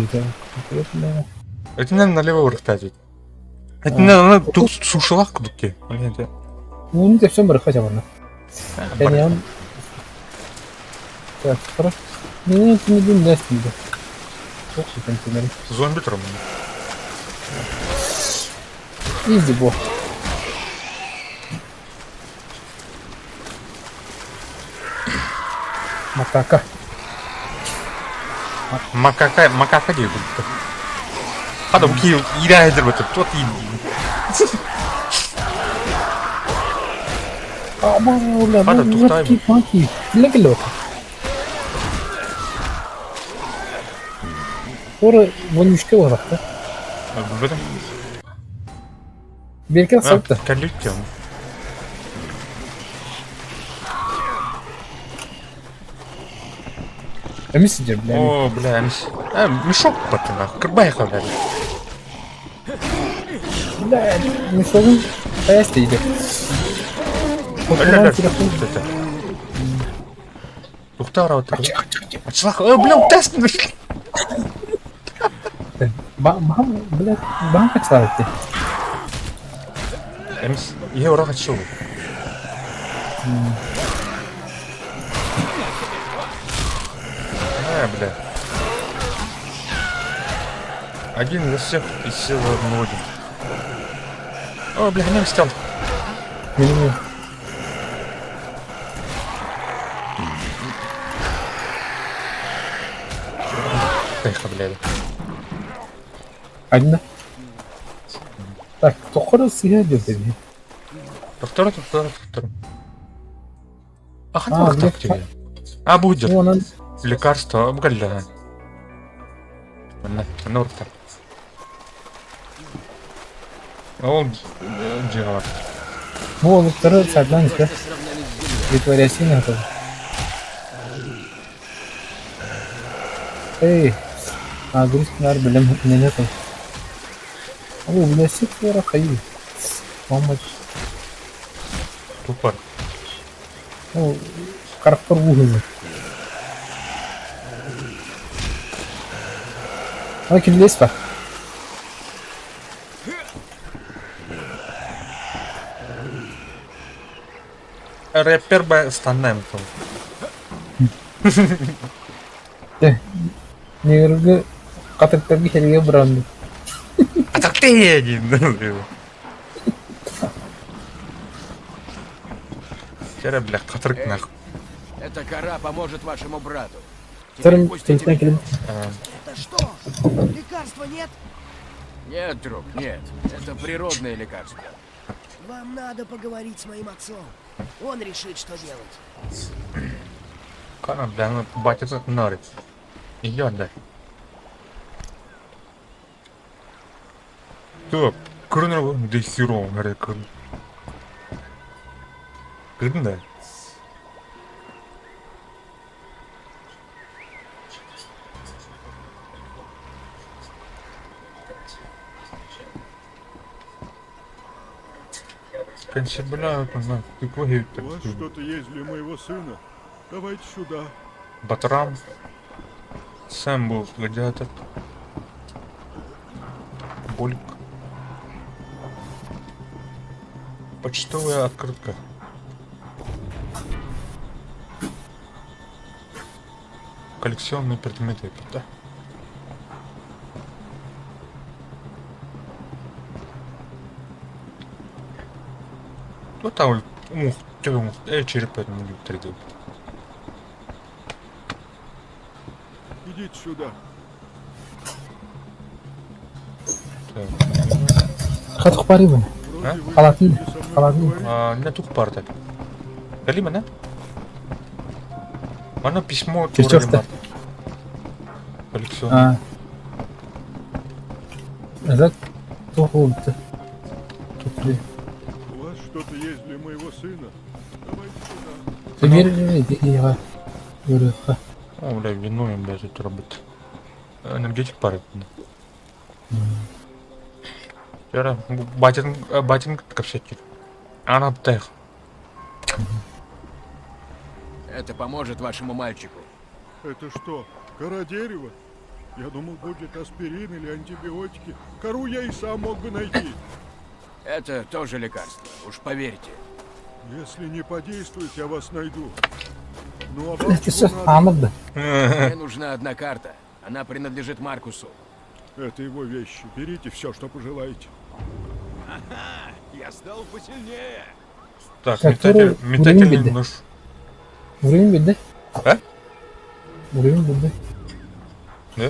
Это, наверное, налево вырастает. Это, наверное, тут сушилах кудуки. Ну, не все мы хотя бы. Я не он. Так, хорошо. Не думаю, Похуй, контейнеры. Зомби тұрым. Изи бо. Макака. Макака дейді. Адам кейі ирайдыр бөтіп, тот ейді. Aman ulan. Hadi, tuhtay mı? Kanki. Gille gille bak. Sonra bunun üçte var hatta. Білім. Bir kere sattı. Кәлік кем. Eminsin canım. Yani. О, бля, мешок бәті нахуй. Кірбай қабәді. Bля, не sorun. Hayat değildi. Fotoğraf telefon. Тоқтар ауытыр. Açılaq. Бля, ұтасың. Bana kaç saat etti? Емес, е ораға шығу. Бля. Один за всех и все за одного. О, бля, не стел. Benim Тихо, блядь. Один. Так, тоқыры сыйа деді. Повтори. Ах, А, ну так тебе. А, будет. Оның Лекарство, обгальда. Норта. Он делает. болықтары сәділен ішкі. Притворясин атады. Эй, агрискинар білім нені атады. О, білесек вера қайы. Мамад. Тупо. О, қарықтар ұғызы. Ана келдес па? Рэпер бы станем там. Негіргі қатырықтарға келге бұранды. А так ты один. Вчера, бля, катрык нахуй. Эта кора поможет вашему брату. Сырым пустите тентіне келем. Это что? Лекарства нет? Нет, друг, нет. Это природное лекарство. Вам надо поговорить с моим отцом. Он решит, что делать. Кана, бля, ну батя тут норит. Идет, да. Стоп, курнер да херово, говорит, да. Конечно, бля, ты кого У вас что-то есть для моего сына? Давайте сюда. Батрам. Сам был гладиатор. Бульк. Почтовая открытка. Коллекционные предметы, да? Вот там черепа не любит 3D. Идите сюда. Так. Қатық бар ебі. Вроде вы Қалатын. хотите со мной Қалатын. поговорить. Не тух парта. Галима, да? Оно письмо от Чертёв-то. Ура Лемар. Коллекционное. Этот тоқ oldu. Тут У вас что-то есть для моего сына? Давайте сюда. Примерно идея. Юрьевка. О, бля, вино им, бля, тут работает. Энергетик пары. Вчера батин ковшечек. Она птех. Это поможет вашему мальчику. Это что, кора дерева? Я думал, будет аспирин или антибиотики. Кору я и сам мог бы найти. Это тоже лекарство, уж поверьте. Если не подействует, я вас найду. Ну а вам Etkisi что надо? anladı. Мне нужна одна карта. Она принадлежит Маркусу. Это его вещи. Берите все, что пожелаете. Я стал посильнее. Так, Который метательный уровень нож. Уровень беды. А? Уровень беды. Да?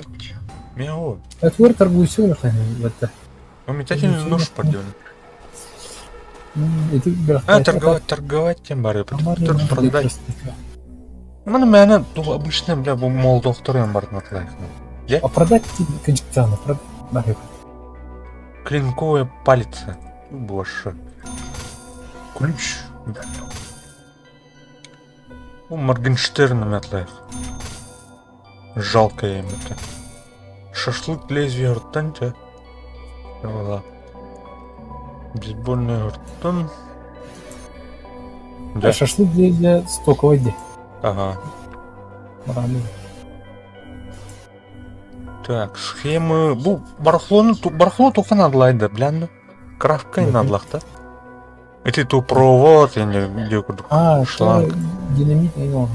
Мяу. Отвор торгуй силами в это. Он метательный нож подъем. И ты Торговать тем баре. Потом продать. Мен обычно, бля, bu мол докторым бар натлайхну. А продать тебе каджикцана, продать. Барик. Клинковая палица. Боже. Ключ. У Моргенштерна натлайх. Жалко им это. Шашлык лезвие ртанча. Бейсбольный ртан. А шашлык для стоковой де. Ага. Правильно. Так, схемы. Bu барахло только надлайды, блин. Крафкай надлахта. Это то провод, я не где куда. А, шланг. это динамит не нужен.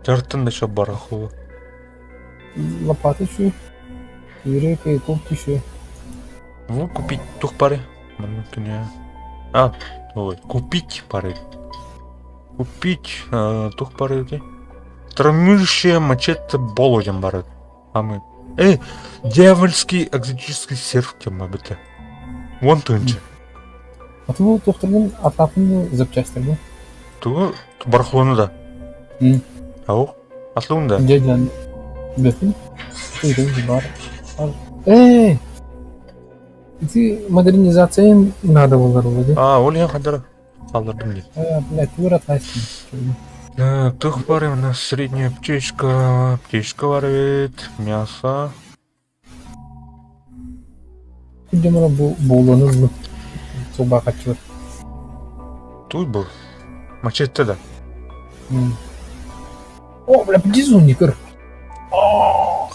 Жартын да еще барахло. Лопаты еще. И река, и кофты еще. Вы купить тух пары. А, ой, купить пары. Купить тух пары. Травмирующая мачете болодем бары. А мы. Дьявольский экзотический серф тема бите. Вон тынче. А ты вот тоқтырдың атапын запчасти да? Ту барахлону да. Ау, аслун да. Дядян. Бетін? Ты бар. Ты модернизация надо было да? А, ол я хадыр. Алырдым дейді. Блядь, ты вратайсың. Тух пары у нас средняя птичка. Птичка варит. Мясо. Где мана болуңуз бу? Собака чыр. Тут был. Мачете да. О, бля, подизун кыр. О,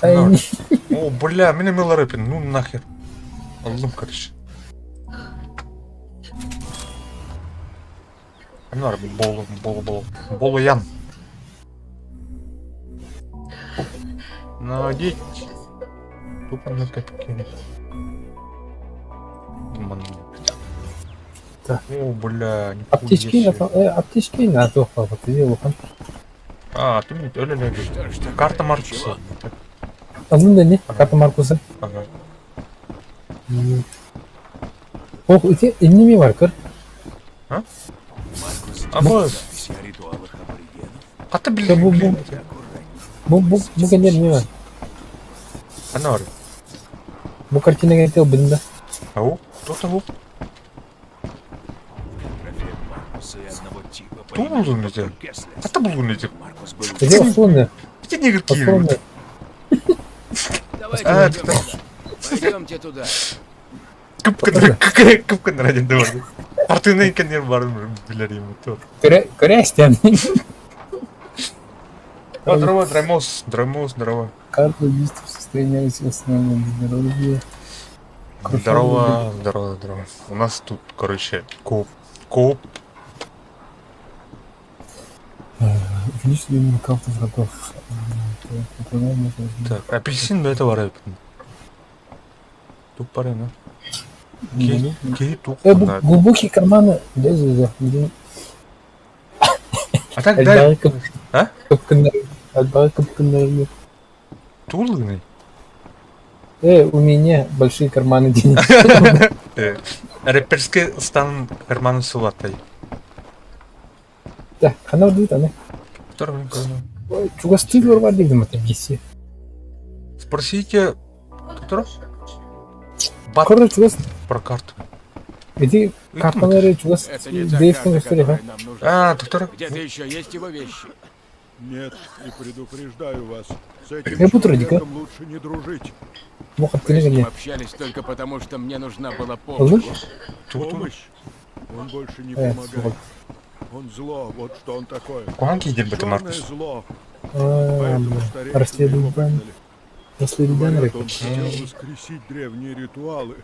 бля, меня милорепин, ну нахер. Алдым, короче. Анар, болу ян. Надеть. Тупо на копейки. Так. О, бля, нихуя Аптечки на то, вот ты делал. А, ты мне то ли карта Маркуса. Алдың не? Карта Маркуса. Ага. Ох, эти инними бар кыр. А вот. Ката билген. Бу кендер не бар? Анар. Бу картинага айтел білдің да? Ау, кто-то был. Кто был на тебя? Это был на тебя. Где условно? Эти не Условно. Давайте пойдемте туда. Кыпка ради давай. Артынай кендер бар билерим то. Корястян. Здорово, здорово. Карта убийства в состоянии основного здоровья. Здорово. У нас тут, короче, коп. Увеличили именно карты врагов. Так, апельсин до этого рэп. Тут пары, да? Кей тук. Глубокие карманы. Да. А так дай. А? Капканарный. Тулыгный? У меня большие карманы денег. Рэперский стан карманы сулатай. Да, она вот это, Второй карман. Чуга стилер var dedim это миссия. Спросите, кто? Короче, чуга Про карту. эти карталары чуга Это не та действует карта, история, которая ха? нам нужна. А, доктор. Где-то еще есть его вещи. Нет, и предупреждаю вас. С этим Я буду радика. человеком лучше не дружить. Мох Мы открыли с ним мне. общались только потому, что мне нужна была Алло? помощь. Помощь? Он больше не вот. помогает. Он зло, вот что он такое. Куанки идет бы Черное Маркус. зло. Поэтому старейшины Расследуем его выгнали. Расследуем Говорят, он рекорд. хотел воскресить древние ритуалы.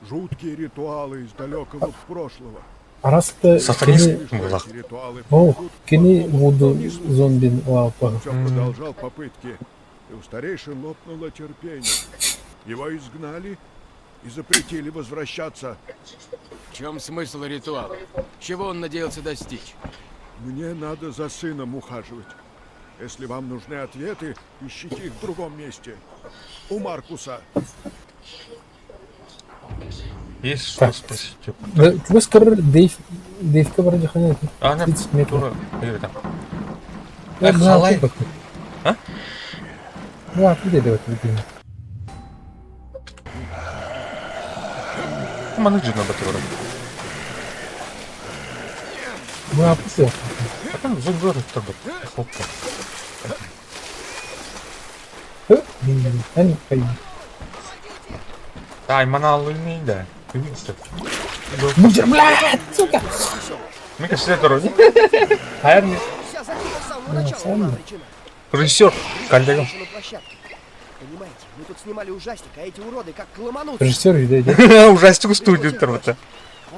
Жуткие ритуалы из далекого прошлого. Араста Сатанист была. Ритуалы О, помогут, кини но вуду не слушал. зомби лапа. Артем продолжал попытки, и у старейшин лопнуло терпение. Его изгнали и запретили возвращаться. В чем смысл ритуала? Чего он надеялся достичь? Мне надо за сыном ухаживать. Если вам нужны ответы, ищите их в другом месте. У Маркуса. Есть что спросить? Чего скоро Дейвка бара жахана. А, не, 30 метров. тура, бери там. Я Эх, знаю, халай. как это. А? Ну, а куда это вот? Мануджи на батура. Ну, а пусто. А там зубы торгут. Хопка. Ани, кай. Ай, манал не да. Ты видишь? Бужер, блядь, сука. Мне кажется, это вроде. А я не. Вся затея с самого начала сам. была причина. Режиссер. Кальдегом. На площадке. Понимаете, мы тут снимали ужастик, а эти уроды как ломанутся. Режиссер, видите? Ужастик студию тормота.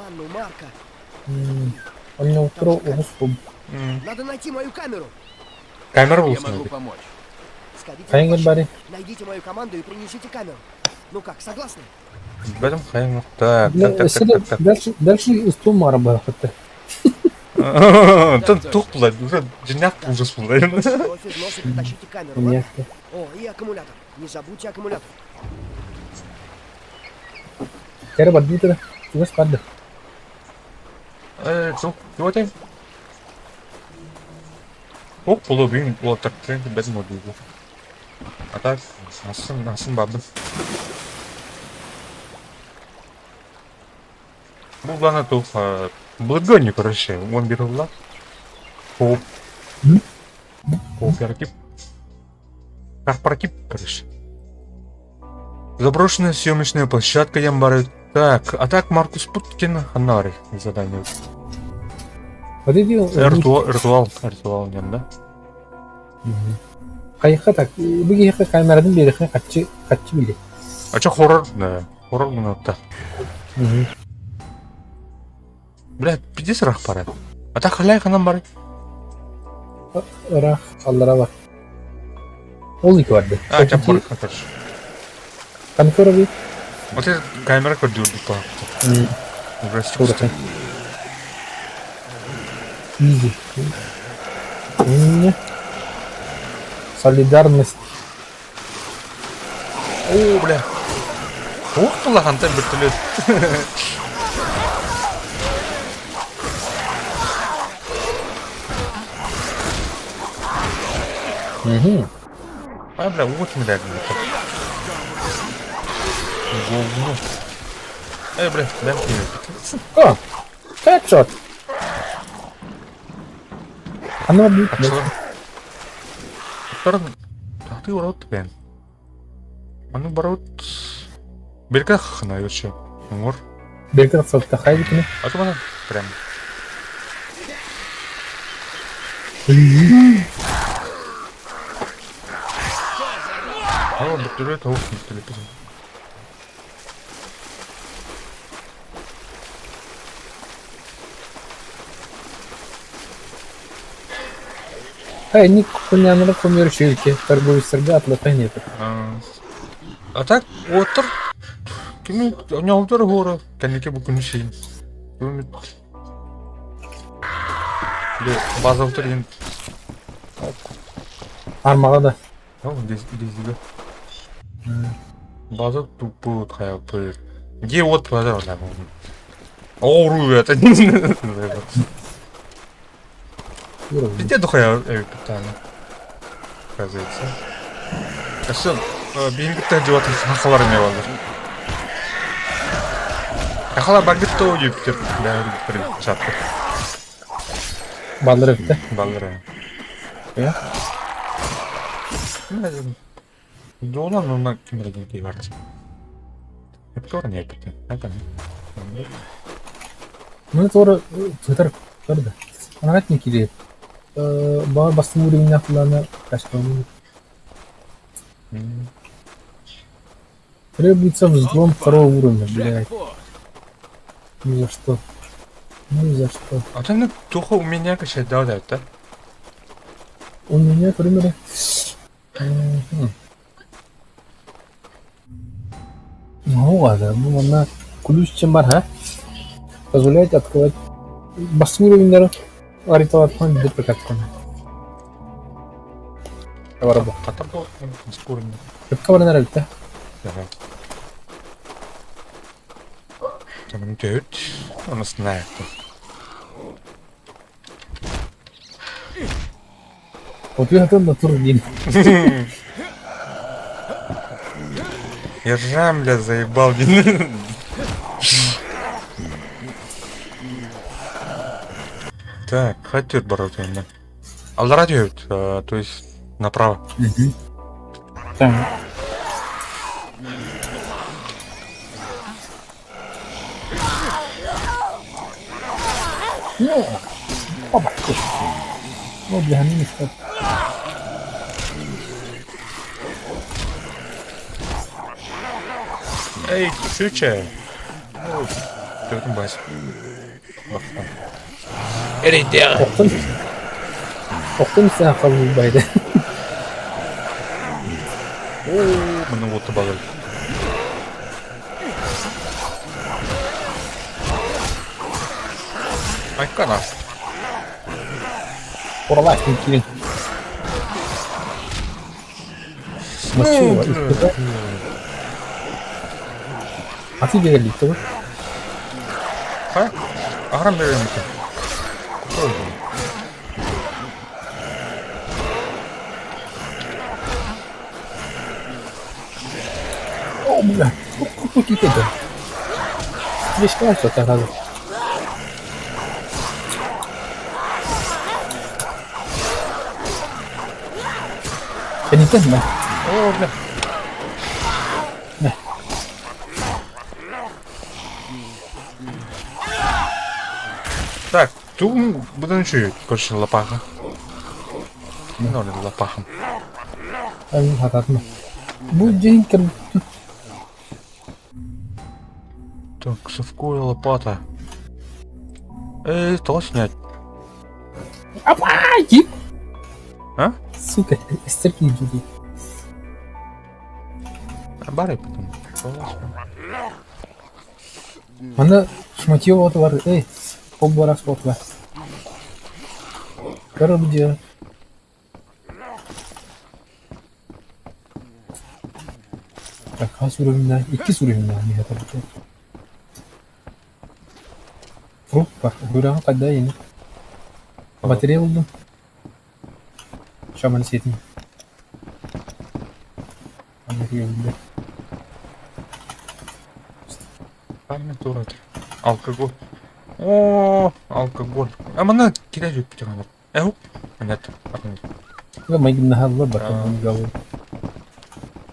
Анну, Марка, Он меня устроил услуг. надо найти мою камеру. Камера Я была могу помочь. Сходите Хайнгер на бари. площадку, найдите мою команду и принесите камеру. Ну как, согласны? В этом хайм. Так. Дальше из Тумара было хотя. Там тух была, уже женят ужас был, наверное. Кровь из носа притащите камеру. Нет. ладно? О, и аккумулятор. Не забудьте аккумулятор. Кера бадбитера. Чего спадда? Чего ты? О, половин, вот так тренинг без модуля. А так, насым бабы. Бұл ғана тух, благони, короче, он берула. Кооператив. Корпоратив, короче. Заброшенная съемочная площадка Ямбары. Так, а так Маркус Путкин, Ханари, задание. Подойди. Ритуал нем, да? Кайха так. Беги камерадан берех каччы биле. А чё хоррор? Да, хоррор минутта. Блядь, пиздец рах пара. А так халяй ханам бары. Рах аллара бар. Ол iki vardı. А, чап бар, короче. Конфера бит. Вот это камера кодирует по. Уже Шурка. Изи. Солидарность. О, бля. Ух ты, лагантен вертолет. А, бля, вот мы так. Говно. Бля, дай мне. О! Хедшот. Она бит. А что? А ты урод, блин. А ну, борот. Берках на еще. Мор. Бекер сотта хайбитini. А то она прям. А, вертолет, а вертолет. Ник кунянра коммерчилки. Торговецтерге атлатан нет. А так, отыр. Кими, у него отыр гора. Кәнеке бұл күні шейін. Өмет. База отыр енді. Армага да. Ау, дезігі. База тупы от қаяпы. Где от база да. Оуру это. Везде духая питание. Оказывается. А что, бейінгіттен жеп жатырсың, ақылар не балдар. Ақылар багетті ойып деп, бәрі бір жатыр. Балдыр битти. Балдар. Я. Жолан онна кемерген кей бар. Эптор не эпті. Это не. Ну тора тутар торда. Анагат не кире. Ба бастын уровень флана кашкам. Требуется взлом второго уровня, блядь. Ни за что. Ну и за что? А ты ну тухо у меня качать да, да? У меня, к примеру... Ну ладно, ну она ключ чем барха. Позволяет открывать басты уровеньдер аритоватхан деп прокаткан. Кабарабо. Ката бол, скорыны. Деп кабарнар әлбетте. Ага. Там дöd, он знает. Вот я там натурдин. Я жамля заебал, блин. Так, хотят бороться именно. Алдарадиют, то есть направо. Так. Ну, опа, ну, для них это... Эй, шуча. Ты там бас. Эридер. Оқтын сен қалып байды. Мына вот багал. Айкана. Поралась не килин. Мачува, испытать. А ты где лик тоже? А? Аграм берем это. О, бля, какой это? Здесь классно так надо. Я не знаю. О, бля. Так, тут будем чуть, короче, лопаха. Ну, не лопахом. Хататма. Будь кем. Так, совкуя лопата. Эй, что снять? Апай! А? Сука, стерпи, Джуди. А бары потом. Ана шматье вот var. Эй, обварас вот var. Карабдия. Так, kaç uğrumda? 2 uğrumda ne kadar bir. Frup bak, buraya kadar yeni. Batarya buldum. Şaman setim. Anlatıyorum. Правильно, дурак. Алкоголь. О, алкоголь. А мана кидай жуп жаңа. Эу? Нет. Ve mayın nahalla bakalım gavu.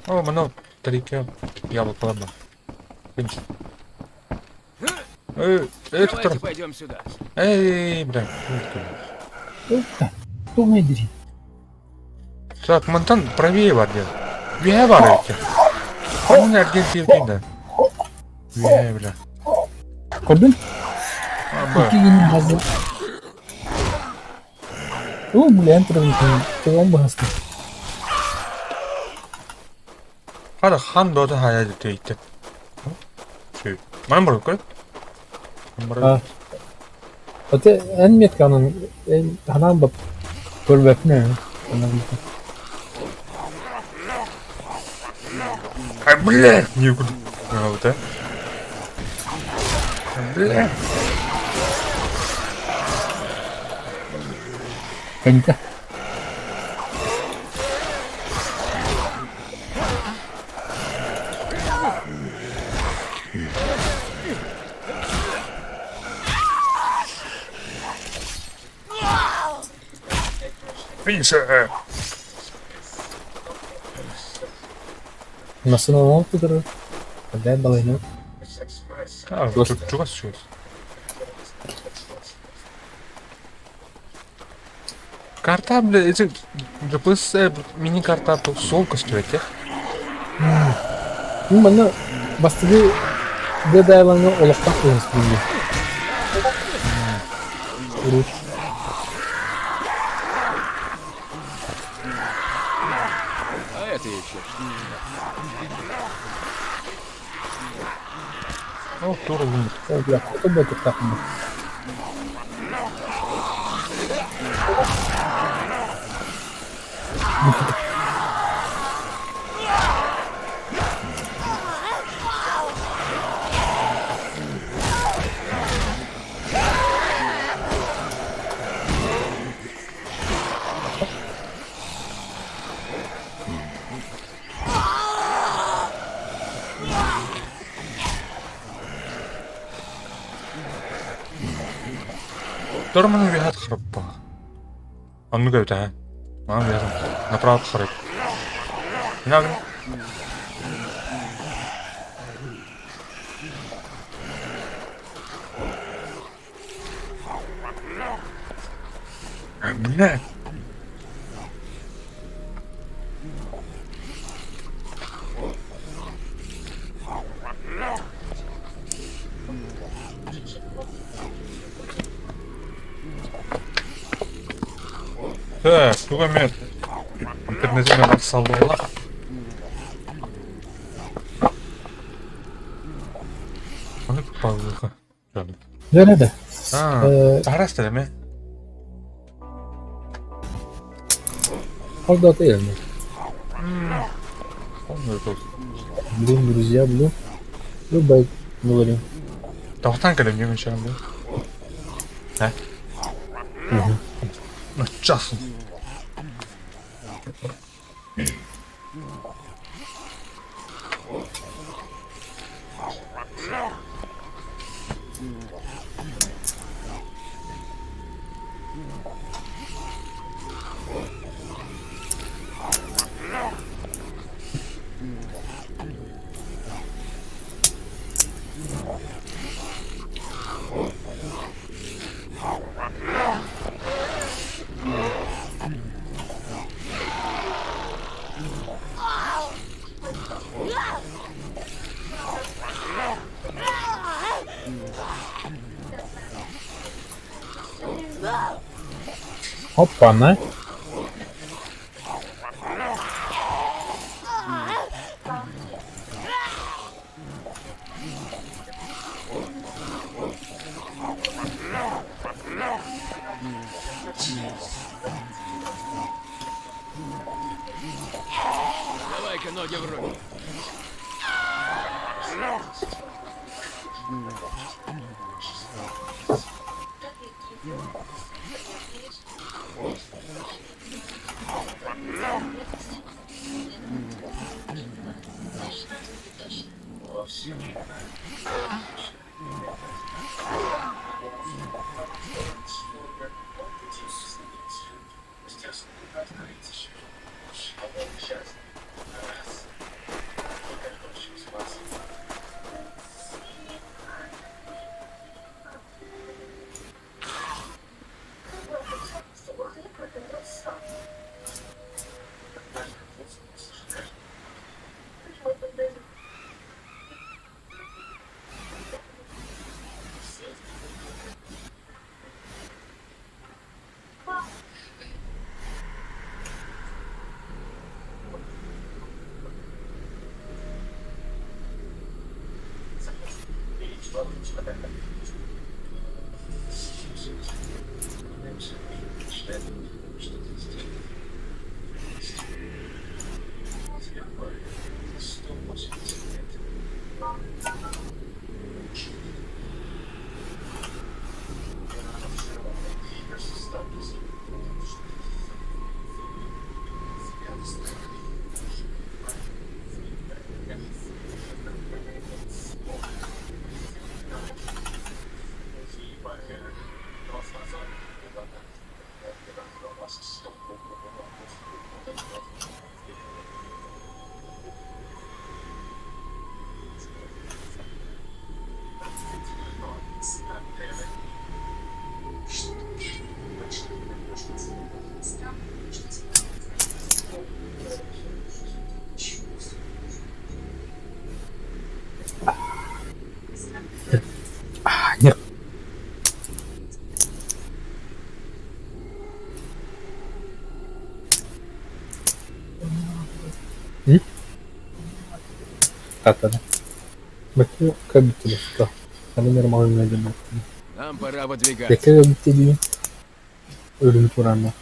О, мана тарика яблоко бар. Это Давайте пойдем сюда. Эй, бля. Опа. Кто не держит? Так, Монтан правее бар дед. Вие бар эти. Он не аргентин да. Вие, бля. Gördün? А, İki gün hazır. Oh, bu lan tarafından. Tamam mı hasta? Hadi han doğdu hayal etti. Şey, ben bırak. Ha. Öte en metkanın en hanan bak. Görbek ne? Ай, бля! Не буду. Вот, да? Бля! Kanka. Финиша! Nasıl oldu da? Hadi balayını. А, чего сейчас? Карта, бля, эти ДПС мини-карта солка стоит, ya. Bu bana bastırı bir dayalanı olaktan kullanısı gibi. Руч. А это еще что? О, турбин. О, бля, хто буде тут так? Тормоны вяхат храппа. Он ну говорит, а? Мам, я там направо храп. Не надо. Бля. Так, кубомет. Интернетime написалдылар. Аны пауза. Жаным. Жарады. Арас деме. Қалды аты елме. Блин, друзья, блин. Любай, говорим. Тохтан кадем не мешаем, да? А? Ну, часом. Опа-на. Давай-ка ноги в руки. Та-та-да. Bakayım kabiteli что. Hani нормально demek. Нам пора выдвигаться. Bekle kabiteli. Ölüm turanla.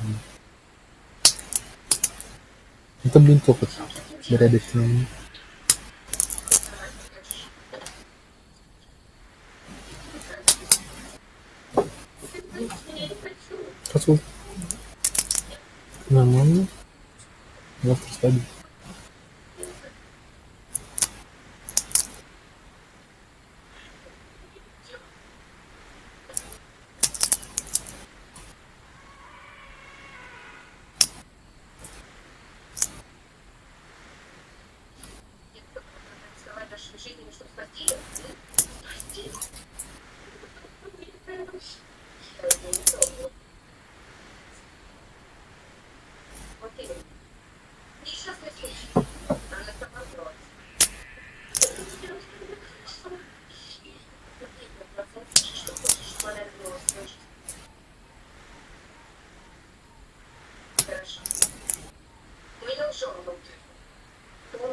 Это блин только. Бередесин. Косул. Нормально. Завтра стабильно.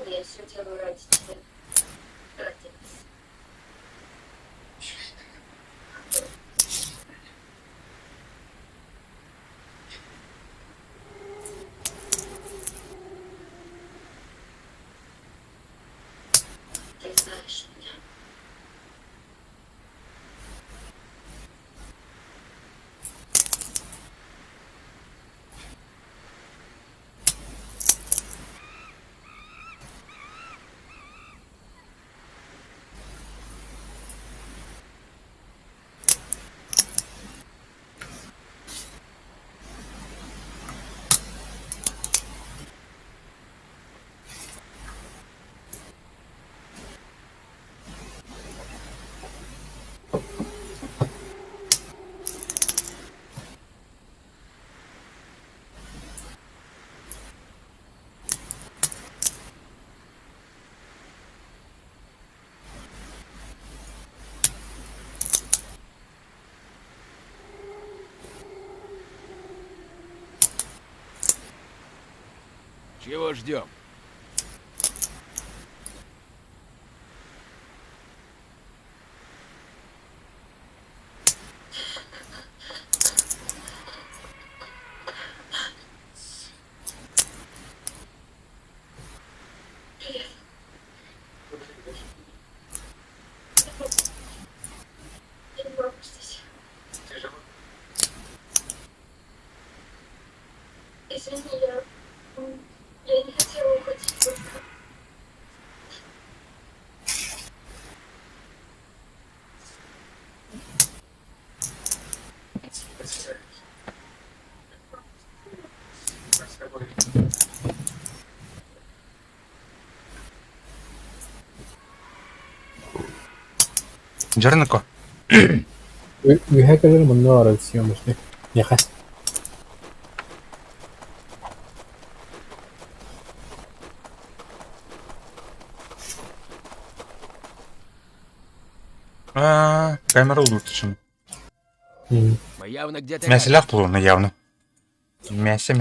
Я все делаю ради тебя. Ради нас. Ты знаешь меня. Чего ждем? Я не могу здесь. Извини, я не хотела уходить, только... Джернико. Ühekler bunda arasıyormuş ne? Yakas. Камера улучшена. Мы явно где-то Мясо рядом. ляпнуло, но явно. Мясо.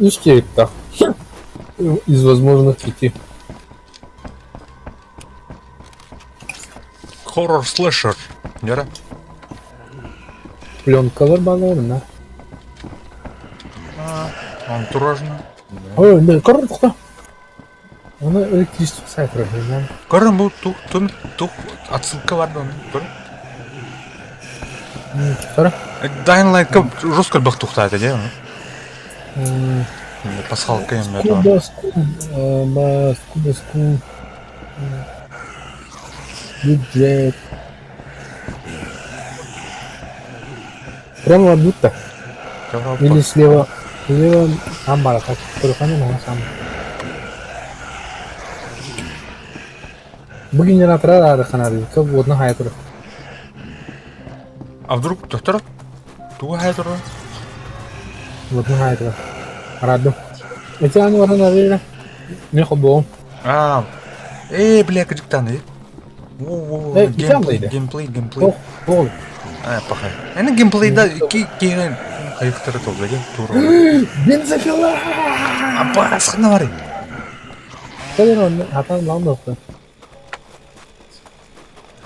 Üç kere так. Из возможных 5. Хоррор слэшер. Нера? Plyonkalar bağlarım Антуражно. Ой, да, коротко. Onu elektrik sayfırıyor. Көрін бұл тух отсылка бар да оның. Sonra. Dying Light'қа жестко бақ тухтайды, де? Пасхалка енді. Кубаску. Бюджет. Прямо вот будто. Или слева. Слева амбара, как руками на самом. Bu generatöre араханады. Как вот на хайтеры. А вдруг доктор? Туга хайтеры? Вот на хайтеры. Раду. Эти они вараны наверное. Не хоббом. Бля, кадиктаны. Геймплей. Пол. Пахай. Эне геймплейда кейген хайықтары толды, тура. Бензопила! Апарасқаны бар. Tabii hata lan da oldu.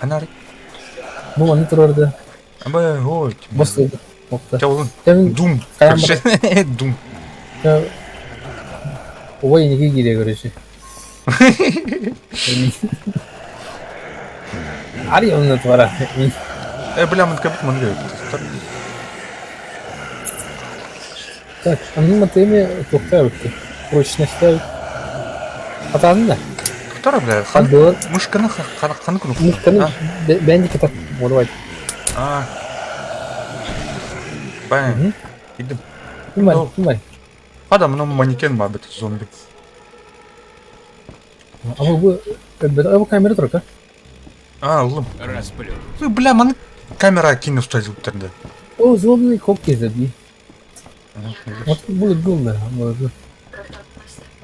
Anar. Bu onu turardı. Абай, ой. Basıldı. Oldu. Жауын. Demin Дум. Каям Короче, Дум. ya ой неге гире görüşü. Ari onun tvara. Бля, мы как будто говорит. Так, onun matemi toktaya bitti. Прочно ставить. Atadın da. Второй, бля, Hadi. мышканы қаны күні. Muhtemelen bence kitap modu var. А. Бән. Идем. Kim var? Kim var? Adam мына манекен бар бит зомби. Ama bu kamera duruyor ha. А, ұлым. Расплю. Бля, мына камера кино ұстазып тұрды. O zombi kok gezdi. Bu gülme. Bu.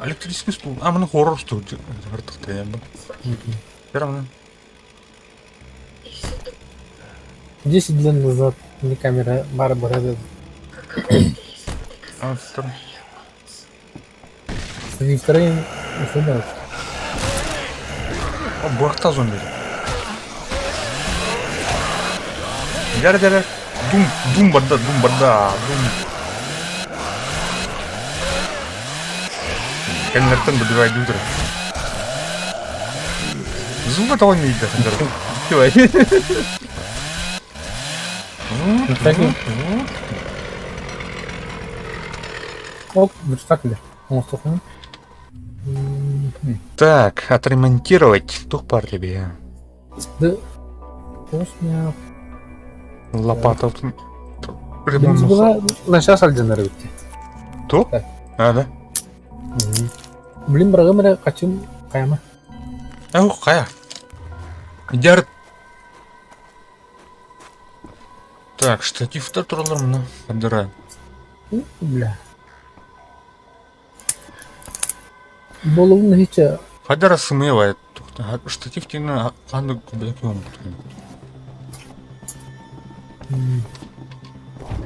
Электрический стул. А, мына хоррор стул. Артықта я ба. Бер мына. 10 лет назад не камера бар. А, тұр. Среди второй сюда. О, бұлақта зомби. Дәрі. Дум барда. Кәлінлерттен бұдывай дудыр. Зуға тауын мейді. Давай. Оп, так ли? Так, отремонтировать тухпар тебе. Да. Осня. Лопата. Birinci buna aşağı salcanları bitti. Tu? Evet. А, да? Bilin bırakım kaçım kayama. Қая. Дер. Так, штативтер туралар мына. Қадыра. Бля. Болуын hiç Қадыра сымывает. Штатив тені қанды көбілек ең.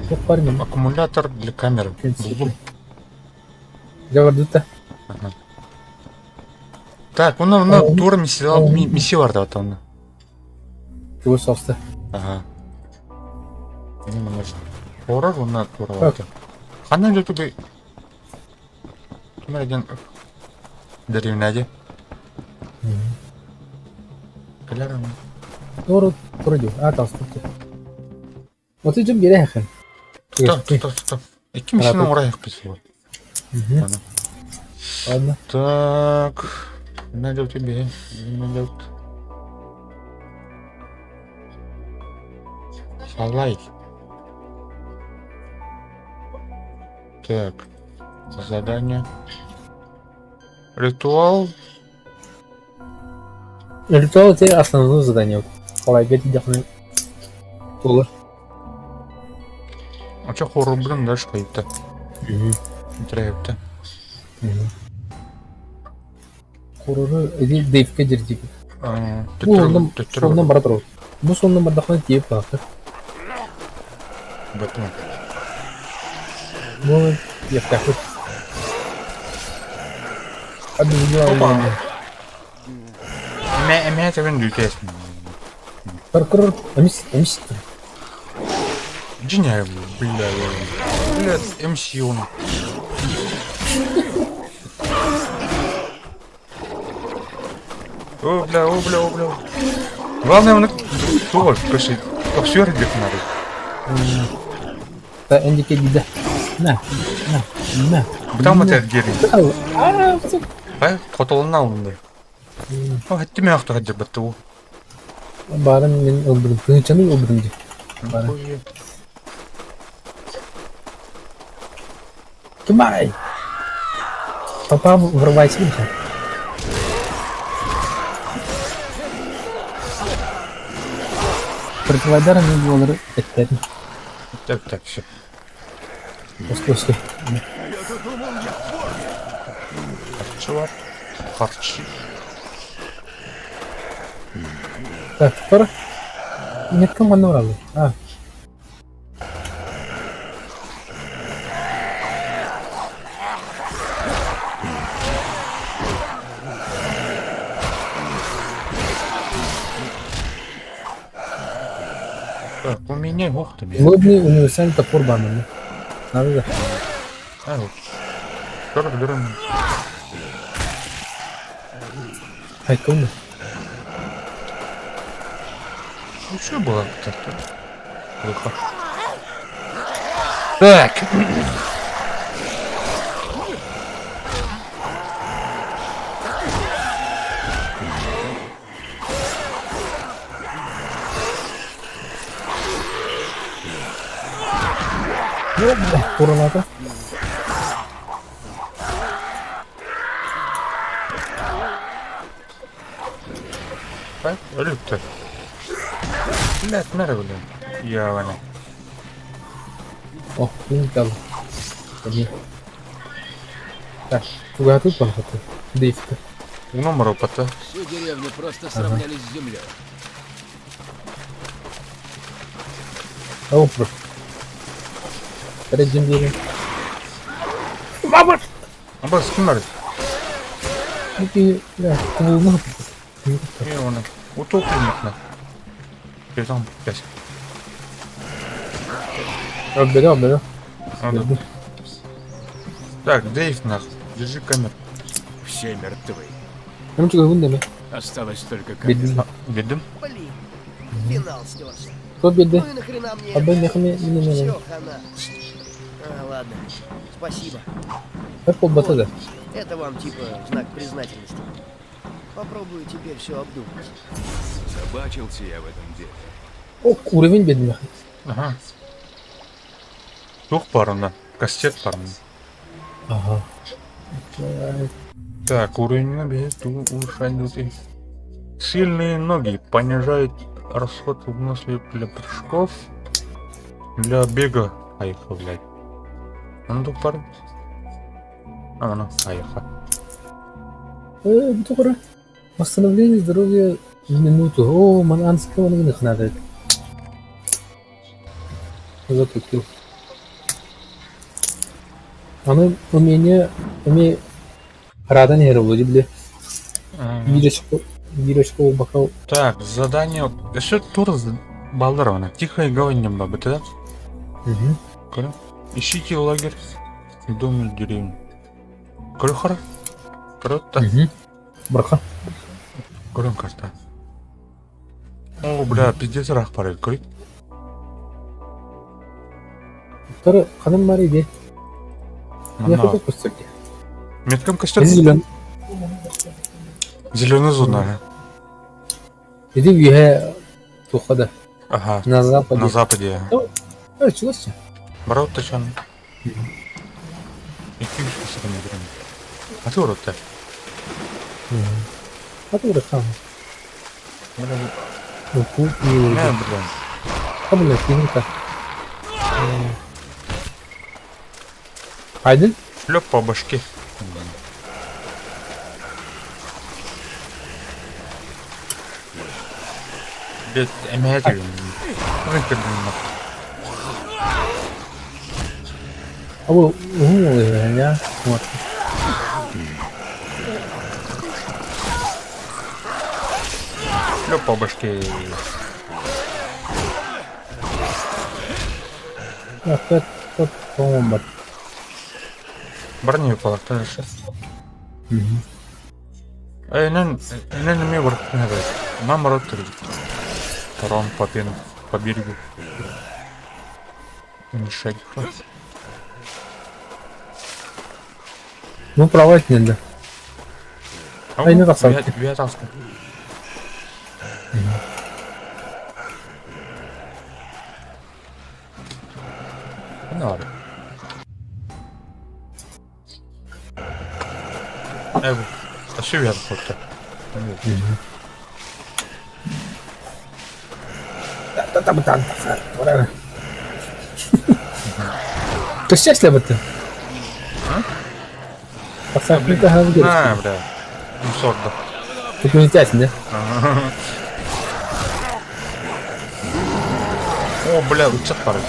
çok var mı? Аккумулятор для камеры. Бұлым. Жабырды. Так, оны тура миссия бар да оны. Чего соқты? Ага. Хоррор оны тура бар. Қандай жүтігі? Кемерден дәревінәде. Кәлер оны. Doğru diyor. Ha tasdikti. Otucum geri yakın. Стоп. Екі миссияны орайық біз ғой. Ладно. Так. Надо у тебя. Салай. Так. Задание. Ритуал. Ритуал это основное задание. Kolay bir yakın. Olur. А че хоррор блин дальше қайыпты? Трәйіпті. Horror'u edil deyipke jirdik. Bu Түттірі ondan bara durur. Bu sondan bardakını deyip baktı. Бәтімен. Bu yaklaşık. Hadi video alalım. Әмә тәбен дүйтесін. Kır. Emiş. Джиня, бля, МС оны. О, бля. Главное, оны туға, көші, көпсуер деп надо. Da önceki gide. Ne? Бұтамы тәді герін. Aaa. Бай, қотолына алынды. О, әтті мен ақты ғаджа бәтті о. Barın beni öldürdüm. Kılıçanı öldürdüm. Barın. Кимай! Папа врывайся в меня. Прикрывай даром и доллары. Это. Так, все. Пускай. Харчи. Так, теперь... Нет команды разу. Так, поменяй гухтами. Модный универсальный топор банан. Надо. А вот. 40 дырами. Айкон. Ну что было как-то? Плохо. Так. Куроната. Так, люто. Блять, надо, блин. Явно. О, не дал. Один. Так, куда тут он хотел? Дейфка. Номер опыта. Всю деревню просто сравняли с землей. А он просто. Перед землей. А бас кимер? Ну ты, бля, ты был много. Явно. Утопленник на. Передам 5. Обберем. Надо. Так, Дейв нах. Держи камеру. Все мертвы. Ну что, вындами. Осталось только камера. Бедный. Видим? Блин, финал стерся. Кто беды? Ну и нахрена мне Обой это? не Все, хана. А, ладно, спасибо. Как полбата. Это вам типа знак признательности. Попробую теперь все обдумать. Собачился я в этом деле. О, уровень бедный. Ага. Дух парна. Кастет парна. Ага. Так, уровень набегает, улучшает. Сильные ноги понижают расход выносливости для прыжков. Для бега. Айха, блядь. А ну, дух парень. А, ну, айха. Добре. Восстановление здоровья в минуту. О, мананского не надо. Затупил. Оно умение рада не вроде бля. Вирочку бокал. Так, задание. Еще тур балдировано. Тихо и говорим бабы, да? Угу. Короче. Ищите лагерь в доме деревни. Крохора? Круто. Угу. Браха. Короче, карта. О, бля, пиздец рах парит. Короче. Второй ханым бар иде. Я Мана. хочу кустики. Метком кастет. Зелен. Зеленая зона. Иди в юге тухада. Ага. На западе. На западе. Чулось? Брат тачан. И фишки себе не берем. А ты урод-то? А ты там. Бля, Ну, кут и... не, блин. Там, бля, кинута. Айден? Лёг по башке. Блядь, эмиатив. Рынка, блин. А вы умные, я? Вот. Лёг по башке. Опять тот бомба. Брони выпало, тоже сейчас. Нэн мне враг не нравится. Нам рот Рон по берегу. Мешать. Ну, провать не надо. Ай, ну, красавчик. Вятовска. Надо. А что Вятовска? Ты счастлив это? Поставь мне тага в На, бля. Ну, сорт, да. Ты не тясен, да? О, бля, уцак парит.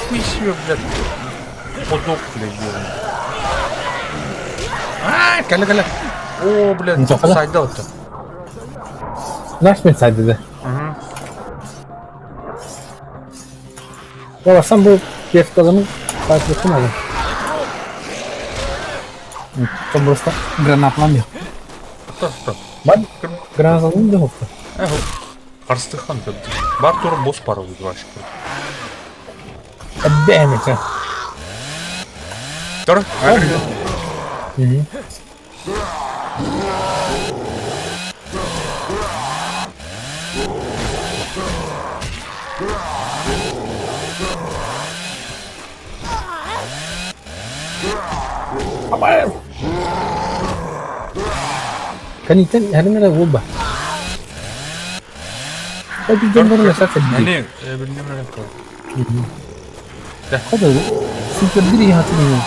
Хуй себе, блядь. Подок, блядь, делаем. Каля. О, блядь, Ну, топ сайдал-то. Наш мен сайдыды. Hı. Babasam bu piyasada adamın farklısı aldım. Там просто гранатламıyor. Tuta. Bak granat aldım da hopta. Қарсыхан деп. Бар туры бос бар өзі ашық. Бәмек ha. Тұр. Kan ikan hari ini ada ubah. Tapi jangan rasa sedih. Әне, білмем не yapıyor. Kau tahu? Sikir diri hati ini.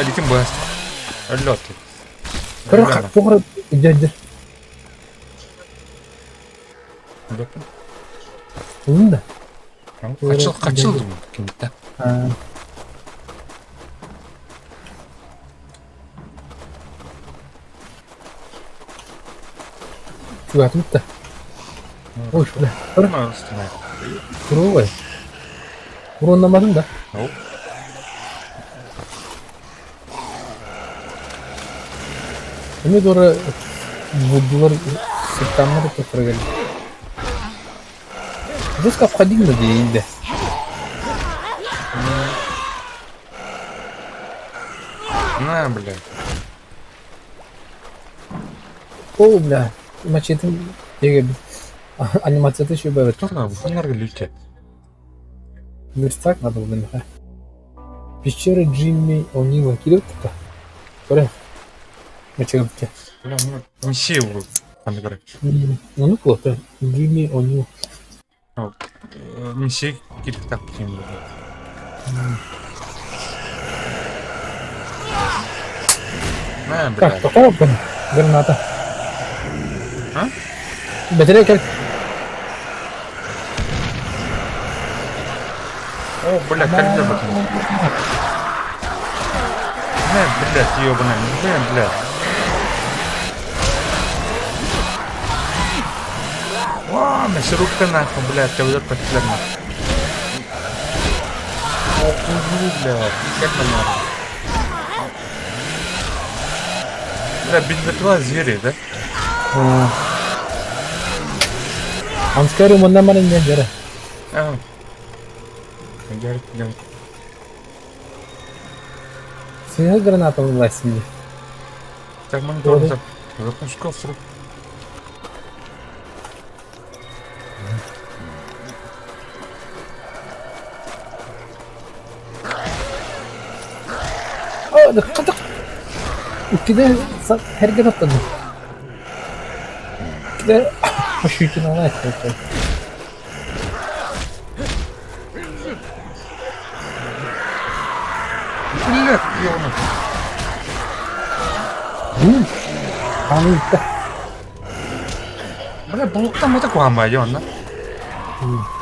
Диким баст. Өллөт. Kerap pokok jadi. Bunda. Kaçıldı mı? Kimde? Juga tuh. Oh sudah. Kerap Ama üstüne. kuru var. Kurun namadın da. Hop. Ini doğru vurdular sırtlanları tekrar geldi. Здесь необходимо değildi. На, блядь. О, бля. Мачетим деге анимацияты şu evet. Тұр, бұнарға лүйте. Верстак надо было нахай. Пещера Джимми О'Нила келіп-ті. Көрем. Мачетимке. Бля, ну, несе его. Қандай қарай. Ну, плохо. Джимми О'Нил. Несе керек так кейін. На, Как, блядь. какого там граната? А? Батарея как? О, блядь, калибр bakın. Ne, блядь, ёбаный. Ne, блядь. О, мясорубка нахуй, блядь, тебя уйдет под нахуй. О, блядь, как там надо? Бля, бензопила звери, да? Амскару мында мана не жара. А. Герик, герик. Сыйга граната власти. Так, мы должны запускать срок. О, да катак. Укиде herkes atladı. Укиде пошутин алайс. Блядь, ёбаный. Anlattı. Бля, блоктан это куамайdı ondan.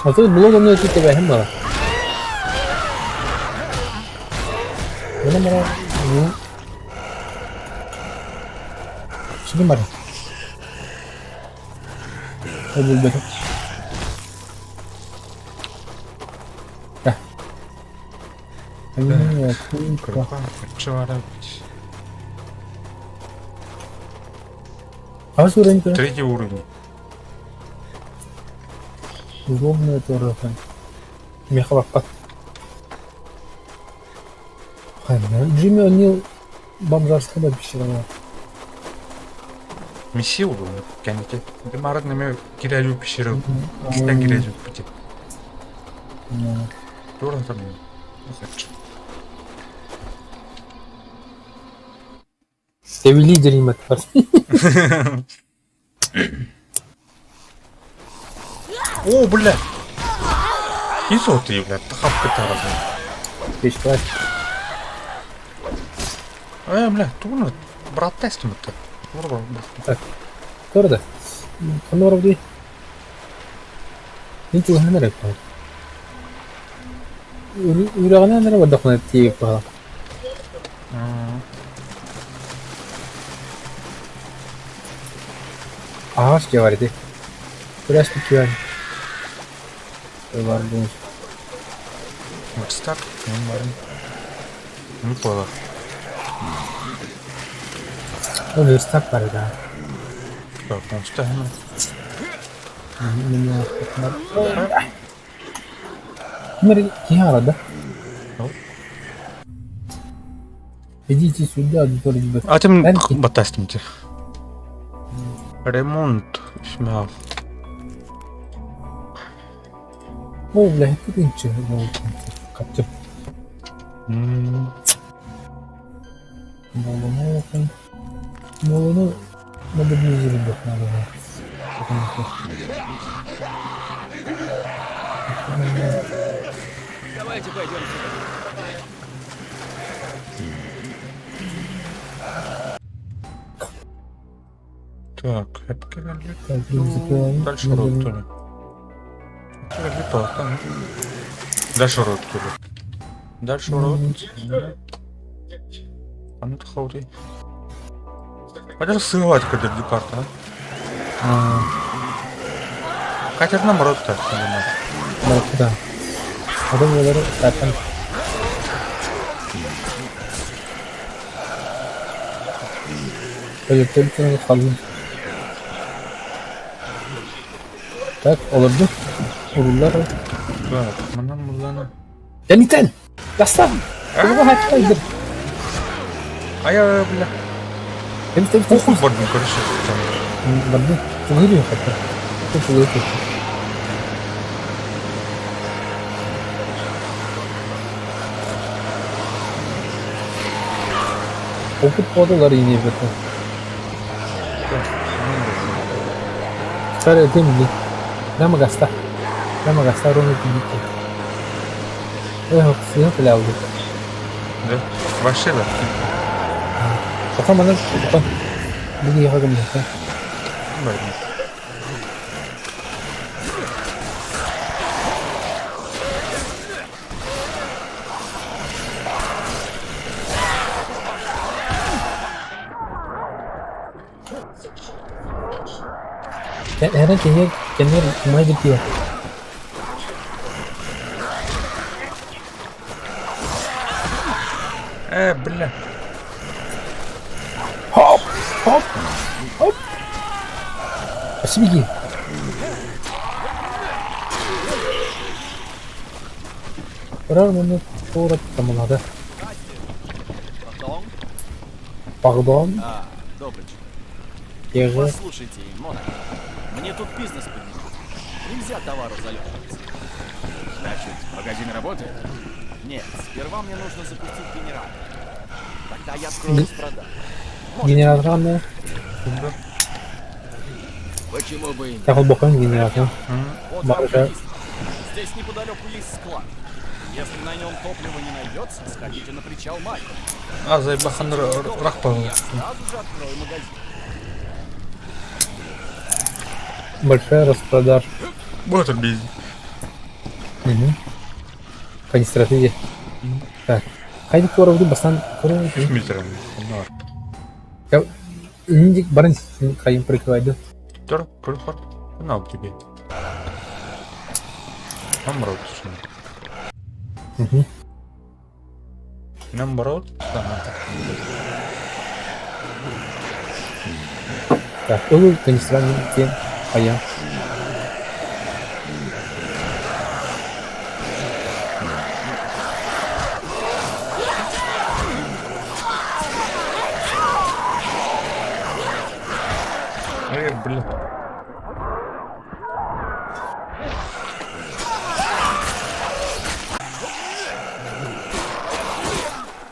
Aslında blog onu ötüp de hem var. Buna mara bu şimdi var. Hadi beto. Ya. Aynen ya. Крупа, что работать? А что уровень? Третий уровень. Удобно тоже. Мехлопат. Джимми О'Нил бомжарского пещерного. Месси уровень. Кәнеке. Де марат неме кирәлю пешеру. Кистен кирәлю пути. Тура там. Теви лидер имет var. О, бля. Изо ты, бля, тахапка таразы. Пешкать. Бля, туна. Брат тестим это. Так. Кто-то. Коноров ди. Ничего не надо. Урагана надо отдохнуть типа. Ağaç gevaridi. Biraz bir güven. Var bu. Верстак, нормально. Неплохо. O versak var ya. Так, он ставим. Bunları kim aradı? Yok. Идите сюда, аудитория ребят. А ты Энки. батастимте. Ремонт. Смял. О, бля, это ничего. Как-то. Молону модернизировать надо. Давайте пойдем сюда. Так, это километр. Так, закрываем. Дальше рот, что ли? Километр. Дальше рот, что ли? Дальше рот. А ну ты хаури. Пойдешь ссылать кадр карта, а? Катер нам рот так, Да. Adamları zaten Özellikle kalın. Так, olabilir. Vururlar. Так, манам мулана. Yaniten! Yaslan! Bunu hakkaydır. А я, бля, Temiz temiz похуй temiz. бордом, короче. Vardı. Çok giriyor hatta. Çok oluyor. Okut podaları yine yapıyor. Stare temli. Prima gastar. Prima gastar ровно 50. Ой, сильно пляуди. Да? Вообще, да. Потом она потом беги я говорю, да. Бордом. Herhalde kendine kumaya bitiyor. Бля. Hop! Hop! Hop! Nasıl bigi? Karar bunu sonra tamamladı. Pardon. А, добрый. Geri. Послушайте, Мона, мне тут бизнес поднимут. Нельзя товару залетывать. Значит, магазин работает? Нет, сперва мне нужно запустить генератор. Тогда я открою распродажу. Генераторный. Почему бы и нет? Так вот боком генератор. Вот Баржа. вам здесь неподалеку есть склад. Если на нем топлива не найдется, сходите на причал Майка. А, заебахан рахпал. Я сразу же открою магазин. Большая распродаж. Вот он без. Угу. Канистратыги. Так. Haydi korovdu basan korovdu. Шмитером. Ya indik barın kayın прикрывайды. Тор, проход. На тебе. Наоборот, что? Угу. Наоборот, да. Так, ulu канистраны тем каян. Бля.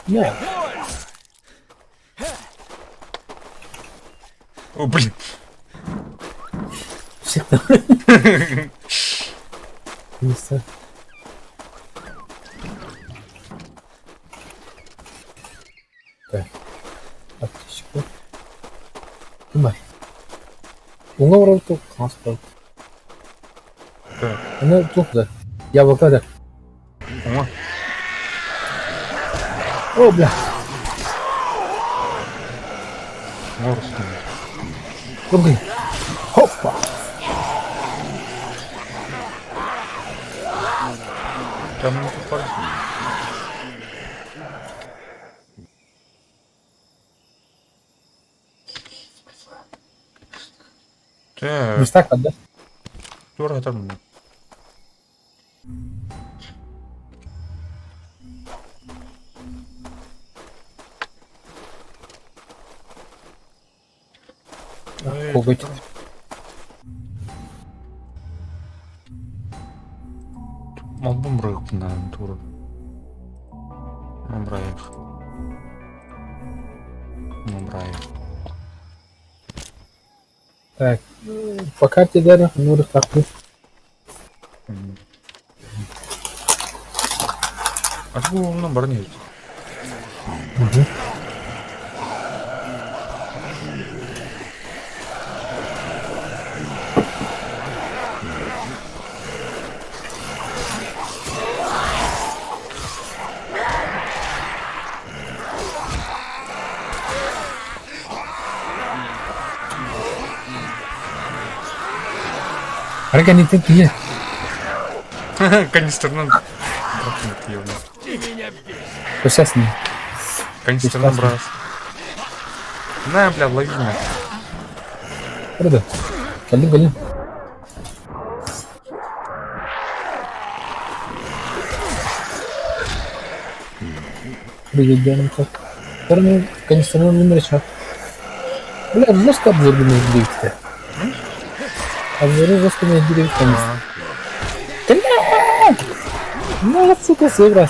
Не. О, блин. Всех там. Место. Так. Отлично. Думай. Bunga vuralım çok kanser. Так, Ana çok da. Ya bakada. о, Oh bля. морс. Добрый. Хоп. Там не попадет. Так, Местак отда. тура там. Коготь. Албом рык на туру. Набраев. Так. По карте дали, ну растаплю. А что номер нет? Органите ты. Канистерным. Ты меня бесишь. То сейчас не. Канистерным брас. На, бля, лови меня. Правда? Галим. Пригодяем так. Стороны, конечно, не наречат. Бля, жестко обзор не двигаться. Обзоры жестко не двигаться, конечно. Бля! Ну, сука, сыграть.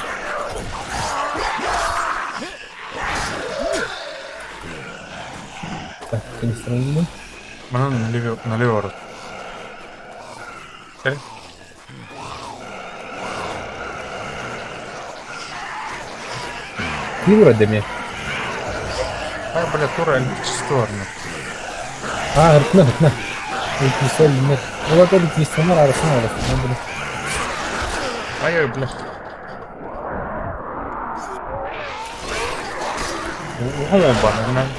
Так, конечно, не. Она налево рот. Юра до меня. А, бля, тура сторону. А, ртна. Электрисоль, нет. Ну, вот электрисонар, арсенал, арсенал. Ай, бля. Оба, нормально.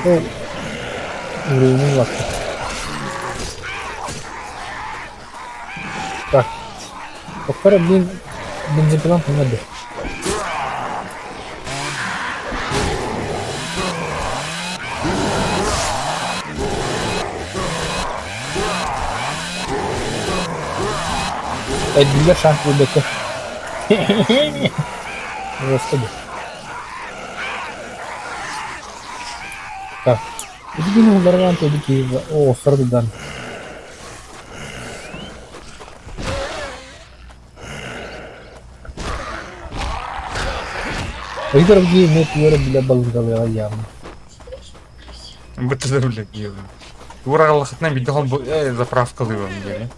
О, уровень лапки. Так. Повторяю, бензопилам не надо. Для шаг выбыка. Господи. Так. Иди ударван, иди Киева. О, Сардан. Игорь Гей имеет веру для Болгала явно. БТД, бля, гены. Урал хотна бидал заправка лывом гели.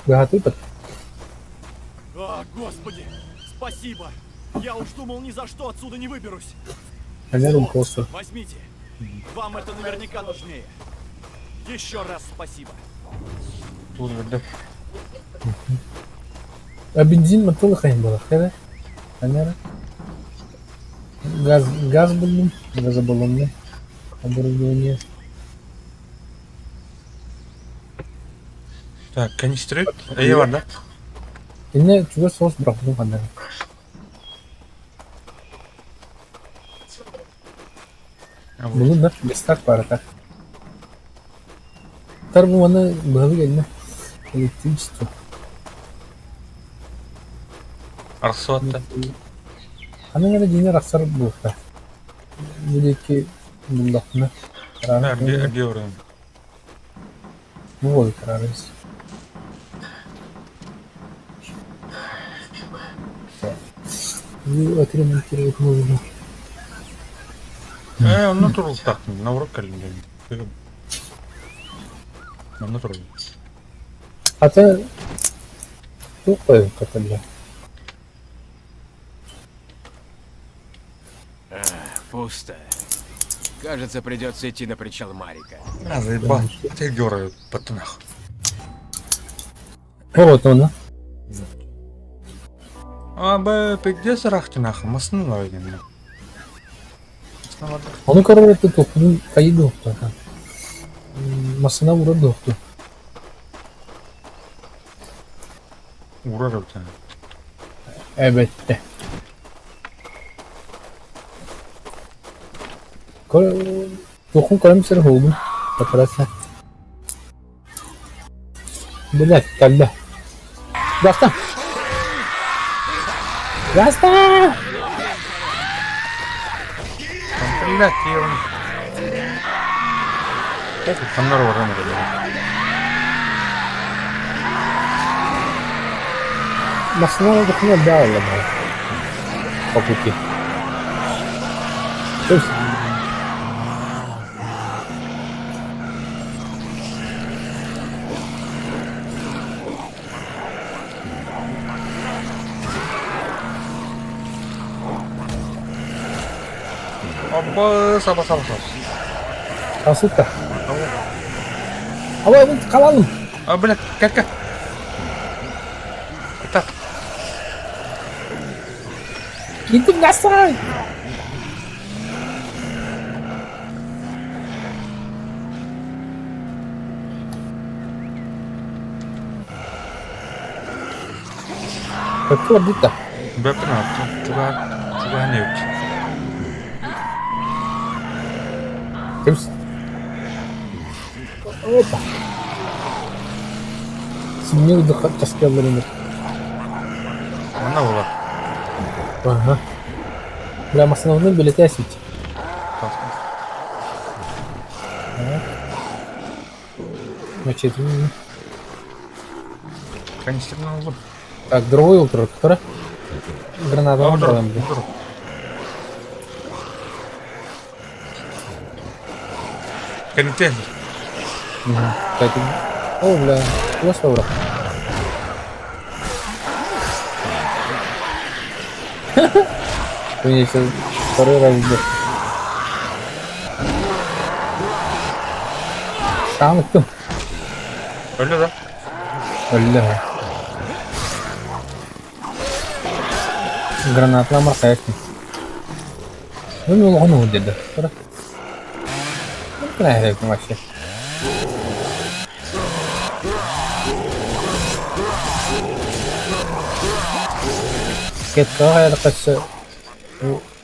Готовы под... А, господи, спасибо. Я уж думал, ни за что отсюда не выберусь. Камеру косу. Возьмите. Вам это наверняка нужнее. Еще раз спасибо. Тут, бля. А бензин мотола хайн была, да? Камера. Газ был, газобаллонный. Оборудование. Так, канистры. Эй, var да? Ini juga sos berapa tuh kan? Belum dah, besar para tak. Ntar bu mana baru geldi. Электричество. Арсуатта. Ана гана дина рахсар булка. Бүлеки буллакны. Да, где уровень? Ну вот карарыз. Ну, отремонтировать нужно. Он натурал так, на урок калинга. Он натурал. А ты... Тупая каталя. Пусто. Кажется, придется идти на причал Марика. А, заебал. Ты дёрают, пацанах. Вот он, а? А, ты где зарахтинах? Масну лавин. машиналарды. Onu karar etti topun kaydı yoktu. Masına vurdu yoktu. Uğrar bir tane. Elbette. Dokun kalem sarı oldu. Yaparasa. Bilal kaldı. Basta. Basta. Блядь, я он. Как фонарь ворона было. Masına dokuna daha oldu. По пути. То есть Опа, саба. Kasıtta. Ama bunu kalalım. А, блядь, как? Это. Gittim nasıl? Какой орбита? Бэпна, туда нет. Kimse. Опа. Şimdi de tasarlarını. Она была. Ага. Прямо основным билеты осветить. Значит, Конечно, ну, так, другой ультра, который граната вот. убрала. Контейнер. Кстати, о, бля, вот что. У меня сейчас второй раз идет. Там кто? Öyle de. Бля. Гранатла маркаешься. Ну, не логну где-то. Ну, правильно, вообще. Какая такая...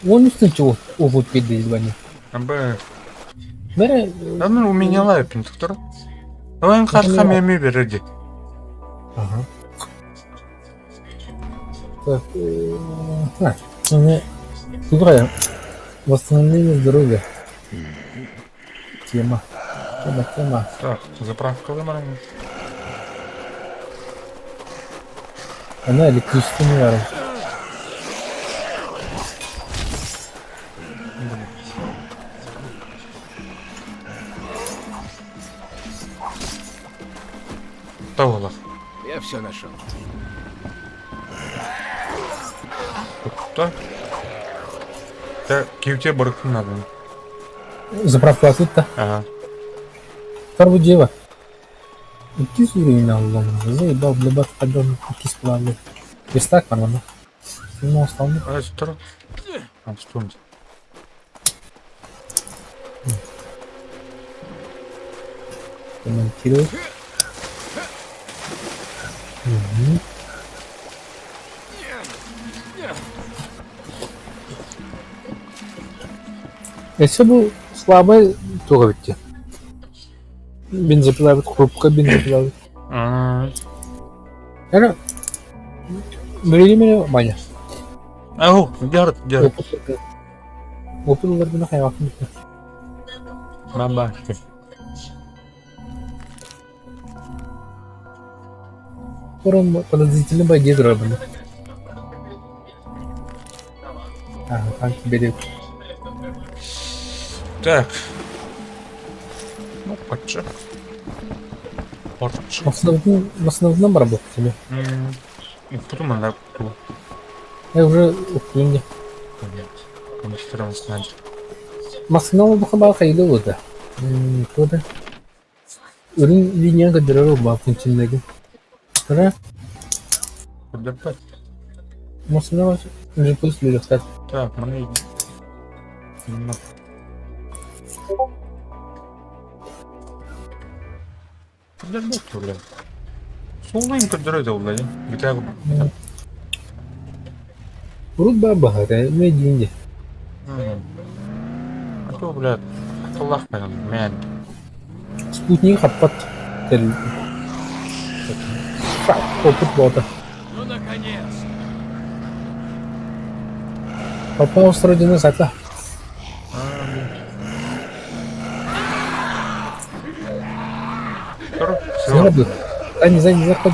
Он устойчиво увод пидельбани. Абы. Бәрі... Ama o minyalar yapayım doktor. Oyun kartı memi verirdi. Ага. Так, другая. Восстановление здоровья. Тема. Тема. Так, заправка лимона. Она электрический варит. Таволах. Я все нашел. Так. Да, кивте барыктın надо. Заправка отсюда. Ага. Карбу дева. 200 уровень на улом. Заебал, блебат, подъем, кис плавлю. Верстак, нормально. Ну, остальное. А что? А что? Комментировать. Если бы слабая, то ведь бензопила, вот хрупкая бензопила. Это время баня. Ау, держит. Опыт удар на хайвак. Бабашки. Пором подозрительно боги дробаны. Ага, танки берет. Так. Ну, Порче. В основном работали. Потом она была. Я уже уклонил. Конечно, снайпер. Максимал бахабал хайда вода. Кода. Ürün linyan kadar var içindeki. Sonra Поддержать. maksudnya mas, repos lihat. Так, мы блядь. Солайын көндіреді ол, блядь. Бітағы. Врут баба, не деньги. А то, блядь, Аллах мен. Спутник хаппат. Опыт бота. Ну, наконец! Папа устроен сатла. Все. Заработал. А не заход.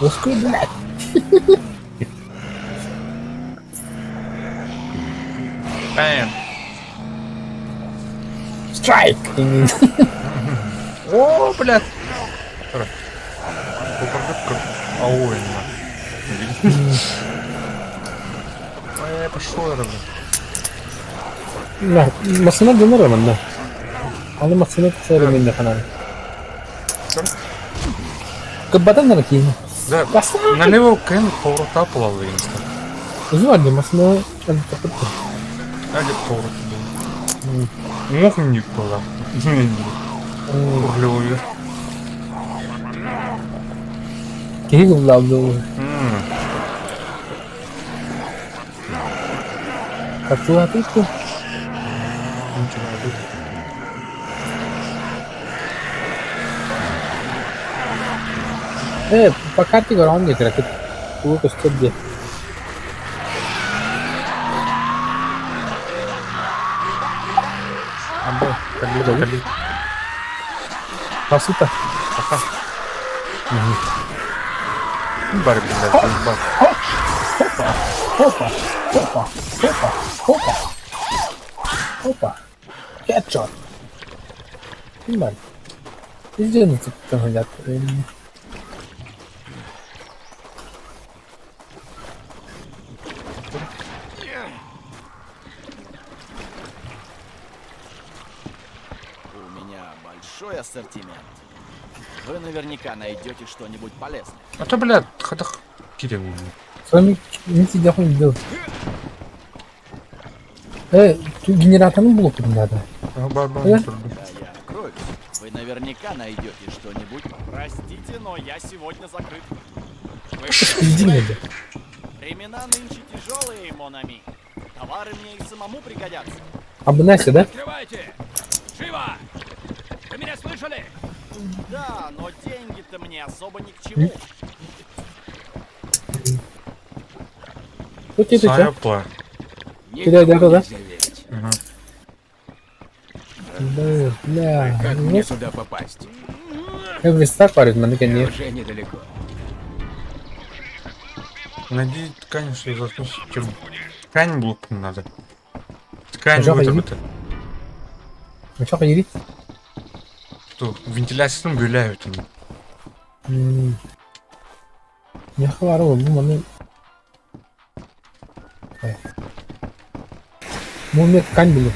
Уской, блядь. Бэм. Страйк. О, блядь. Ой, я пошел, я لا مصنع مرة منه هذا مصنع كثير منه خنان كبتنا لكيه Да, بس налево Кен поворота половинка. زوال مصنع اللي تقدر Али поворот был. Мохник была. Углевой. كيه قبل عبدو كتوها تيكو ايه فكرتي قرآن كده كده هو كستود Або, кали. بسيطة Бар, блядь, бар. هوبا هوبا هوبا هوبا هوبا هوبا هيد شوت كمان يجينا تتهجات У меня большой ассортимент. Вы наверняка найдете что-нибудь полезное. А то, блядь, ходах Кирилл. Sonra nesi yapayım gidiyor. Тут генераторный блок надо. Бар. Когда я откроюсь, вы наверняка найдете что-нибудь. Простите, но я сегодня закрыт. Вы Иди надо. времена нынче тяжелые, Монами. Товары мне и самому пригодятся. Абонася, да? Открывайте! Живо! Вы меня слышали? Да, но деньги-то мне особо ни к чему. Вот это что? Сайапла. Кидай дорогу, да? Нельзя верить. Бля. Как мне сюда попасть? Виста парит, на наконец. Уже недалеко. Найди ткань, что я заснусь. Ткань блок надо. Ткань Жаба, вот иди. это. Ну что, ходили? Что, вентиляцию гуляют они. Я хвару, ну, мы... Ну, у меня ткань были.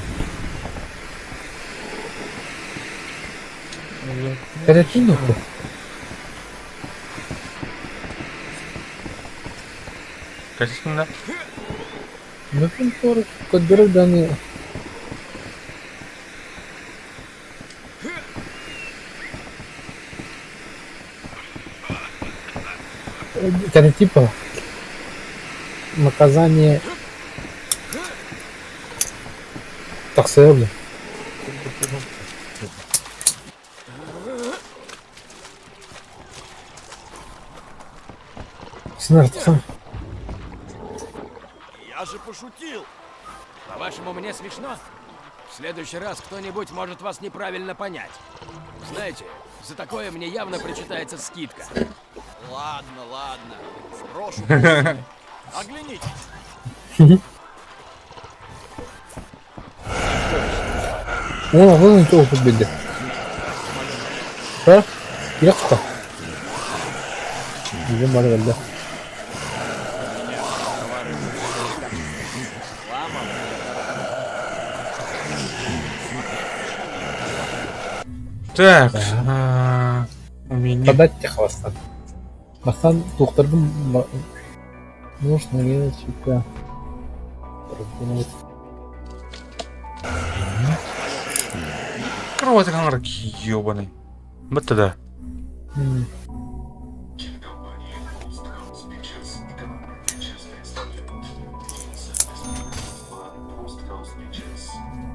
Это ты нахуй? Качественно. Ну, контор, который данные... Это типа наказание таксерли. Снарт, сам. Я же пошутил. По-вашему, мне смешно? В следующий раз кто-нибудь может вас неправильно понять. Знаете, за такое мне явно причитается скидка. Ладно. Сброшу. Оглянитесь. О, вон ничего победы. Что? Яхта. Где Марвель, да? Так, у меня... Подать тебе хвоста. Бастан тоқтырдым. Нужно ли, типа... Кровать канарки ёбаный. Бітті да.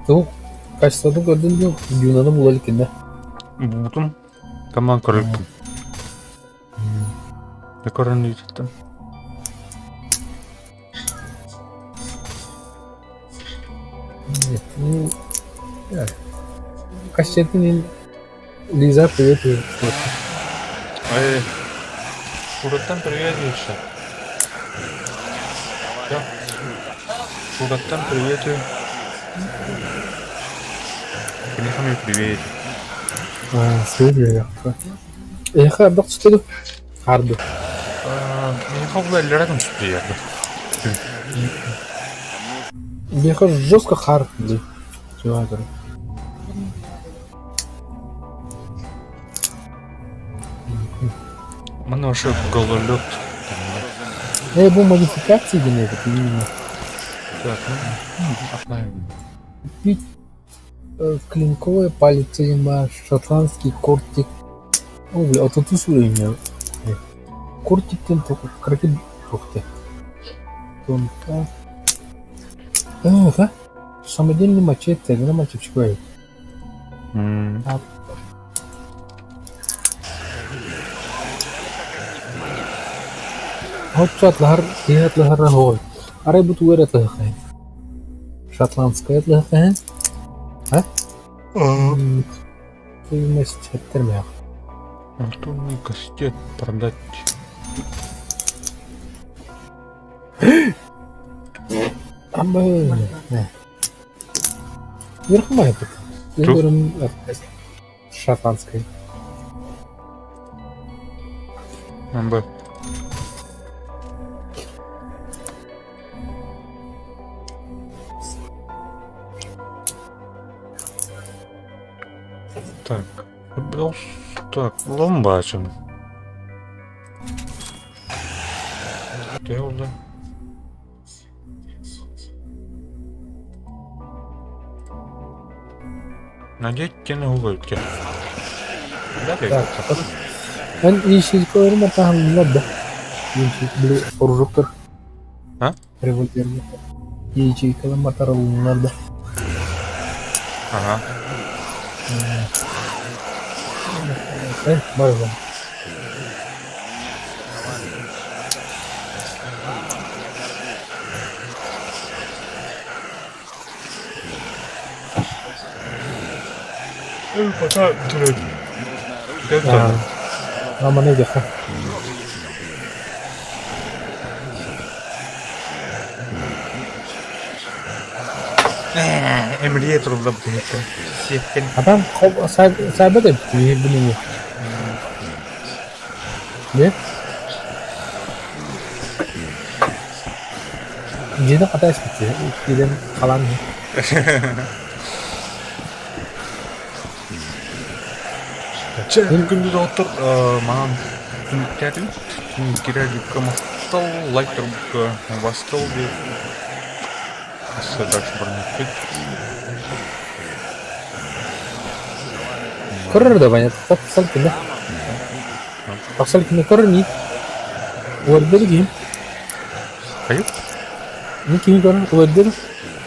Tuh, kачество gördün mü? Yunan'ı bulalık indi. Бутум. Таман көріліктім. Не көрін үйдеттім. Качествоның Лиза, привет. Ай, Сураттан привет еще. Да. Сураттан привет. Конечно, привет. Söylüyor ya. Hardak tutuyor. Hardı. Не хавла рядом с приятно. Беха жестко хард. Чего это? Мана вообще гололед. Bu modifikatsiya demek именно. Так, отправим. Купить клинковая палец, шотландский кортик. О, бля, а тут условия. Кортиктен только кракет тухты. Тонка. Да? Самодельный мачете, на мачете. Шотландская атлахар. Арай буту атлахар. Шотландская атлахар. А? Ты вместе термия. Антонный кастет продать. Амбы. Верхмай тут. Я говорю, шотландской. Амбы. Так, так, ломбачим. Где уже? Надеть на улыбки. Да, Так, ben yeşilliklerim tamamladım da. Yeşillik bile orucuktır. Ha? Revolver'de. Yeşilliklerim mataralımlar da. Ага. Var mı? Пока турет. Ama ne diyor? Emriye turulda bırakın. Siyekten. Adam sahibi de bitti bunu. Ne? Cidden ateş bitti. Cidden kalan ne? Күнді отыр, маған түніктерін, түніккерер жүкке мақтал, лайтер бүкке бастал деп. Асы дальше бармақпет. Көрір да банят. Тақсал кінде. Тақсал кінде көрір не? Уәддері кейім. Қайып? Не кейім көрір? Уәддері?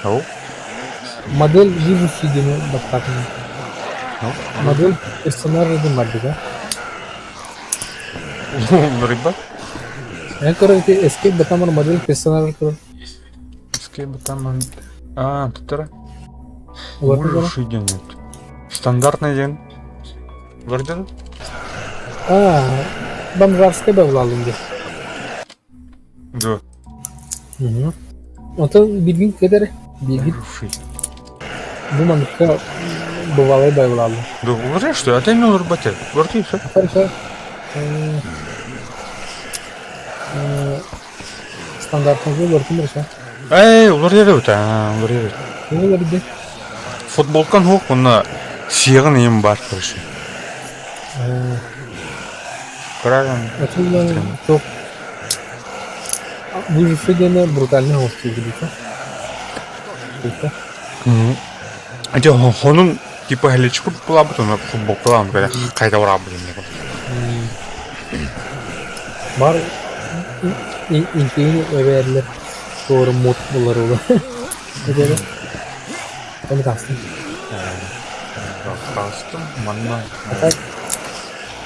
Ау? Модель живущий деме бақтақын. Модель персонажа демады да? Рыба? Я көрір ке escape батамар модель персонажа көрір. Эске батаман... А, тұттыра? Уәддері? Ужасы денет. Стандартный ден. Варден? Бомжарская да владым де. Да. Отын билгин кедері? Билгин. Ужасы. Bu mantıkta бывалый да владым. Да, говоришь, что это именно рыбатер. Варти, все. Хорошо. Стандартный жол вартым решо. Эй, улар ері өт, улар ері. Ne var bir de? Футболкан хоқ, бұна сиғын ем бар, короче. Қарағын. Atıllar çok. Bu işe gene brutalne hoşçu gibi. Peki. Әте, оның типа глечку была бы, на футбол план, говоря, какая-то ура, блин. Бар inkeyin överler. Doğru mutlular olur. Ne dedi? Onu kastım. Kastım, manna.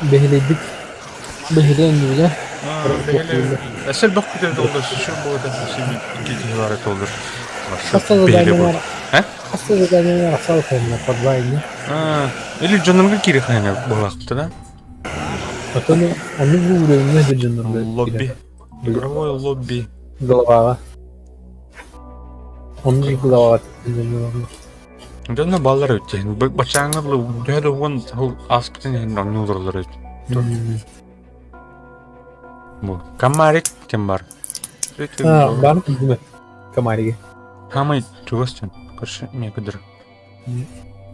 Behledik. Behleyen gibi ya. Esel bak bir de olur, şu bu da şimdi iki civarı olur. Hasta zaten He? hasta zaten sağlık olmuyor. Подвайне. Или Джоннга Кирихана была, да? Потом они выиграли не джиннер. Лобби. Игровое лобби. Голова. Он же голова. Да на баллар өтті. Бачаңа бұл дөйді оған аспытын енді нұлдырлар өтті. Бұл камарик тем бар. Бар мı değil mi? Камариге. Хамай чуғастен. Көрші мен кідір.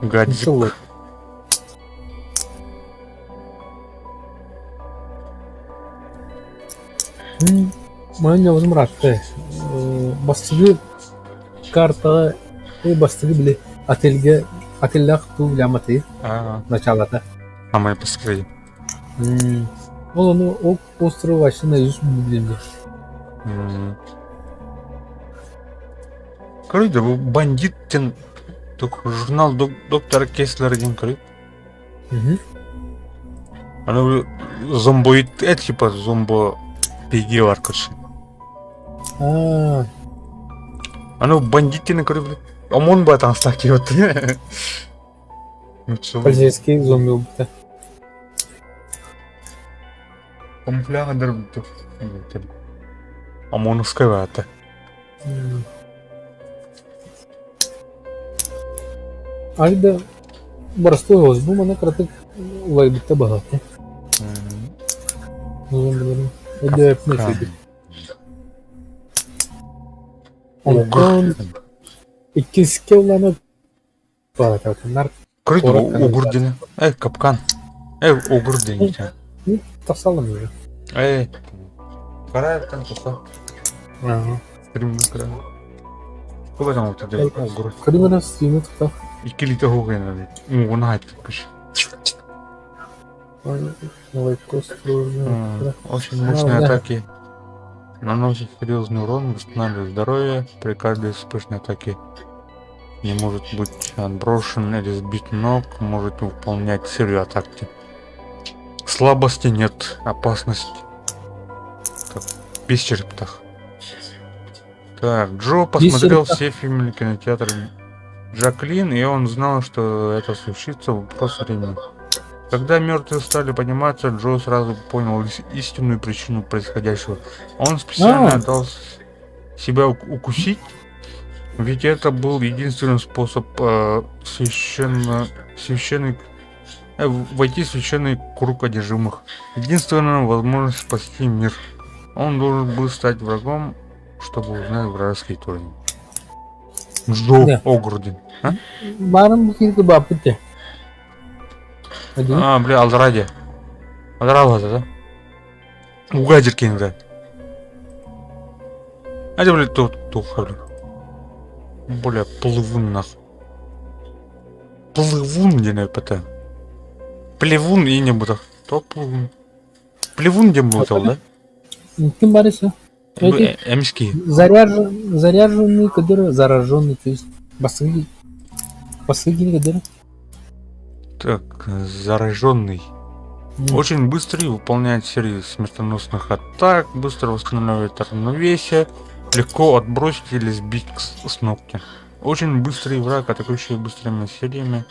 Гадзик. Сылы. Мanya өзім ратты. Бастығы карта бастығы біле отельге ту ляматы началата. Хамай паскрей. Ол оны остров ашына жүз білемді. Көрейді, бұл бандиттен журнал доктора Кеслер деген көрейді. Ана зомбоид, типа зомбо пеги бар көрші. Ана бандиттені көрейді. Омон ба таңстақ кейбетті. Полицейский зомби убиты. Камуфляғадар бұты. Омоновскай бәті. Айда барысты оз бұл мана қыратық улай бітті бағаты. Зомбилерін. Әді әпіне сөйді. Ондан ikisi уланып бағаты атындар. Көрейді, оғыр дені. Капкан. Оғыр дені. Тасалым еді. Қарайықтан тұса. Стримді қарай. Бұл адам отырды. Оғыр. Криминал стримі тұқтақ. 2 литр оғырына дейді. Оны айтып күш. Очень мощные атаки. Наносит серьезный урон, восстанавливает здоровье. При каждой вспышной атаке не может быть отброшен или сбит ног. Может выполнять серию атаки. Слабости нет, опасность. Так, без черептах. Так, Джо посмотрел все фильмы кинотеатра Джаклин, и он знал, что это случится в вопрос времени. Когда мертвые стали подниматься, Джо сразу понял истинную причину происходящего. Он специально дал себя укусить, ведь это был единственный способ войти в священный круг одержимых. Единственная возможность спасти мир. Он должен был стать врагом, чтобы узнать вражеский турнир. Джо Огурдин. Барым бұқилді бап бітті. Бля, Алдараде. Алдарабада, да? Угадир кенді. Әде, бля, тұққа, бля. Бля, плывун, нах. Плывун, дене пәті. Плевун и не бұдақ. То плывун. Плевун дем бұдал, да? Кім бар есі? Эмский. Заряженный кадыр, зараженный, то есть бастығы кадыр. Так, зараженный. Очень быстрый, выполняет серию смертоносных атак, быстро восстанавливает равновесие, легко отбросить или сбить с ногтя. Очень быстрый враг, атакующий быстрыми сериями.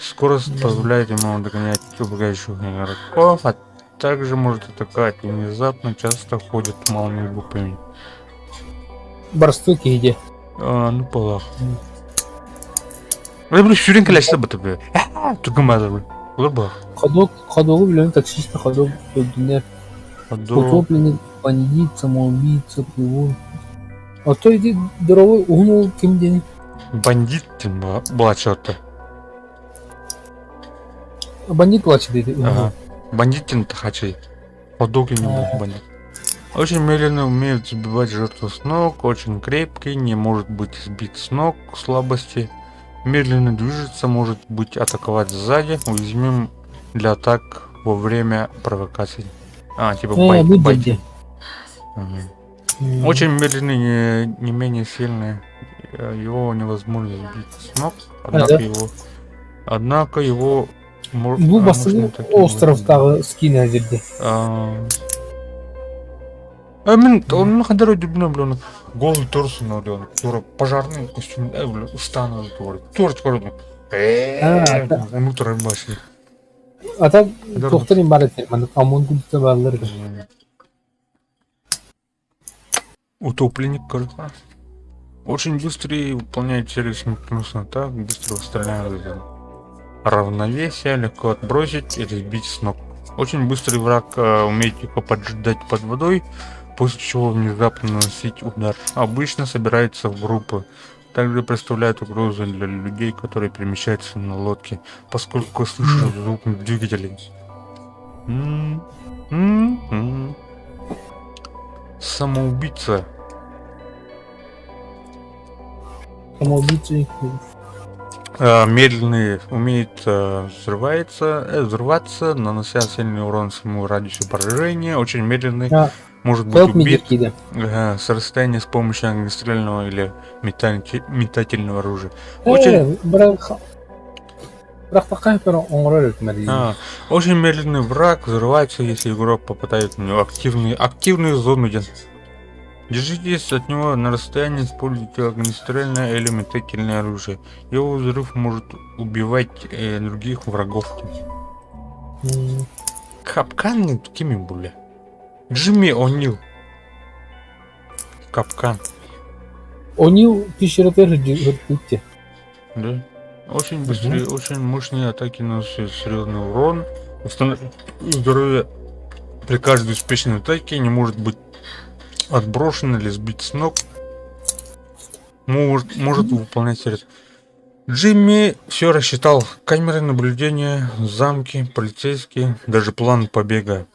Скорость позволяет ему догонять убегающих игроков, а также может атаковать и внезапно часто ходит малыми группами. Барсты кейде. Ну полах. Вы были шурин калашты бытыбы. Тугумазы вы. Olur bak. Ходову, блин, таксист на ходову. Утопленник, бандит, самоубийца, плывун. А то иди здоровый, угнул кем денег. Бандит была черта. Бандит плачет, иди. Бандитин тахачи. Ходоки не был бандит. Очень медленно умеет сбивать жертву с ног, очень крепкий, не может быть сбит с ног, слабости. Медленно движется, может быть атаковать сзади, уязвим для атак во время провокаций. Типа Будь байтинг. дядя. Очень медленный, не менее сильный. Его невозможно сбить с ног, однако его Bu basılı островтағы скин әзірде. Мен оны қандай деп білемін, голый торсын ойлы, тура пожарный костюм, устану тура көрдім. Оны тұра башы. Ата тоқтырын бар етер, маңды амон күлді балылыр. Утопленник, короче. Очень быстрый, выполняет сервисную плюсную атаку, быстро восстанавливает равновесие, легко отбросить или сбить с ног. Очень быстрый враг умеет тихо поджидать под водой, после чего внезапно наносить удар. Обычно собирается в группы. Также представляет угрозу для людей, которые перемещаются на лодке, поскольку слышат звук двигателей. Самоубийца. Самоубийцы. Медленный, умеет взрываться, нанося сильный урон своему радиусу поражения. Очень медленный, может быть убит с расстояния с помощью огнестрельного или метательного оружия. Очень медленный враг взрывается, если игрок попадает в него активные зоны. Держитесь от него на расстоянии, используйте огнестрельное или метательное оружие. Его взрыв может убивать других врагов. Капкан кими были? Джимми О'Нил. Капкан. О'Нил пищеротер. Да. Очень быстрые, очень мощные атаки наносят серьезный урон. Здоровье при каждой успешной атаке не может быть отброшен или сбит с ног. Может выполнять сервис. Джимми все рассчитал. Камеры наблюдения, замки, полицейские, даже план побега.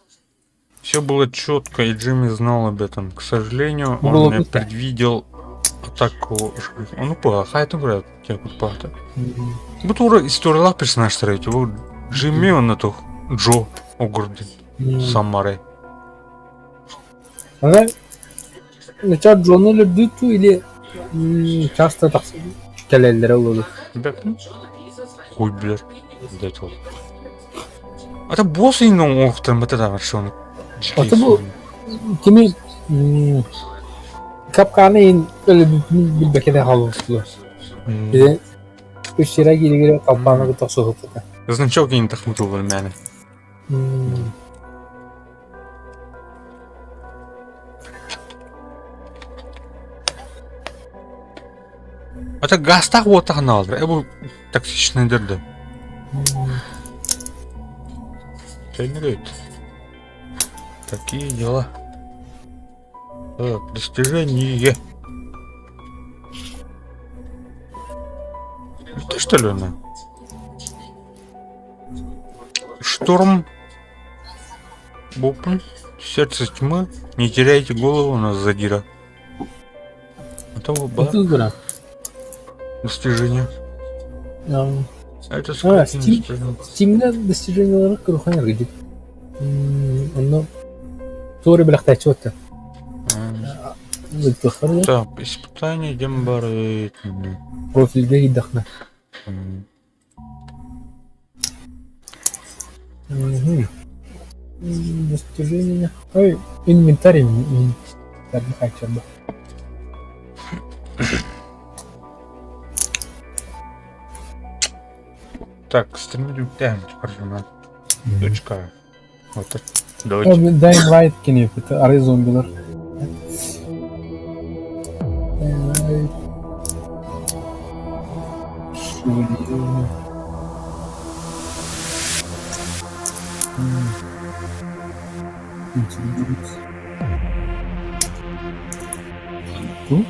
Все было четко, и Джимми знал об этом. К сожалению, он не предвидел атаку. Ну, хайт играет, пата. Бутура историялар персонаж старает. Его Джимми он на то Джо Огурдин. Самаре. Начал Джона любдүту или часто так келелдер olur. Хуй билер. Ата босс иннің оқтырын бітеді ағыршуын. Ата бұл кеми капқаны ен өлі білбекеде қалуы. Біде үш жера келігері капқаны құтақ соғыптыды. Значок ен тақмытыл бұл мәні. Это гастах вот так надо. Это токсичный дырды. Тренирует. Такие дела. Достижение. Это что ли она? Шторм. Бопн. Сердце тьмы. Не теряйте голову, у нас задира. Это было. Достижение. Это Steam'de достижение olarak ruhani gidip. Onu doğru bir aktaçı oldu. Так, испытание дембары. Профильге гидахна. Достижение. Ой, инвентарь. Так не хочу. Так, стримили тягнуть, пожалуйста. Точка. Вот так. Dying Light kini arı zombiler. Тут